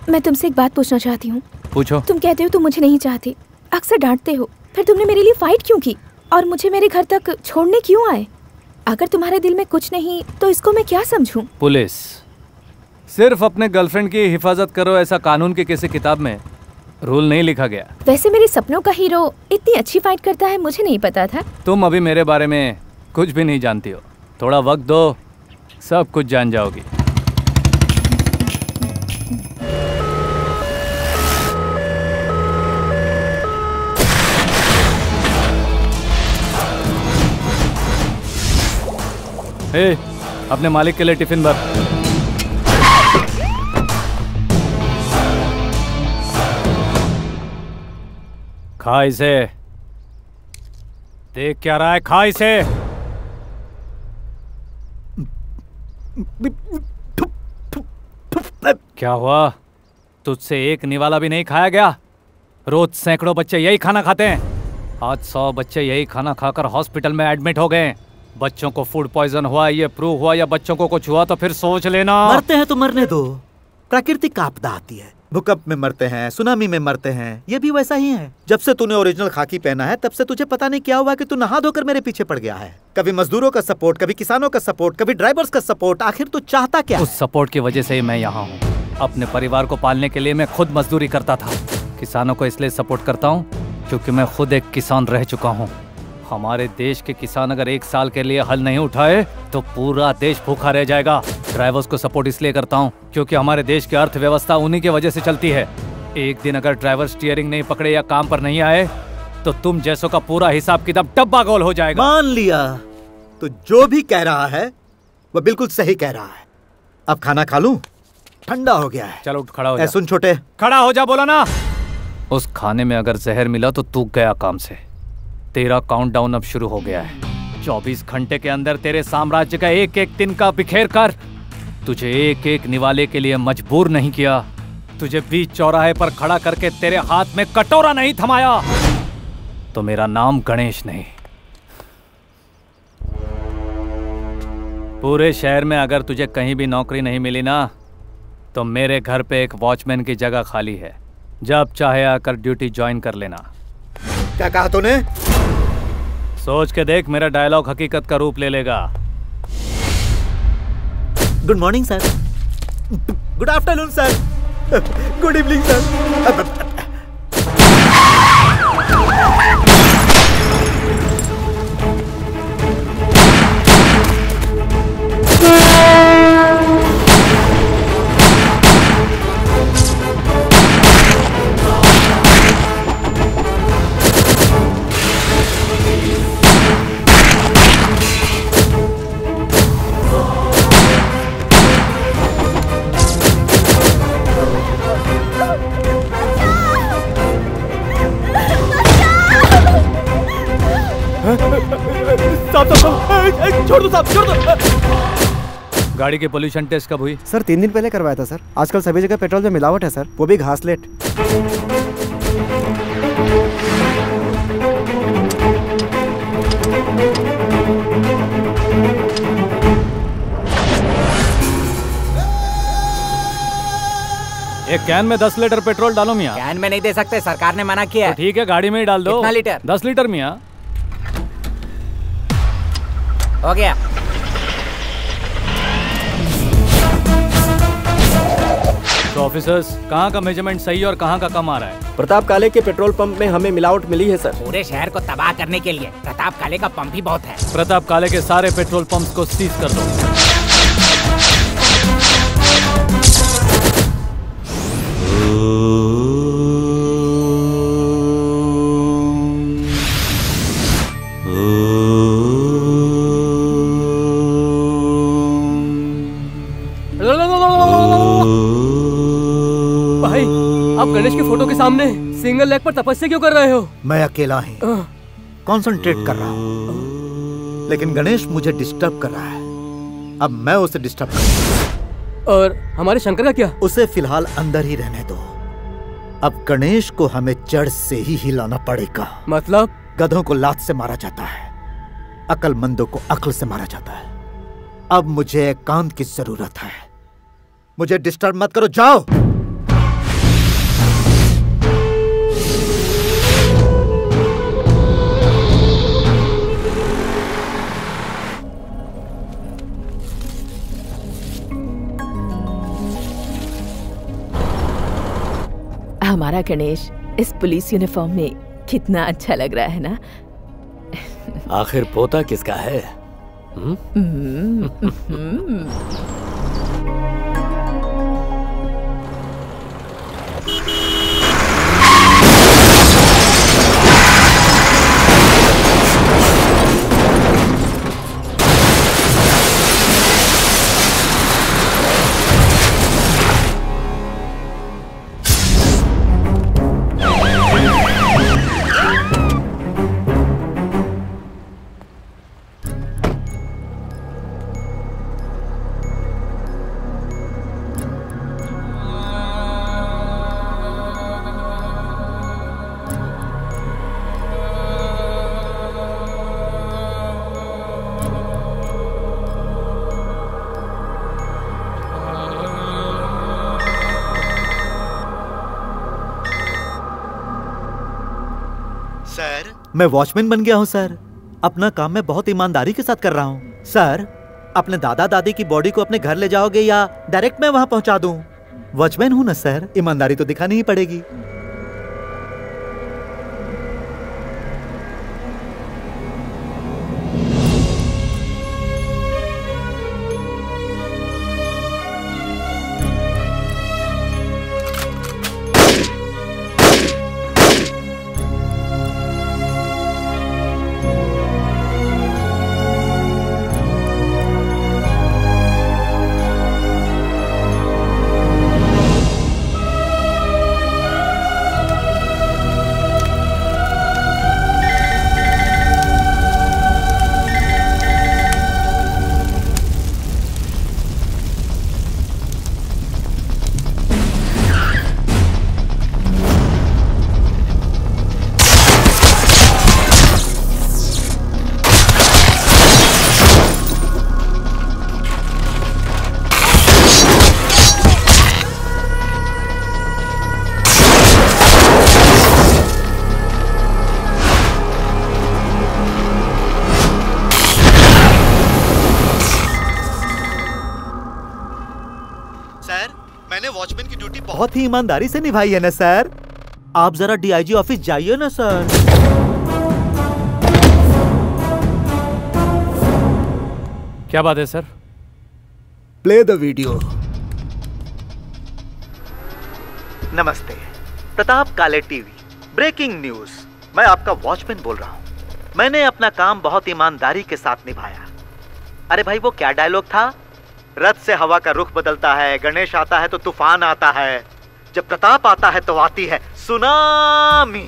मैं तुमसे एक बात पूछना चाहती हूँ। पूछो। तुम कहते हो तुम मुझे नहीं चाहते, अक्सर डांटते हो, फिर तुमने मेरे लिए फाइट क्यों की और मुझे मेरे घर तक छोड़ने क्यों आए? अगर तुम्हारे दिल में कुछ नहीं तो इसको मैं क्या समझूं? पुलिस सिर्फ अपने गर्लफ्रेंड की हिफाजत करो, ऐसा कानून की किसी किताब में रूल नहीं लिखा गया। वैसे मेरे सपनों का हीरो इतनी अच्छी फाइट करता है, मुझे नहीं पता था। तुम अभी मेरे बारे में कुछ भी नहीं जानती हो, थोड़ा वक्त दो, सब कुछ जान जाओगी। ए, अपने मालिक के लिए टिफिन भर। खा इसे। देख क्या रहा है, खा इसे। क्या हुआ? तुझसे एक निवाला भी नहीं खाया गया? रोज सैकड़ों बच्चे यही खाना खाते हैं। आज 100 बच्चे यही खाना खाकर हॉस्पिटल में एडमिट हो गए। बच्चों को फूड पॉइजन हुआ, ये प्रूव हुआ, या बच्चों को कुछ हुआ तो फिर सोच लेना। मरते हैं तो मरने दो, प्राकृतिक आपदा आती है, भूकंप में मरते हैं, सुनामी में मरते हैं, ये भी वैसा ही है। जब से तूने ओरिजिनल खाकी पहना है तब से तुझे पता नहीं क्या हुआ कि तू नहा धोकर मेरे पीछे पड़ गया है। कभी मजदूरों का सपोर्ट, कभी किसानों का सपोर्ट, कभी ड्राइवर्स का सपोर्ट। आखिर तू चाहता क्या? उस सपोर्ट की वजह से ही मैं यहाँ हूँ। अपने परिवार को पालने के लिए मैं खुद मजदूरी करता था। किसानों को इसलिए सपोर्ट करता हूँ क्योंकि मैं खुद एक किसान रह चुका हूँ। हमारे देश के किसान अगर 1 साल के लिए हल नहीं उठाए तो पूरा देश भूखा रह जाएगा। ड्राइवर्स को सपोर्ट इसलिए करता हूँ क्योंकि हमारे देश की अर्थव्यवस्था उन्हीं की वजह से चलती है। एक दिन अगर ड्राइवर स्टीयरिंग नहीं पकड़े या काम पर नहीं आए तो तुम जैसों का पूरा हिसाब किताब डब्बा गोल हो जाएगा। मान लिया, तो जो भी कह रहा है वो बिल्कुल सही कह रहा है। अब खाना खा लूं? ठंडा हो गया है। चलो खड़ा हो जा। सुन छोटे, खड़ा हो जा, बोला ना। उस खाने में अगर जहर मिला तो तू गया काम से। तेरा काउंटडाउन अब शुरू हो गया है। 24 घंटे के अंदर तेरे साम्राज्य का एक एक दिन का बिखेर कर तुझे एक एक निवाले के लिए मजबूर नहीं किया। तुझे बीच चौराहे पर खड़ा करके तेरे हाथ में कटोरा नहीं थमाया तो मेरा नाम गणेश नहीं। पूरे शहर में अगर तुझे कहीं भी नौकरी नहीं मिली ना तो मेरे घर पे एक वॉचमैन की जगह खाली है। जब चाहे आकर ड्यूटी ज्वाइन कर लेना। क्या कहा तूने? सोच के देख, मेरा डायलॉग हकीकत का रूप ले लेगा। Good morning sir. Good afternoon sir. Good evening sir. छोड़ दो साहब, छोड़ दो। गाड़ी के पोल्यूशन टेस्ट कब हुई? सर 3 दिन पहले करवाया था सर। आजकल सभी जगह पेट्रोल में मिलावट है सर, वो भी घासलेट। एक कैन में 10 लीटर पेट्रोल डालो मियाँ। कैन में नहीं दे सकते, सरकार ने मना किया है। तो ठीक है, गाड़ी में ही डाल दो। कितना लीटर? 10 लीटर मियाँ। हो गया। तो ऑफिसर्स, कहाँ का मेजरमेंट सही और कहाँ का कम आ रहा है? प्रताप काले के पेट्रोल पंप में हमें मिलावट मिली है सर। पूरे शहर को तबाह करने के लिए प्रताप काले का पंप ही बहुत है। प्रताप काले के सारे पेट्रोल पंप्स को सीज कर दो। भाई, आप गणेश की फोटो के सामने सिंगल लेग पर तपस्या क्यों कर रहे हो? मैं अकेला ही कंसंट्रेट कर रहा हूँ, लेकिन गणेश मुझे डिस्टर्ब कर रहा है। अब मैं उसे डिस्टर्ब करूँ। और हमारे शंकर का क्या? उसे फिलहाल अंदर ही रहने दो। अब गणेश को हमें जड़ से ही हिलाना पड़ेगा। मतलब? गधों को लात से मारा जाता है, अक्लमंदों को अक्ल से मारा जाता है। अब मुझे एकांत की जरूरत है। मुझे डिस्टर्ब मत करो, जाओ। हमारा गणेश इस पुलिस यूनिफॉर्म में कितना अच्छा लग रहा है ना। आखिर पोता किसका है? मैं वॉचमैन बन गया हूँ सर। अपना काम मैं बहुत ईमानदारी के साथ कर रहा हूँ। सर, अपने दादा दादी की बॉडी को अपने घर ले जाओगे या डायरेक्ट मैं वहां पहुंचा दूं? वॉचमैन हूं ना सर, ईमानदारी तो दिखानी ही पड़ेगी। बहुत ही ईमानदारी से निभाई है ना सर। आप जरा डीआईजी ऑफिस जाइए ना सर। क्या बात है सर? Play the video. नमस्ते, प्रताप काले टीवी। Breaking news. मैं आपका वॉचमैन बोल रहा हूँ। मैंने अपना काम बहुत ईमानदारी के साथ निभाया। अरे भाई, वो क्या डायलॉग था? रथ से हवा का रुख बदलता है, गणेश आता है तो तूफान आता है, जब प्रताप आता है तो आती है सुनामी।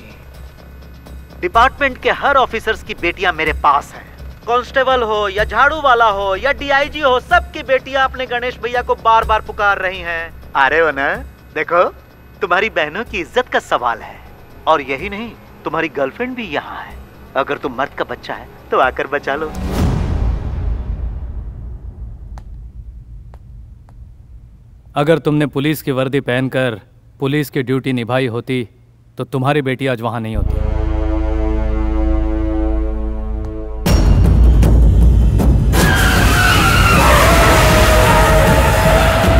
डिपार्टमेंट के हर ऑफिसर्स की बेटियां मेरे पास हैं। कांस्टेबल हो या झाड़ू वाला हो या डीआईजी हो, सबकी बेटियां अपने गणेश भैया को बार बार पुकार रही हैं। अरे हो ना, देखो तुम्हारी बहनों की इज्जत का सवाल है। और यही नहीं, तुम्हारी गर्लफ्रेंड भी यहाँ है। अगर तुम मर्द का बच्चा है तो आकर बचा लो। अगर तुमने पुलिस की वर्दी पहनकर पुलिस की ड्यूटी निभाई होती तो तुम्हारी बेटी आज वहां नहीं होती।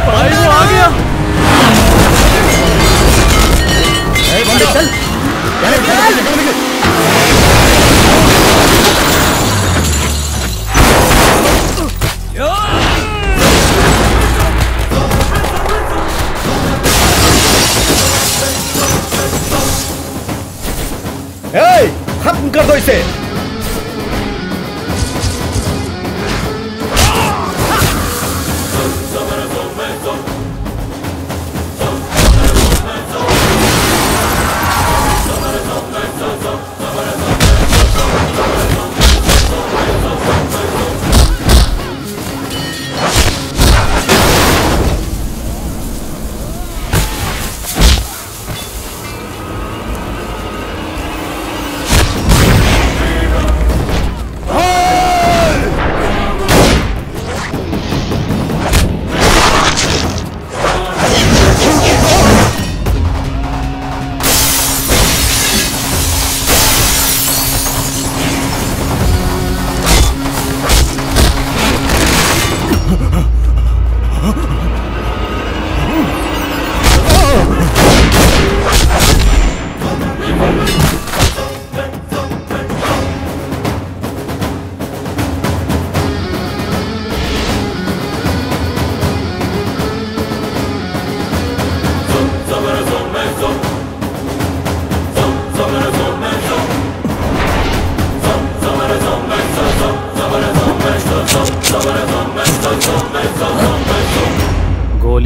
भाई वो आ गया। चल, खत्म कर दो इसे।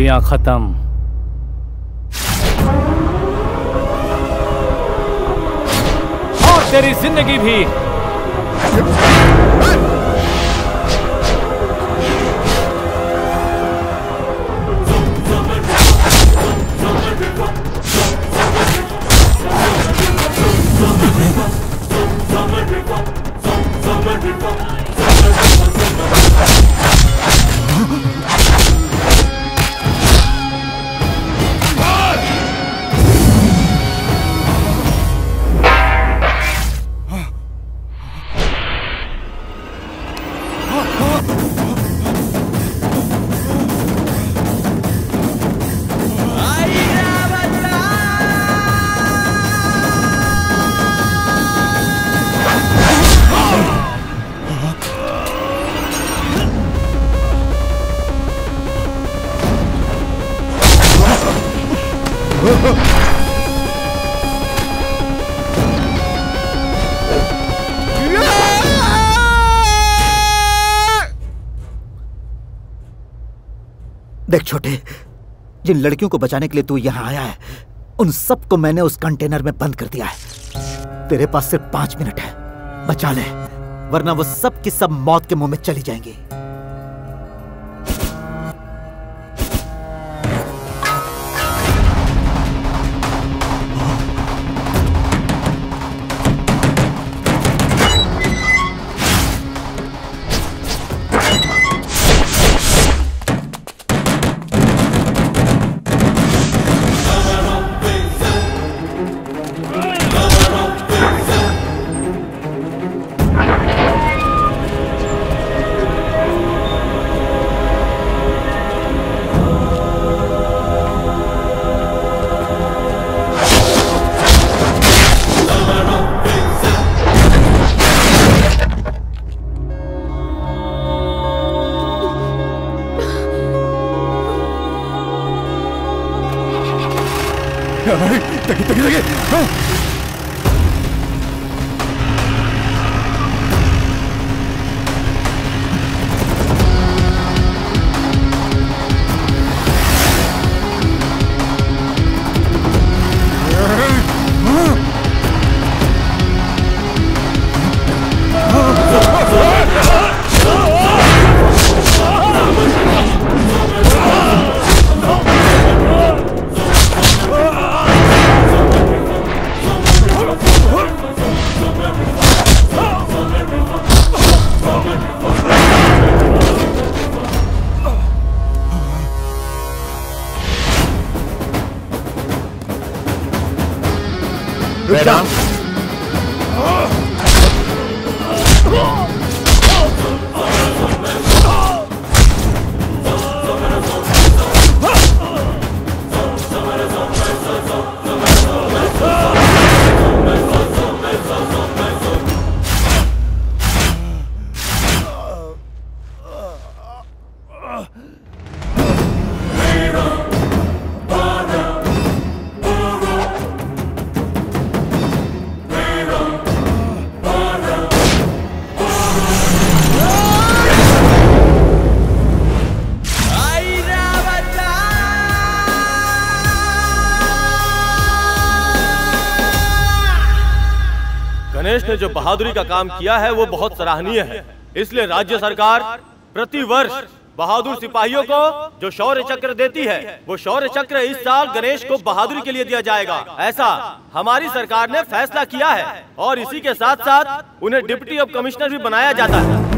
खुशियां खत्म, और तेरी जिंदगी भी। देख छोटे, जिन लड़कियों को बचाने के लिए तू यहाँ आया है, उन सबको मैंने उस कंटेनर में बंद कर दिया है। तेरे पास सिर्फ 5 मिनट है, बचा ले, वरना वो सब की सब मौत के मुंह में चली जाएंगी। गणेश ने जो बहादुरी का काम किया है वो बहुत सराहनीय है। इसलिए राज्य सरकार प्रति वर्ष बहादुर सिपाहियों को जो शौर्य चक्र देती है, वो शौर्य चक्र इस साल गणेश को बहादुरी के लिए दिया जाएगा। ऐसा हमारी सरकार ने फैसला किया है और इसी के साथ साथ उन्हें डिप्टी ऑफ कमिश्नर भी बनाया जाता है।